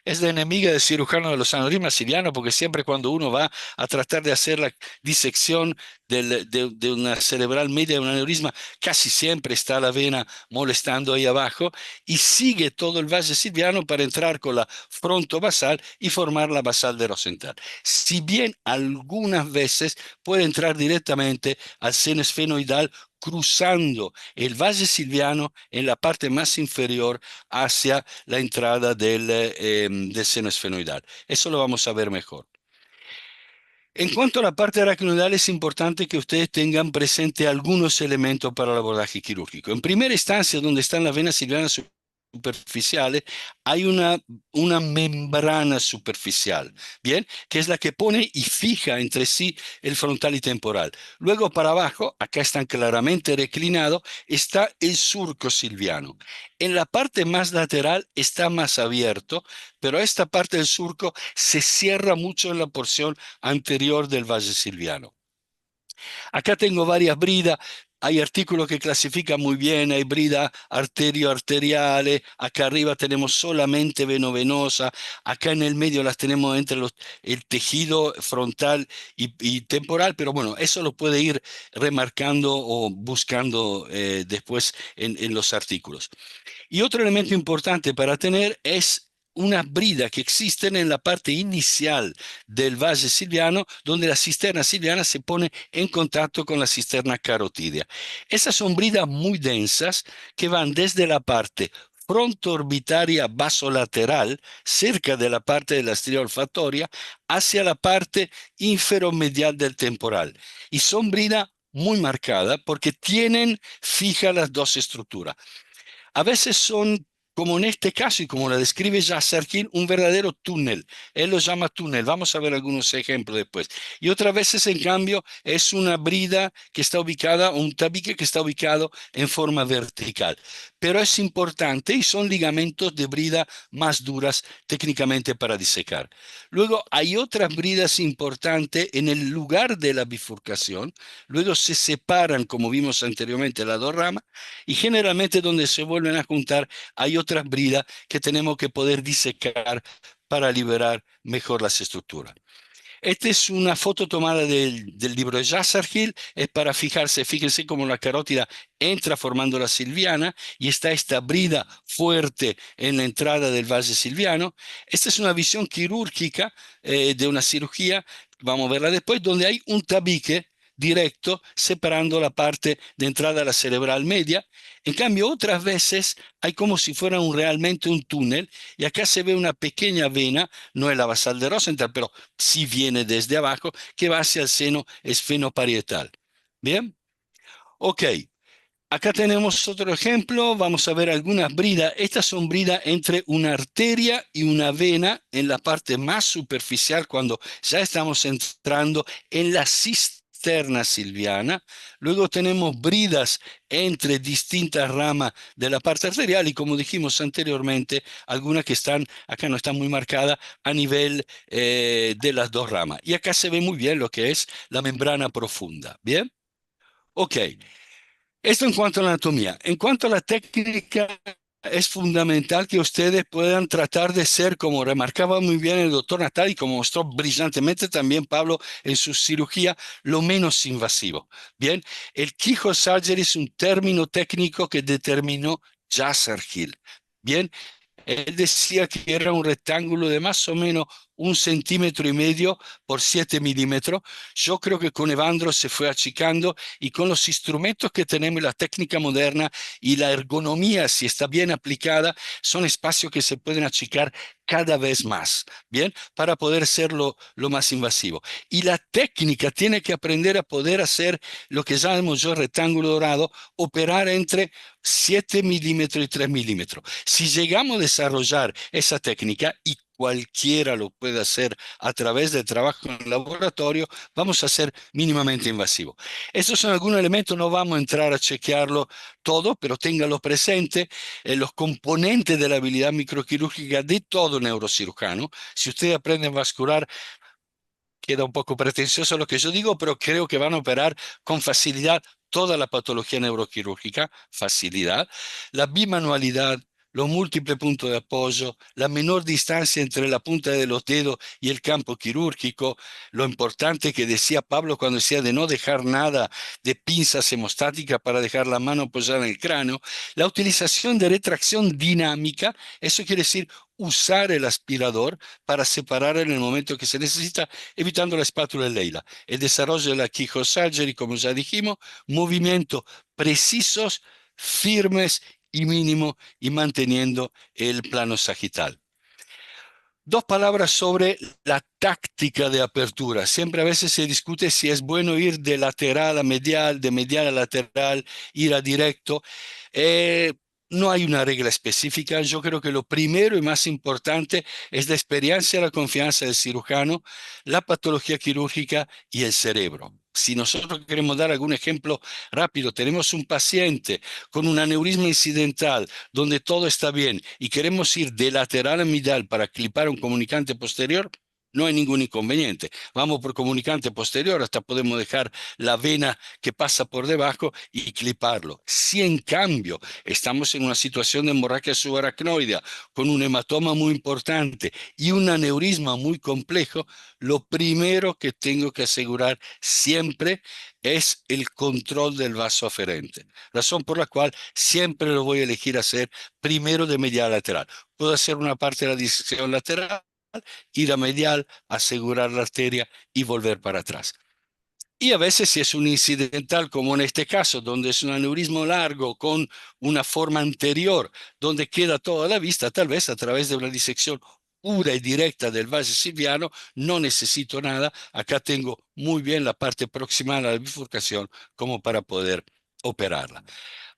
Es la enemiga del cirujano de los aneurismas silvianos, porque siempre cuando uno va a tratar de hacer la disección de una cerebral media de un aneurisma, casi siempre está la vena molestando ahí abajo y sigue todo el valle silviano para entrar con la fronto-basal y formar la basal de Rosenthal. Si bien algunas veces puede entrar directamente al seno esfenoidal cruzando el valle silviano en la parte más inferior hacia la entrada del seno esfenoidal. Eso lo vamos a ver mejor. En cuanto a la parte aracnoidal, es importante que ustedes tengan presente algunos elementos para el abordaje quirúrgico. En primera instancia, donde están las venas silvianas superficiales, hay una membrana superficial, ¿bien? Que es la que pone y fija entre sí el frontal y temporal. Luego para abajo, acá están claramente reclinados, está el surco silviano. En la parte más lateral está más abierto, pero esta parte del surco se cierra mucho en la porción anterior del valle silviano. Acá tengo varias bridas. Hay artículos que clasifican muy bien, hay bridas arterio-arteriales, acá arriba tenemos solamente veno-venosa, acá en el medio las tenemos entre el tejido frontal y temporal, pero bueno, eso lo puede ir remarcando o buscando después en los artículos. Y otro elemento importante para tener es unas bridas que existen en la parte inicial del valle silviano, donde la cisterna silviana se pone en contacto con la cisterna carotídea. Esas son bridas muy densas que van desde la parte fronto-orbitaria basolateral, cerca de la parte de la estrella olfatoria, hacia la parte inferomedial del temporal. Y son bridas muy marcadas porque tienen fijas las dos estructuras. A veces son, como en este caso y como la describe Jasarkin, un verdadero túnel. Él lo llama túnel. Vamos a ver algunos ejemplos después. Y otras veces, en cambio, es una brida que está ubicada, o un tabique que está ubicado en forma vertical. Pero es importante y son ligamentos de brida más duras técnicamente para disecar. Luego hay otras bridas importantes en el lugar de la bifurcación. Luego se separan, como vimos anteriormente, las dos ramas, y generalmente donde se vuelven a juntar hay otras bridas que tenemos que poder disecar para liberar mejor las estructuras. Esta es una foto tomada del libro de Jasargil, es para fijarse, fíjense cómo la carótida entra formando la silviana y está esta brida fuerte en la entrada del valle silviano. Esta es una visión quirúrgica de una cirugía, vamos a verla después, donde hay un tabique directo separando la parte de entrada a la cerebral media. En cambio, otras veces hay como si fuera realmente un túnel y acá se ve una pequeña vena, no es la basal de Rosenthal, pero sí viene desde abajo, que va hacia el seno esfenoparietal. ¿Bien? Ok. Acá tenemos otro ejemplo, vamos a ver algunas bridas. Estas son bridas entre una arteria y una vena en la parte más superficial cuando ya estamos entrando en la cisterna silviana. Luego tenemos bridas entre distintas ramas de la parte arterial y, como dijimos anteriormente, algunas que están, acá no están muy marcadas, a nivel de las dos ramas. Y acá se ve muy bien lo que es la membrana profunda. ¿Bien? Ok. Esto en cuanto a la anatomía. En cuanto a la técnica, es fundamental que ustedes puedan tratar de ser, como remarcaba muy bien el doctor Natal y como mostró brillantemente también Pablo en su cirugía, lo menos invasivo. Bien, el keyhole surgery es un término técnico que determinó Jasargil. Bien, él decía que era un rectángulo de más o menos 1,5 centímetros por 7 milímetros. Yo creo que con Evandro se fue achicando y con los instrumentos que tenemos, la técnica moderna y la ergonomía, si está bien aplicada, son espacios que se pueden achicar cada vez más, ¿bien? Para poder ser lo más invasivo. Y la técnica tiene que aprender a poder hacer lo que llamo yo rectángulo dorado, operar entre 7 milímetros y 3 milímetros. Si llegamos a desarrollar esa técnica, y cualquiera lo puede hacer a través del trabajo en laboratorio, vamos a ser mínimamente invasivos. Estos son algunos elementos, no vamos a entrar a chequearlo todo, pero téngalo presente, los componentes de la habilidad microquirúrgica de todo neurocirujano. Si usted aprende vascular, queda un poco pretencioso lo que yo digo, pero creo que van a operar con facilidad toda la patología neuroquirúrgica, facilidad, la bimanualidad, los múltiples puntos de apoyo, la menor distancia entre la punta de los dedos y el campo quirúrgico, lo importante que decía Pablo cuando decía de no dejar nada de pinzas hemostáticas para dejar la mano apoyada en el cráneo, la utilización de retracción dinámica, eso quiere decir usar el aspirador para separar en el momento que se necesita, evitando la espátula de Leila. El desarrollo de la keyhole surgery, como ya dijimos, movimientos precisos, firmes y mínimo, y manteniendo el plano sagital. Dos palabras sobre la táctica de apertura. Siempre a veces se discute si es bueno ir de lateral a medial, de medial a lateral, ir a directo. No hay una regla específica. Yo creo que lo primero y más importante es la experiencia y la confianza del cirujano, la patología quirúrgica y el cerebro. Si nosotros queremos dar algún ejemplo rápido, tenemos un paciente con un aneurisma incidental donde todo está bien y queremos ir de lateral a medial para clipar un comunicante posterior, no hay ningún inconveniente. Vamos por comunicante posterior, hasta podemos dejar la vena que pasa por debajo y cliparlo. Si en cambio estamos en una situación de hemorragia subaracnoidea con un hematoma muy importante y un aneurisma muy complejo, lo primero que tengo que asegurar siempre es el control del vaso aferente. Razón por la cual siempre lo voy a elegir hacer primero de medial a lateral. Puedo hacer una parte de la disección lateral, ir a medial, asegurar la arteria y volver para atrás. Y a veces si es un incidental, como en este caso, donde es un aneurismo largo con una forma anterior, donde queda toda la vista, tal vez a través de una disección pura y directa del valle silviano, no necesito nada. Acá tengo muy bien la parte proximal a la bifurcación como para poder operarla.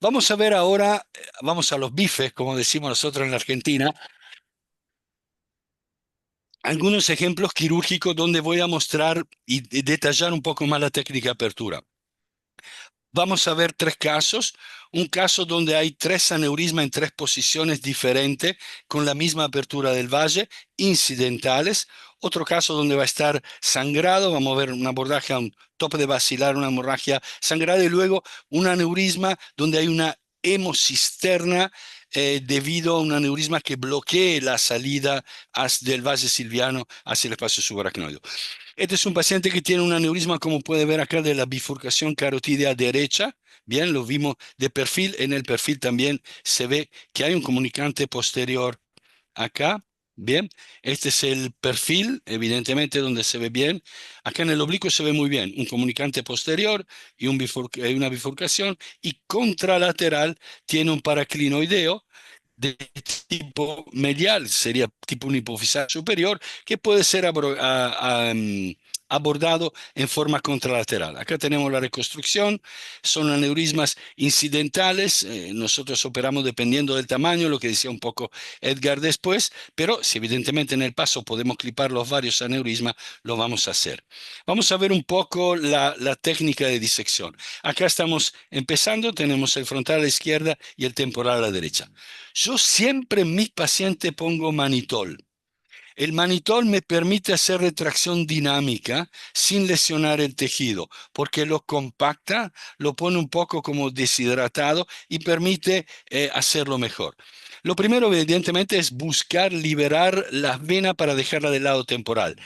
Vamos a ver ahora, vamos a los bifes, como decimos nosotros en la Argentina, algunos ejemplos quirúrgicos donde voy a mostrar y detallar un poco más la técnica de apertura. Vamos a ver tres casos. Un caso donde hay 3 aneurismas en 3 posiciones diferentes con la misma apertura del valle, incidentales. Otro caso donde va a estar sangrado, vamos a ver un abordaje a un tope de basilar, una hemorragia sangrada, y luego un aneurisma donde hay una hemocisterna debido a un aneurisma que bloquee la salida del valle silviano hacia el espacio subaracnoideo. Este es un paciente que tiene un aneurisma, como puede ver acá, de la bifurcación carotídea derecha. Bien, lo vimos de perfil. En el perfil también se ve que hay un comunicante posterior acá. Bien, este es el perfil, evidentemente, donde se ve bien. Acá en el oblicuo se ve muy bien. Un comunicante posterior y una bifurcación. Y contralateral tiene un paraclinoideo de tipo medial, sería tipo un hipofisal superior, que puede ser abordado en forma contralateral. Acá tenemos la reconstrucción, son aneurismas incidentales, nosotros operamos dependiendo del tamaño, lo que decía un poco Edgar después, pero si evidentemente en el paso podemos clipar los varios aneurismas, lo vamos a hacer. Vamos a ver un poco la técnica de disección. Acá estamos empezando, tenemos el frontal a la izquierda y el temporal a la derecha. Yo siempre en mis pacientes pongo manitol. El manitol me permite hacer retracción dinámica sin lesionar el tejido, porque lo compacta, lo pone un poco como deshidratado y permite hacerlo mejor. Lo primero, evidentemente, es buscar liberar las venas para dejarla del lado temporal.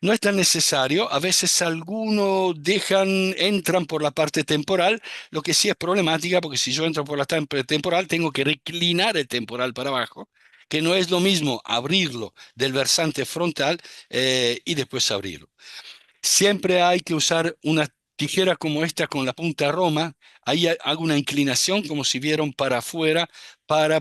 No es tan necesario, a veces algunos entran por la parte temporal, lo que sí es problemática, porque si yo entro por la parte temporal, tengo que reclinar el temporal para abajo, que no es lo mismo abrirlo del versante frontal y después abrirlo. Siempre hay que usar una tijera como esta con la punta roma. Ahí hago una inclinación como si vieran para afuera para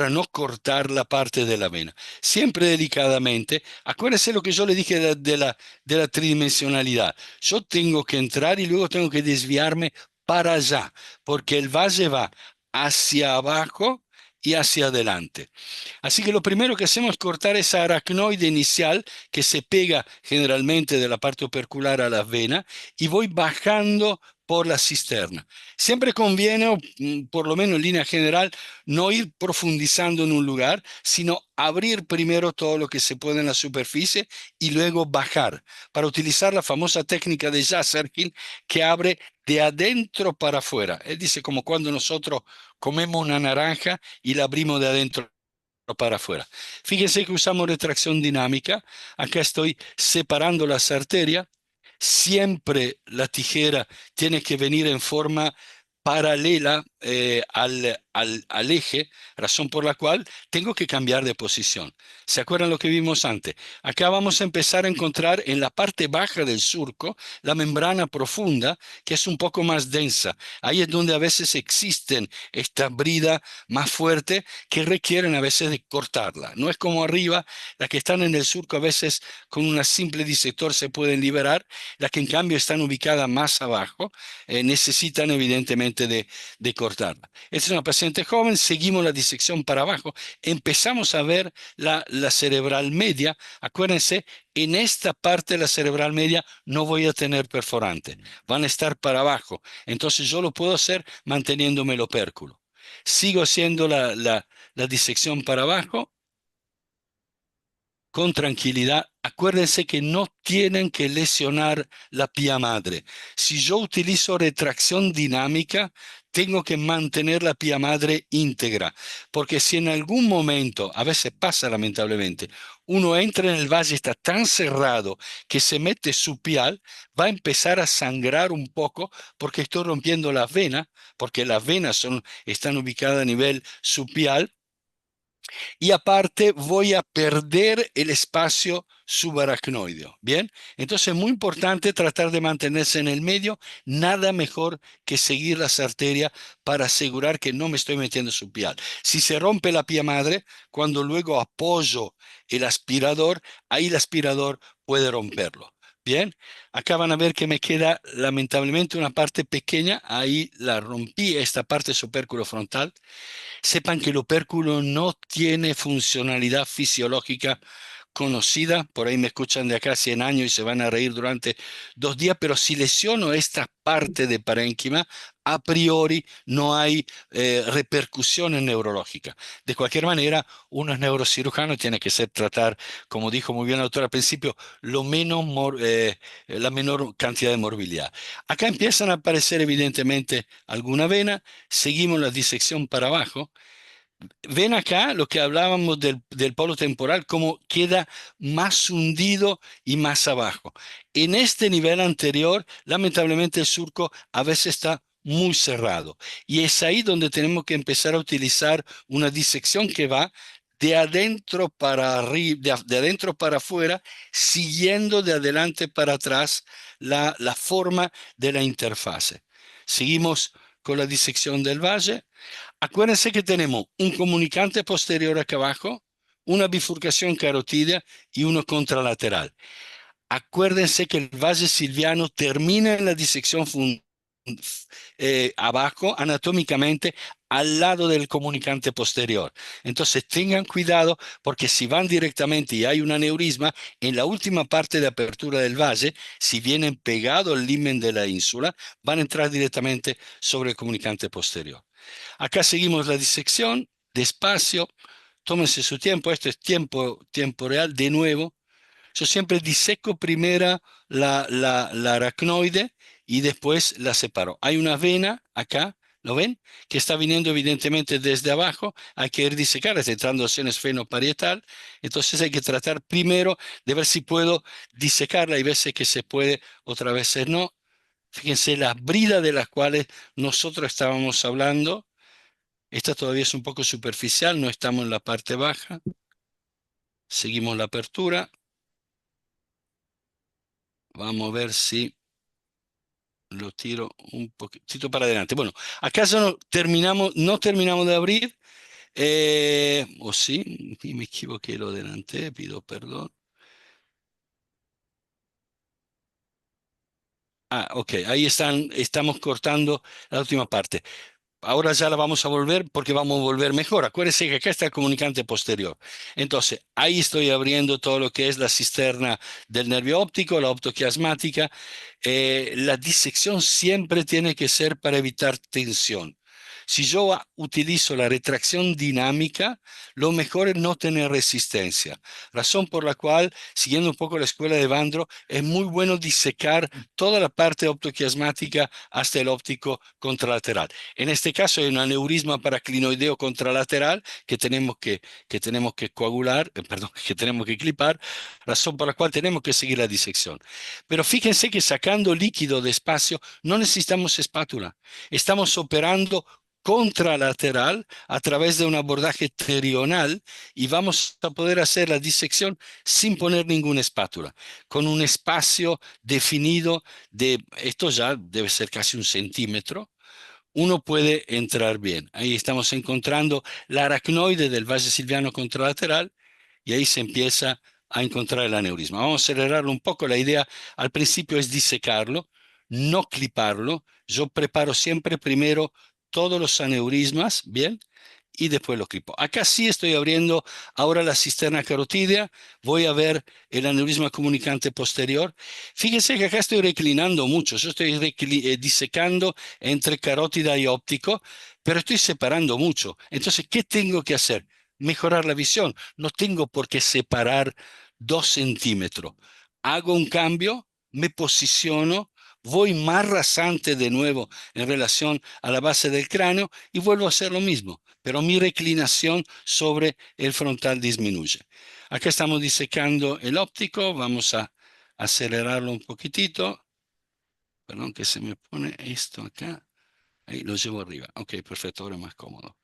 no cortar la parte de la vena. Siempre delicadamente. Acuérdense lo que yo le dije de la tridimensionalidad. Yo tengo que entrar y luego tengo que desviarme para allá, porque el valle va hacia abajo y hacia adelante. Así que lo primero que hacemos es cortar esa aracnoide inicial que se pega generalmente de la parte opercular a la vena y voy bajando por la cisterna. Siempre conviene, por lo menos en línea general, no ir profundizando en un lugar, sino abrir primero todo lo que se puede en la superficie y luego bajar, para utilizar la famosa técnica de Jasserkin que abre de adentro para afuera. Él dice como cuando nosotros comemos una naranja y la abrimos de adentro para afuera. Fíjense que usamos retracción dinámica. Acá estoy separando las arterias. Siempre la tijera tiene que venir en forma paralela al eje, razón por la cual tengo que cambiar de posición. ¿Se acuerdan lo que vimos antes? Acá vamos a empezar a encontrar en la parte baja del surco la membrana profunda, que es un poco más densa. Ahí es donde a veces existen estas bridas más fuertes que requieren a veces de cortarla. No es como arriba, las que están en el surco a veces con una simple disector se pueden liberar, las que en cambio están ubicadas más abajo necesitan evidentemente de cortarla. Esta es una paciente joven, seguimos la disección para abajo, empezamos a ver la cerebral media. Acuérdense, en esta parte de la cerebral media no voy a tener perforante, van a estar para abajo, entonces yo lo puedo hacer manteniéndome el opérculo. Sigo haciendo la disección para abajo con tranquilidad. Acuérdense que no tienen que lesionar la pía madre. Si yo utilizo retracción dinámica, tengo que mantener la pía madre íntegra, porque si en algún momento, a veces pasa lamentablemente, uno entra en el valle, está tan cerrado que se mete su pial, va a empezar a sangrar un poco porque estoy rompiendo las venas, porque las venas están ubicadas a nivel supial. Y aparte voy a perder el espacio subaracnoideo. Bien, entonces es muy importante tratar de mantenerse en el medio. Nada mejor que seguir las arterias para asegurar que no me estoy metiendo supial. Si se rompe la pía madre, cuando luego apoyo el aspirador, ahí el aspirador puede romperlo. Bien, acá van a ver que me queda lamentablemente una parte pequeña. Ahí la rompí, esta parte supérculo frontal. Sepan que el opérculo no tiene funcionalidad fisiológica conocida. Por ahí me escuchan de acá 100 años y se van a reír durante 2 días, pero si lesiono esta parte de parénquima, a priori no hay repercusiones neurológicas. De cualquier manera, uno es neurocirujano y tiene que tratar, como dijo muy bien la doctora al principio, la menor cantidad de morbilidad. Acá empiezan a aparecer evidentemente alguna vena, seguimos la disección para abajo. Ven acá lo que hablábamos del polo temporal, cómo queda más hundido y más abajo. En este nivel anterior, lamentablemente el surco a veces está muy cerrado. Y es ahí donde tenemos que empezar a utilizar una disección que va de adentro para arriba, de adentro para afuera, siguiendo de adelante para atrás la forma de la interfase. Seguimos con la disección del valle. Acuérdense que tenemos un comunicante posterior acá abajo, una bifurcación carotídea y uno contralateral. Acuérdense que el valle silviano termina en la disección abajo, anatómicamente, al lado del comunicante posterior. Entonces tengan cuidado porque si van directamente y hay un aneurisma, en la última parte de apertura del valle, si vienen pegado al limen de la ínsula, van a entrar directamente sobre el comunicante posterior. Acá seguimos la disección, despacio, tómense su tiempo, esto es tiempo real de nuevo. Yo siempre diseco primero la aracnoide y después la separo. Hay una vena acá, ¿lo ven? Que está viniendo evidentemente desde abajo. Hay que ir disecar, está entrando acción esfenoparietal. Entonces hay que tratar primero de ver si puedo disecarla. Hay veces que se puede, otras veces no. Fíjense las bridas de las cuales nosotros estábamos hablando. Esta todavía es un poco superficial, no estamos en la parte baja. Seguimos la apertura. Vamos a ver si lo tiro un poquitito para adelante. Bueno, acá ya no terminamos de abrir. ¿O sí? Y me equivoqué, lo adelanté, pido perdón. Ah, ok, ahí estamos cortando la última parte. Ahora ya la vamos a volver porque vamos a volver mejor. Acuérdense que acá está el comunicante posterior. Entonces, ahí estoy abriendo todo lo que es la cisterna del nervio óptico, la optoquiasmática. La disección siempre tiene que ser para evitar tensión. Si yo utilizo la retracción dinámica, lo mejor es no tener resistencia. Razón por la cual, siguiendo un poco la escuela de Vandro, es muy bueno disecar toda la parte optoquiasmática hasta el óptico contralateral. En este caso hay un aneurisma paraclinoideo contralateral que tenemos que coagular, perdón, que tenemos que clipar, razón por la cual tenemos que seguir la disección. Pero fíjense que sacando líquido despacio no necesitamos espátula. Estamos operando contralateral a través de un abordaje terional y vamos a poder hacer la disección sin poner ninguna espátula, con un espacio definido esto ya debe ser casi 1 centímetro, uno puede entrar bien. Ahí estamos encontrando la aracnoide del valle silviano contralateral y ahí se empieza a encontrar el aneurisma. Vamos a acelerarlo un poco. La idea al principio es disecarlo, no cliparlo. Yo preparo siempre primero todos los aneurismas, ¿bien? Y después lo clipo. Acá sí estoy abriendo ahora la cisterna carotídea. Voy a ver el aneurisma comunicante posterior. Fíjense que acá estoy reclinando mucho. Yo estoy disecando entre carótida y óptico, pero estoy separando mucho. Entonces, ¿qué tengo que hacer? Mejorar la visión. No tengo por qué separar 2 centímetros. Hago un cambio, me posiciono, voy más rasante de nuevo en relación a la base del cráneo y vuelvo a hacer lo mismo, pero mi reclinación sobre el frontal disminuye. Acá estamos disecando el óptico, vamos a acelerarlo un poquitito. Perdón que se me pone esto acá. Ahí lo llevo arriba. Ok, perfecto, ahora es más cómodo.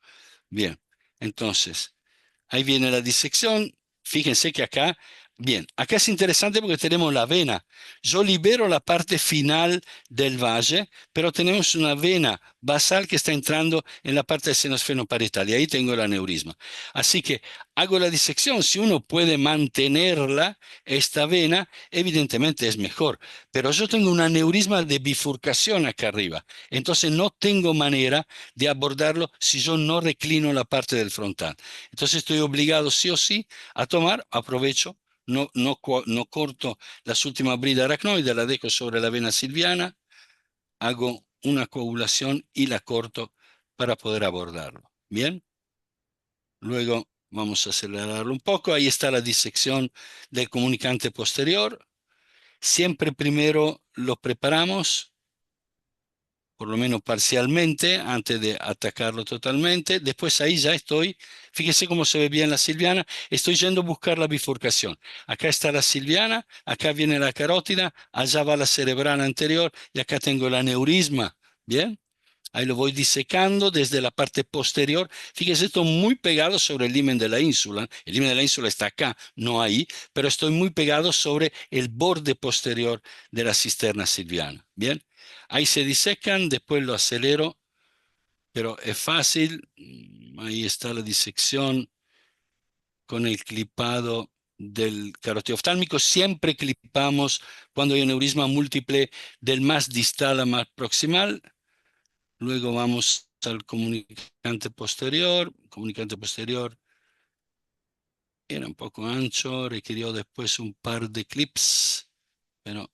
Bien, entonces, ahí viene la disección. Fíjense que acá, bien, acá es interesante porque tenemos la vena. Yo libero la parte final del valle, pero tenemos una vena basal que está entrando en la parte del seno esfenoparietal y ahí tengo el aneurisma. Así que hago la disección. Si uno puede mantenerla, esta vena, evidentemente es mejor. Pero yo tengo un aneurisma de bifurcación acá arriba. Entonces no tengo manera de abordarlo si yo no reclino la parte del frontal. Entonces estoy obligado sí o sí a tomar, aprovecho, no corto las últimas bridas aracnoides, la dejo sobre la vena silviana, hago una coagulación y la corto para poder abordarlo. Bien, luego vamos a acelerarlo un poco. Ahí está la disección del comunicante posterior. Siempre primero lo preparamos por lo menos parcialmente, antes de atacarlo totalmente. Después ahí ya estoy, fíjese cómo se ve bien la silviana, estoy yendo a buscar la bifurcación. Acá está la silviana, acá viene la carótida, allá va la cerebral anterior y acá tengo el aneurisma, ¿bien? Ahí lo voy disecando desde la parte posterior. Fíjese, estoy muy pegado sobre el limen de la ínsula. El limen de la ínsula está acá, no ahí, pero estoy muy pegado sobre el borde posterior de la cisterna silviana. Bien, ahí se disecan, después lo acelero, pero es fácil. Ahí está la disección con el clipado del carótido oftálmico. Siempre clipamos cuando hay aneurisma múltiple del más distal a más proximal. Luego vamos al comunicante posterior. Comunicante posterior era un poco ancho, requirió después un par de clips, pero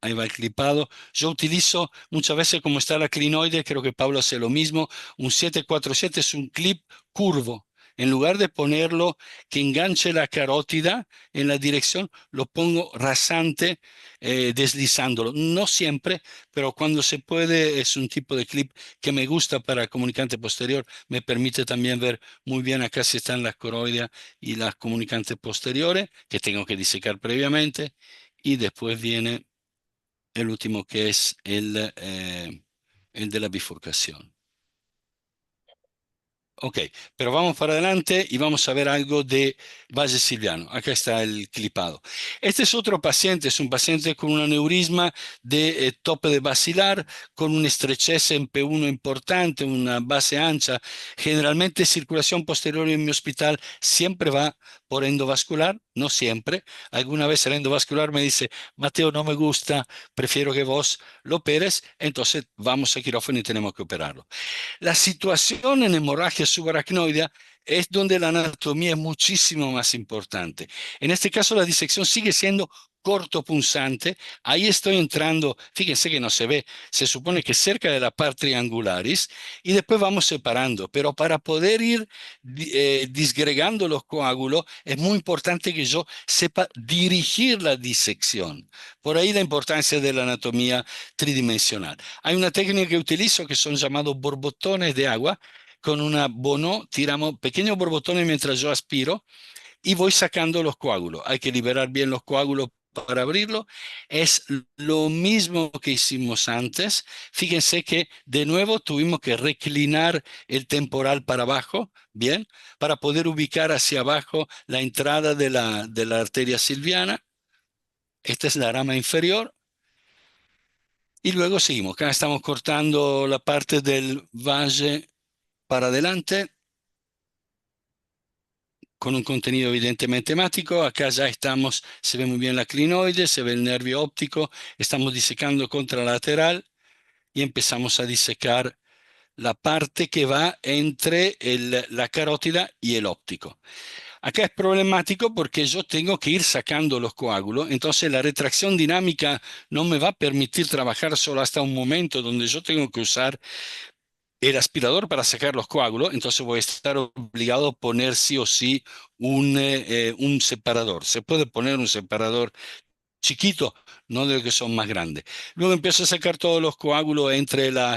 ahí va el clipado. Yo utilizo muchas veces, como está la clinoide, creo que Pablo hace lo mismo, un 747 es un clip curvo. En lugar de ponerlo que enganche la carótida en la dirección, lo pongo rasante, deslizándolo. No siempre, pero cuando se puede, es un tipo de clip que me gusta para comunicante posterior. Me permite también ver muy bien acá si están las coroides y las comunicantes posteriores, que tengo que disecar previamente. Y después viene el último que es el de la bifurcación. Ok, pero vamos para adelante y vamos a ver algo de valle silviano. Acá está el clipado. Este es otro paciente, es un paciente con un aneurisma de tope de basilar, con una estrechez en P1 importante, una base ancha. Generalmente circulación posterior en mi hospital siempre va por endovascular, no siempre. Alguna vez el endovascular me dice, Mateo, no me gusta, prefiero que vos lo operes, entonces vamos a quirófano y tenemos que operarlo. La situación en hemorragia subaracnoidea es donde la anatomía es muchísimo más importante. En este caso, la disección sigue siendo cortopunzante. Ahí estoy entrando, fíjense que no se ve, se supone que cerca de la parte triangularis, y después vamos separando. Pero para poder ir disgregando los coágulos, es muy importante que yo sepa dirigir la disección. Por ahí la importancia de la anatomía tridimensional. Hay una técnica que utilizo que son llamados borbotones de agua. Con una bono tiramos pequeños borbotones mientras yo aspiro y voy sacando los coágulos. Hay que liberar bien los coágulos para abrirlo. Es lo mismo que hicimos antes. Fíjense que de nuevo tuvimos que reclinar el temporal para abajo, bien, para poder ubicar hacia abajo la entrada de la arteria silviana. Esta es la rama inferior. Y luego seguimos. Acá estamos cortando la parte del valle para adelante con un contenido evidentemente hemático. Acá ya estamos, se ve muy bien la clinoide, se ve el nervio óptico. Estamos disecando contralateral y empezamos a disecar la parte que va entre la carótida y el óptico. Acá es problemático porque yo tengo que ir sacando los coágulos, entonces la retracción dinámica no me va a permitir trabajar solo hasta un momento donde yo tengo que usar el aspirador para sacar los coágulos, entonces voy a estar obligado a poner sí o sí un separador. Se puede poner un separador chiquito, no de los que son más grandes. Luego empiezo a sacar todos los coágulos en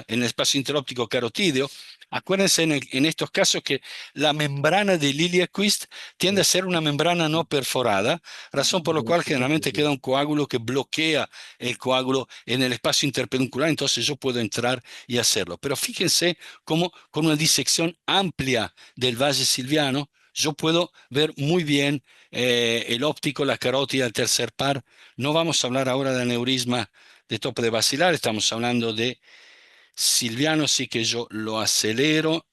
el espacio interóptico carotídeo. Acuérdense en estos casos que la membrana de Liliequist tiende a ser una membrana no perforada, razón por la cual generalmente queda un coágulo que bloquea el coágulo en el espacio interpeduncular, entonces yo puedo entrar y hacerlo. Pero fíjense cómo con una disección amplia del valle silviano, yo puedo ver muy bien el óptico, la carótida, el tercer par. No vamos a hablar ahora de aneurisma de tope de basilar, estamos hablando de silviano, así que yo lo acelero.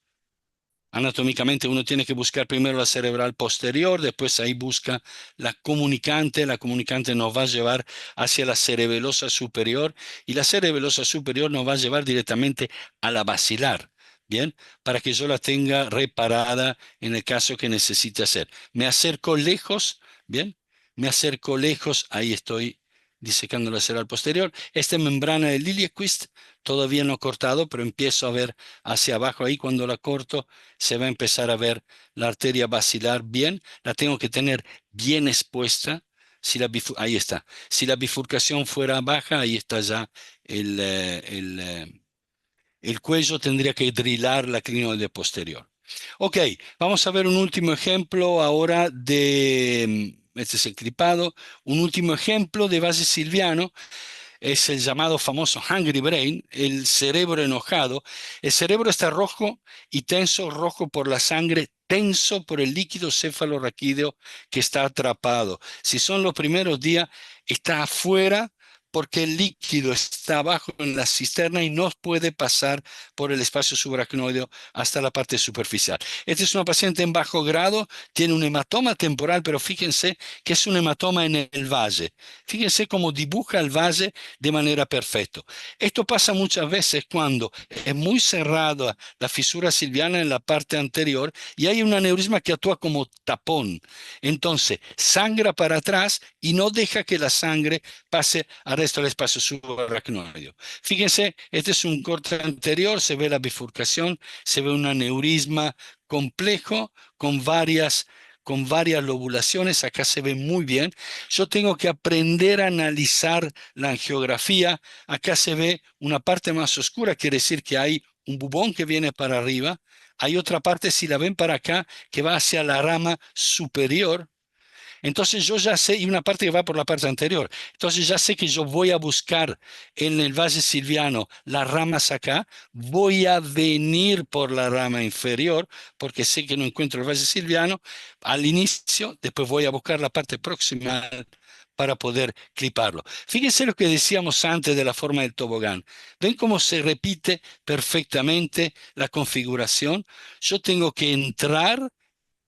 Anatómicamente uno tiene que buscar primero la cerebral posterior, después ahí busca la comunicante nos va a llevar hacia la cerebelosa superior y la cerebelosa superior nos va a llevar directamente a la basilar, ¿bien? Para que yo la tenga reparada en el caso que necesite hacer. Me acerco lejos, ¿bien? Me acerco lejos, ahí estoy disecando la cerebral posterior. Esta membrana de Liliequist todavía no cortado, pero empiezo a ver hacia abajo ahí cuando la corto se va a empezar a ver la arteria basilar bien, la tengo que tener bien expuesta. Ahí está. Si la bifurcación fuera baja, ahí está ya el cuello, tendría que drilar la clinoide posterior. Ok, vamos a ver un último ejemplo ahora este es el clipado, un último ejemplo de valle silviano. Es el llamado famoso hungry brain, el cerebro enojado. El cerebro está rojo y tenso, rojo por la sangre, tenso por el líquido cefalorraquídeo que está atrapado. Si son los primeros días, está afuera porque el líquido está abajo en la cisterna y no puede pasar por el espacio subaracnoideo hasta la parte superficial. Esta es una paciente en bajo grado, tiene un hematoma temporal, pero fíjense que es un hematoma en el valle. Fíjense cómo dibuja el valle de manera perfecta. Esto pasa muchas veces cuando es muy cerrada la fisura silviana en la parte anterior y hay un aneurisma que actúa como tapón. Entonces, sangra para atrás y no deja que la sangre pase al resto del espacio subaracnoideo. Fíjense, este es un corte anterior, se ve la bifurcación, se ve un aneurisma complejo con varias lobulaciones, acá se ve muy bien. Yo tengo que aprender a analizar la angiografía. Acá se ve una parte más oscura, quiere decir que hay un bubón que viene para arriba. Hay otra parte, si la ven para acá, que va hacia la rama superior. Entonces yo ya sé, y una parte que va por la parte anterior, entonces ya sé que yo voy a buscar en el Valle Silviano las ramas acá, voy a venir por la rama inferior, porque sé que no encuentro el Valle Silviano al inicio, después voy a buscar la parte proximal para poder cliparlo. Fíjense lo que decíamos antes de la forma del tobogán. ¿Ven cómo se repite perfectamente la configuración? Yo tengo que entrar,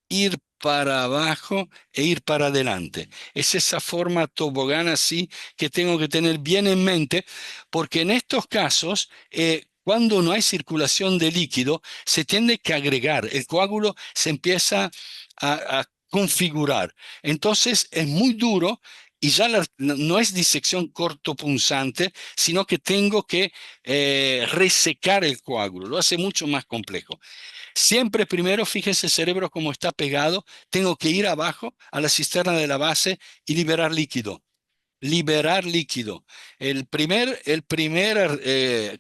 ir para abajo e ir para adelante. Es esa forma tobogán así que tengo que tener bien en mente, porque en estos casos, cuando no hay circulación de líquido, se tiende que agregar, el coágulo se empieza a configurar. Entonces es muy duro. Y ya no es disección cortopunzante, sino que tengo que resecar el coágulo. Lo hace mucho más complejo. Siempre primero, fíjense el cerebro como está pegado, tengo que ir abajo a la cisterna de la base y liberar líquido. Liberar líquido. El primer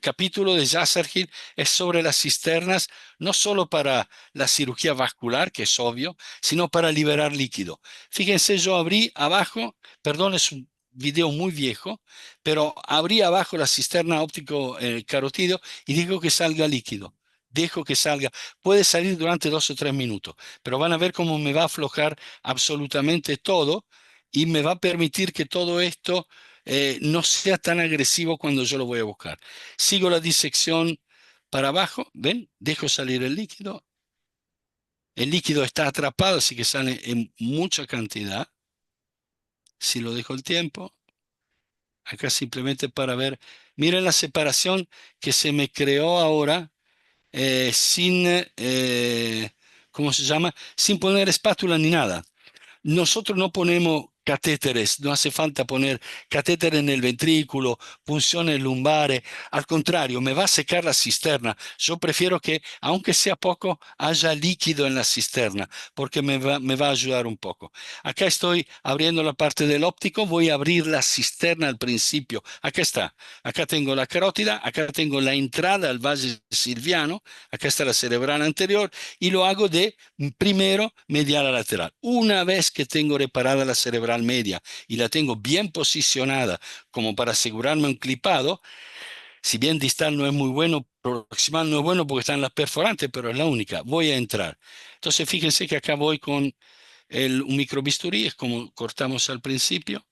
capítulo de Jasserhill es sobre las cisternas, no solo para la cirugía vascular, que es obvio, sino para liberar líquido. Fíjense, yo abrí abajo, perdón, es un video muy viejo, pero abrí abajo la cisterna óptico carotidio y digo que salga líquido. Dejo que salga. Puede salir durante 2 o 3 minutos, pero van a ver cómo me va a aflojar absolutamente todo y me va a permitir que todo esto no sea tan agresivo cuando yo lo voy a buscar. Sigo la disección para abajo, ¿ven? Dejo salir el líquido. El líquido está atrapado, así que sale en mucha cantidad. Si lo dejo el tiempo, acá simplemente para ver, miren la separación que se me creó ahora sin, ¿cómo se llama? Sin poner espátula ni nada. Nosotros no ponemos catéteres, no hace falta poner catéter en el ventrículo, punciones lumbares. Al contrario, me va a secar la cisterna. Yo prefiero que, aunque sea poco, haya líquido en la cisterna, porque me va a ayudar un poco. Acá estoy abriendo la parte del óptico, voy a abrir la cisterna al principio. Acá está. Acá tengo la carótida, acá tengo la entrada al valle silviano, acá está la cerebral anterior, y lo hago de primero medial a lateral. Una vez que tengo reparada la cerebral media y la tengo bien posicionada como para asegurarme un clipado, si bien distal no es muy bueno, proximal no es bueno porque están las perforantes, pero es la única, voy a entrar. Entonces fíjense que acá voy con un microbisturí, es como cortamos al principio.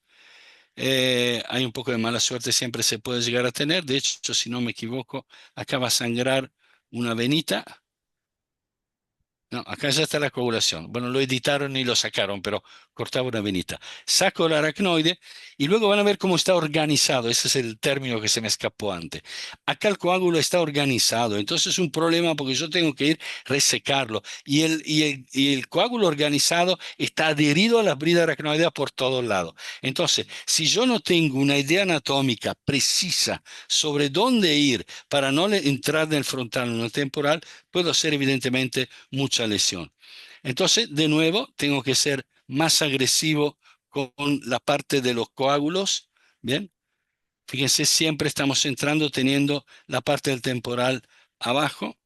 Hay un poco de mala suerte, siempre se puede llegar a tener. De hecho, si no me equivoco, acá va a sangrar una venita. No, acá ya está la coagulación. Bueno, lo editaron y lo sacaron, pero cortaba una venita. Saco el aracnoide y luego van a ver cómo está organizado. Ese es el término que se me escapó antes. Acá el coágulo está organizado, entonces es un problema porque yo tengo que ir resecarlo. Y el coágulo organizado está adherido a la brida aracnoidea por todos lados. Entonces, si yo no tengo una idea anatómica precisa sobre dónde ir para no entrar en el frontal o en el temporal, puedo hacer evidentemente mucha lesión. Entonces, de nuevo, tengo que ser más agresivo con la parte de los coágulos. Bien, fíjense, siempre estamos entrando teniendo la parte del temporal abajo.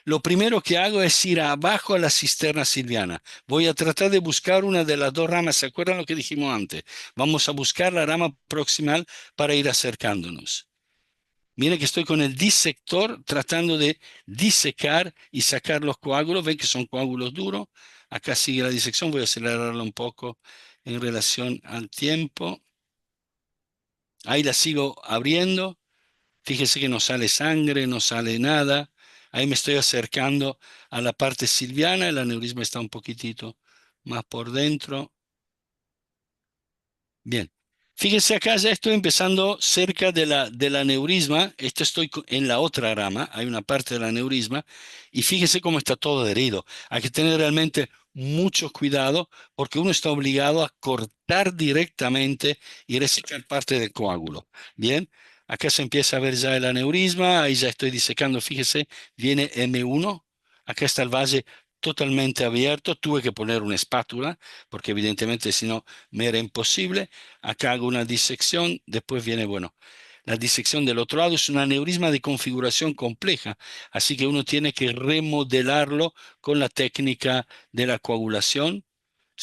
Lo primero que hago es ir abajo a la cisterna silviana. Voy a tratar de buscar una de las dos ramas. ¿Se acuerdan lo que dijimos antes? Vamos a buscar la rama proximal para ir acercándonos. Miren que estoy con el disector tratando de disecar y sacar los coágulos. Ven que son coágulos duros. Acá sigue la disección. Voy a acelerarla un poco en relación al tiempo. Ahí la sigo abriendo. Fíjese que no sale sangre, no sale nada. Ahí me estoy acercando a la parte silviana. El aneurisma está un poquitito más por dentro. Bien. Fíjense acá, ya estoy empezando cerca del aneurisma. Estoy en la otra rama, hay una parte del aneurisma, y fíjense cómo está todo adherido. Hay que tener realmente mucho cuidado porque uno está obligado a cortar directamente y resecar parte del coágulo. Bien, acá se empieza a ver ya el aneurisma, ahí ya estoy disecando, fíjese, viene M1, acá está el valle totalmente abierto, tuve que poner una espátula porque evidentemente si no me era imposible. Acá hago una disección, después viene, bueno, la disección del otro lado es un aneurisma de configuración compleja, así que uno tiene que remodelarlo con la técnica de la coagulación.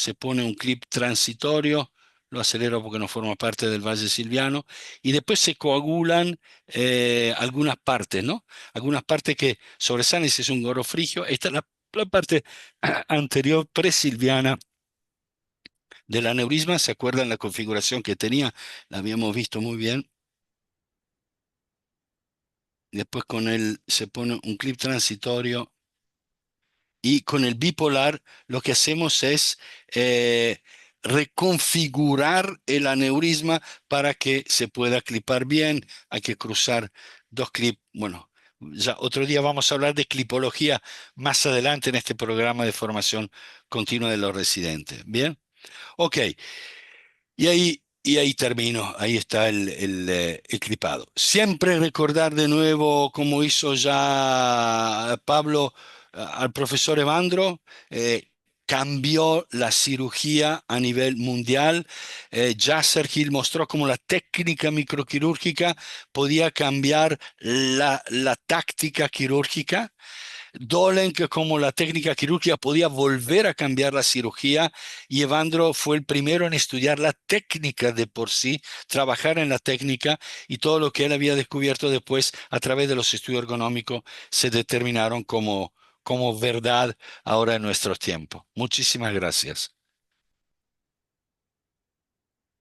se pone un clip transitorio, lo acelero porque no forma parte del valle silviano, y después se coagulan algunas partes, ¿no? Algunas partes que sobresalen, si es un orofrigio. Esta es la parte anterior presilviana del aneurisma. ¿Se acuerdan la configuración que tenía? La habíamos visto muy bien. Después con él se pone un clip transitorio y con el bipolar lo que hacemos es reconfigurar el aneurisma para que se pueda clipar bien. Hay que cruzar dos clips. Bueno, ya otro día vamos a hablar de clipología más adelante en este programa de formación continua de los residentes. Bien, ok. Y ahí termino, ahí está el clipado. Siempre recordar de nuevo, como hizo ya Pablo al profesor Evandro, cambió la cirugía a nivel mundial. Yasser Gil mostró cómo la técnica microquirúrgica podía cambiar la táctica quirúrgica. Dolen, que como la técnica quirúrgica podía volver a cambiar la cirugía, y Evandro fue el primero en estudiar la técnica de por sí, trabajar en la técnica, y todo lo que él había descubierto después a través de los estudios ergonómicos se determinaron como verdad ahora en nuestros tiempos. Muchísimas gracias.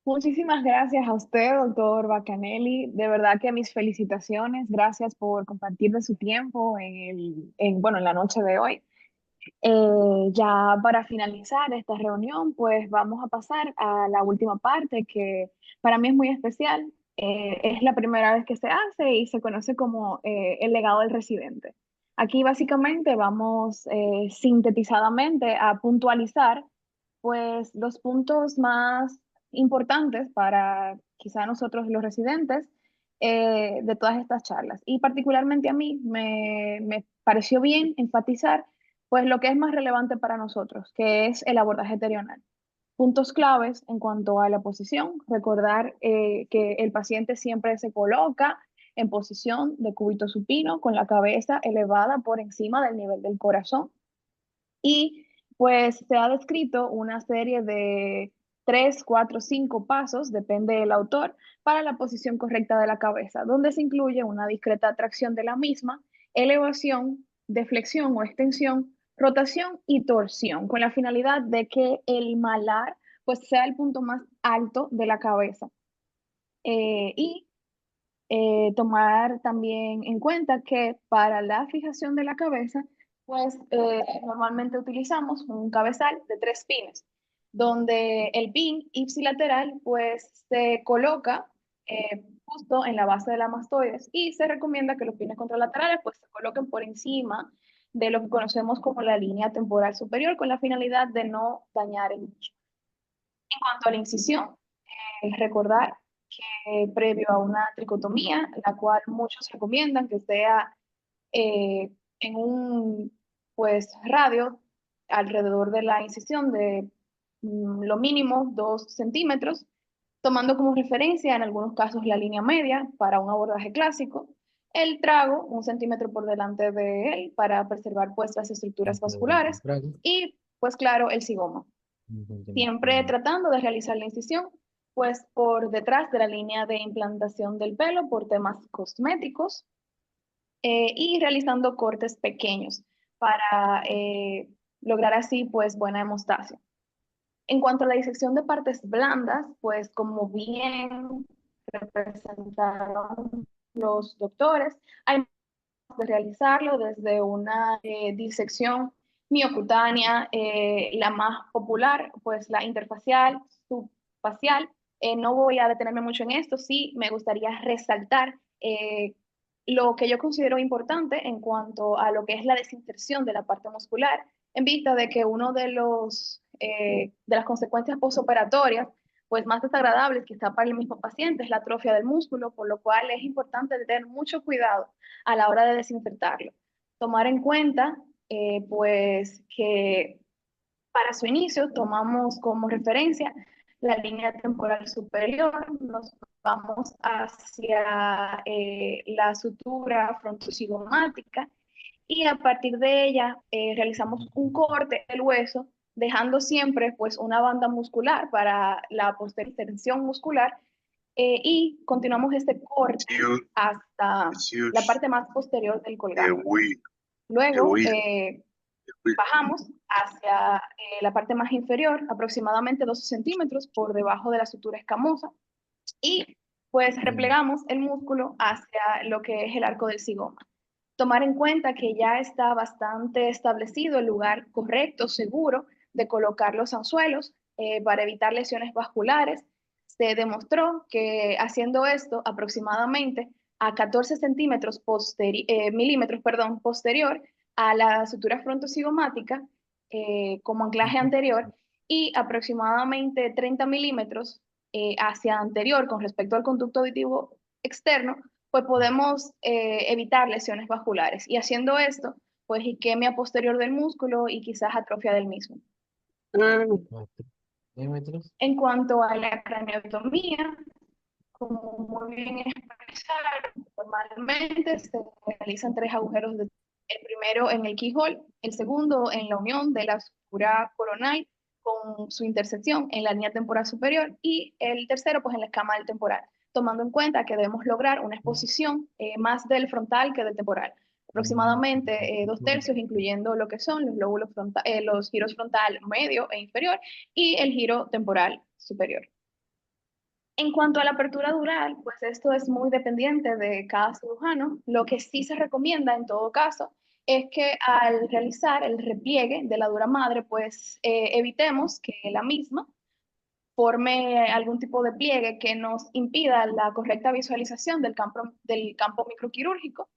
Muchísimas gracias a usted, doctor Bacanelli. De verdad que mis felicitaciones. Gracias por compartir de su tiempo bueno, en la noche de hoy. Ya para finalizar esta reunión, pues vamos a pasar a la última parte que para mí es muy especial. Es la primera vez que se hace y se conoce como el legado del residente. Aquí básicamente vamos sintetizadamente a puntualizar pues los puntos más importantes para quizá nosotros los residentes de todas estas charlas. Y particularmente a mí me pareció bien enfatizar pues lo que es más relevante para nosotros, que es el abordaje terional. Puntos claves en cuanto a la posición, recordar que el paciente siempre se coloca en posición de cúbito supino con la cabeza elevada por encima del nivel del corazón y pues se ha descrito una serie de 3, 4, 5 pasos, depende del autor, para la posición correcta de la cabeza, donde se incluye una discreta tracción de la misma, elevación, deflexión o extensión, rotación y torsión, con la finalidad de que el malar pues sea el punto más alto de la cabeza. Y tomar también en cuenta que para la fijación de la cabeza, pues normalmente utilizamos un cabezal de 3 pines, donde el pin ipsilateral pues se coloca justo en la base de la mastoides y se recomienda que los pines contralaterales pues se coloquen por encima de lo que conocemos como la línea temporal superior con la finalidad de no dañar el músculo. En cuanto a la incisión, recordar previo a una tricotomía, la cual muchos recomiendan que sea en un pues, radio alrededor de la incisión de lo mínimo 2 centímetros, tomando como referencia en algunos casos la línea media para un abordaje clásico, el trago 1 centímetro por delante de él para preservar pues las estructuras vasculares y pues claro el zigoma. Siempre tratando de realizar la incisión pues por detrás de la línea de implantación del pelo por temas cosméticos y realizando cortes pequeños para lograr así pues buena hemostasia. En cuanto a la disección de partes blandas, pues como bien representaron los doctores, hay de realizarlo desde una disección miocutánea, la más popular, pues la interfacial, subfacial. No voy a detenerme mucho en esto, sí me gustaría resaltar lo que yo considero importante en cuanto a lo que es la desinserción de la parte muscular, en vista de que uno de las consecuencias postoperatorias pues más desagradables quizá para el mismo paciente es la atrofia del músculo, por lo cual es importante tener mucho cuidado a la hora de desinfectarlo. Tomar en cuenta pues que para su inicio tomamos como referencia la línea temporal superior, nos vamos hacia la sutura frontozigomática y a partir de ella realizamos un corte del hueso dejando siempre pues una banda muscular para la posterior extensión muscular y continuamos este corte hasta la parte más posterior del colgante. Luego bajamos hacia la parte más inferior, aproximadamente 12 centímetros por debajo de la sutura escamosa y pues replegamos el músculo hacia lo que es el arco del zigoma. Tomar en cuenta que ya está bastante establecido el lugar correcto, seguro de colocar los anzuelos para evitar lesiones vasculares. Se demostró que haciendo esto aproximadamente a 14 centímetros milímetros posterior a la sutura frontocigomática como anclaje anterior y aproximadamente 30 milímetros hacia anterior con respecto al conducto auditivo externo, pues podemos evitar lesiones vasculares. Y haciendo esto, pues isquemia posterior del músculo y quizás atrofia del mismo. En cuanto a la craniotomía, como muy bien expresaron, normalmente se realizan 3 agujeros. El primero en el keyhole, el segundo en la unión de la sutura coronal con su intersección en la línea temporal superior y el tercero pues en la escama del temporal, tomando en cuenta que debemos lograr una exposición más del frontal que del temporal. Aproximadamente 2/3, incluyendo lo que son los lóbulos los giros frontal medio e inferior y el giro temporal superior. En cuanto a la apertura dural, pues esto es muy dependiente de cada cirujano. Lo que sí se recomienda en todo caso es que al realizar el repliegue de la dura madre, pues evitemos que la misma forme algún tipo de pliegue que nos impida la correcta visualización del campo microquirúrgico.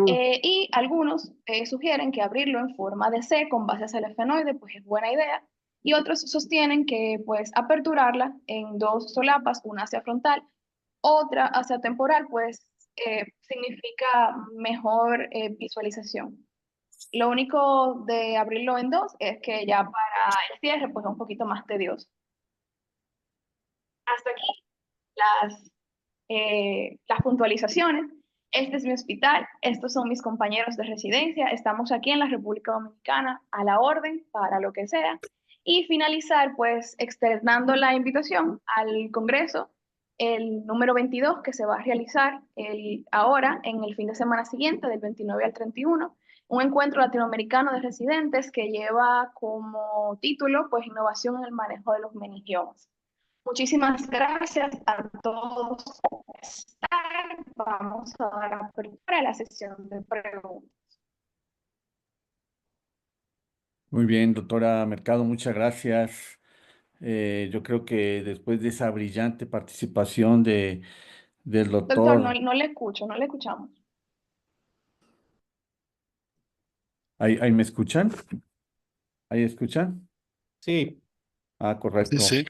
Y algunos sugieren que abrirlo en forma de C con base hacia el esfenoide, pues es buena idea. Y otros sostienen que pues aperturarla en 2 solapas, una hacia frontal, otra hacia temporal, pues significa mejor visualización. Lo único de abrirlo en 2 es que ya para el cierre pues es un poquito más tedioso. Hasta aquí las puntualizaciones. Este es mi hospital, estos son mis compañeros de residencia, estamos aquí en la República Dominicana a la orden para lo que sea. Y finalizar pues externando la invitación al Congreso, el número 22 que se va a realizar ahora en el fin de semana siguiente, del 29 al 31, un encuentro latinoamericano de residentes que lleva como título pues innovación en el manejo de los meningiomas. Muchísimas gracias a todos por estar. Vamos a dar apertura a la sesión de preguntas. Muy bien, doctora Mercado, muchas gracias. Yo creo que después de esa brillante participación del Doctor, doctor, no le escucho, no le escuchamos. ¿ahí me escuchan? ¿Ahí escuchan? Sí, Ah, Sí, correcto. sí.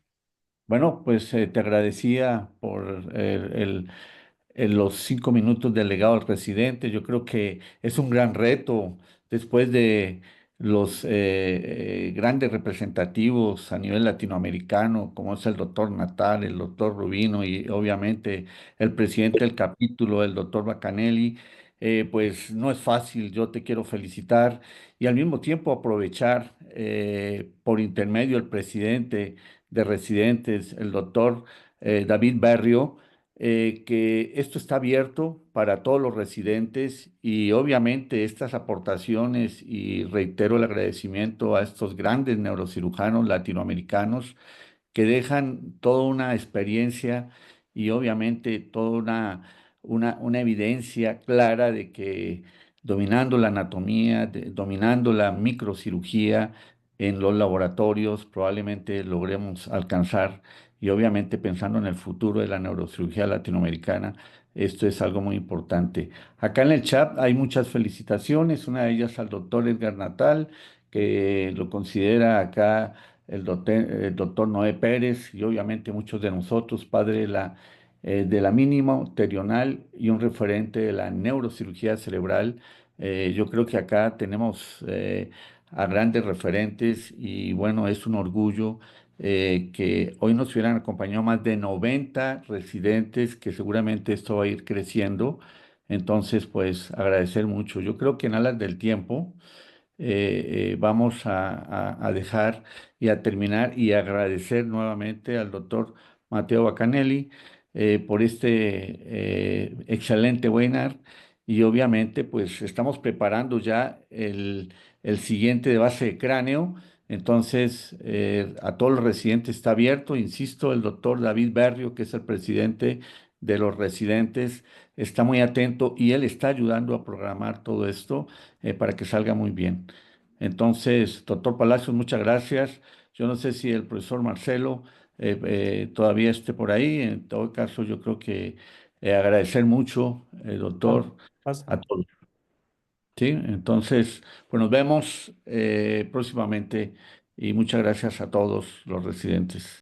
Bueno, pues te agradecía por en los 5 minutos del legado al residente. Yo creo que es un gran reto después de los grandes representativos a nivel latinoamericano, como es el doctor Natal, el doctor Rubino y obviamente el presidente del capítulo, el doctor Bacanelli. Pues no es fácil, yo te quiero felicitar y al mismo tiempo aprovechar por intermedio del presidente de residentes, el doctor David Berrio, que esto está abierto para todos los residentes y obviamente estas aportaciones, y reitero el agradecimiento a estos grandes neurocirujanos latinoamericanos que dejan toda una experiencia y obviamente toda una evidencia clara de que dominando la anatomía, dominando la microcirugía en los laboratorios, probablemente logremos alcanzar y obviamente pensando en el futuro de la neurocirugía latinoamericana, esto es algo muy importante. Acá en el chat hay muchas felicitaciones, una de ellas al doctor Edgar Natal, que lo considera acá el doctor Noé Pérez y obviamente muchos de nosotros, padre de la mínima terional y un referente de la neurocirugía cerebral. Yo creo que acá tenemos a grandes referentes y bueno, es un orgullo que hoy nos hubieran acompañado más de 90 residentes, que seguramente esto va a ir creciendo. Entonces, pues agradecer mucho. Yo creo que en alas del tiempo, vamos a dejar y a terminar y agradecer nuevamente al doctor Mateo Bacanelli por este excelente webinar. Y obviamente, pues estamos preparando ya el siguiente de base de cráneo. Entonces, a todos los residentes está abierto. Insisto, el doctor David Berrio, que es el presidente de los residentes, está muy atento y él está ayudando a programar todo esto para que salga muy bien. Entonces, doctor Palacios, muchas gracias. Yo no sé si el profesor Marcelo todavía esté por ahí. En todo caso, yo creo que agradecer mucho, doctor, Pasa. a todos. ¿Sí? Entonces, pues nos vemos próximamente y muchas gracias a todos los residentes.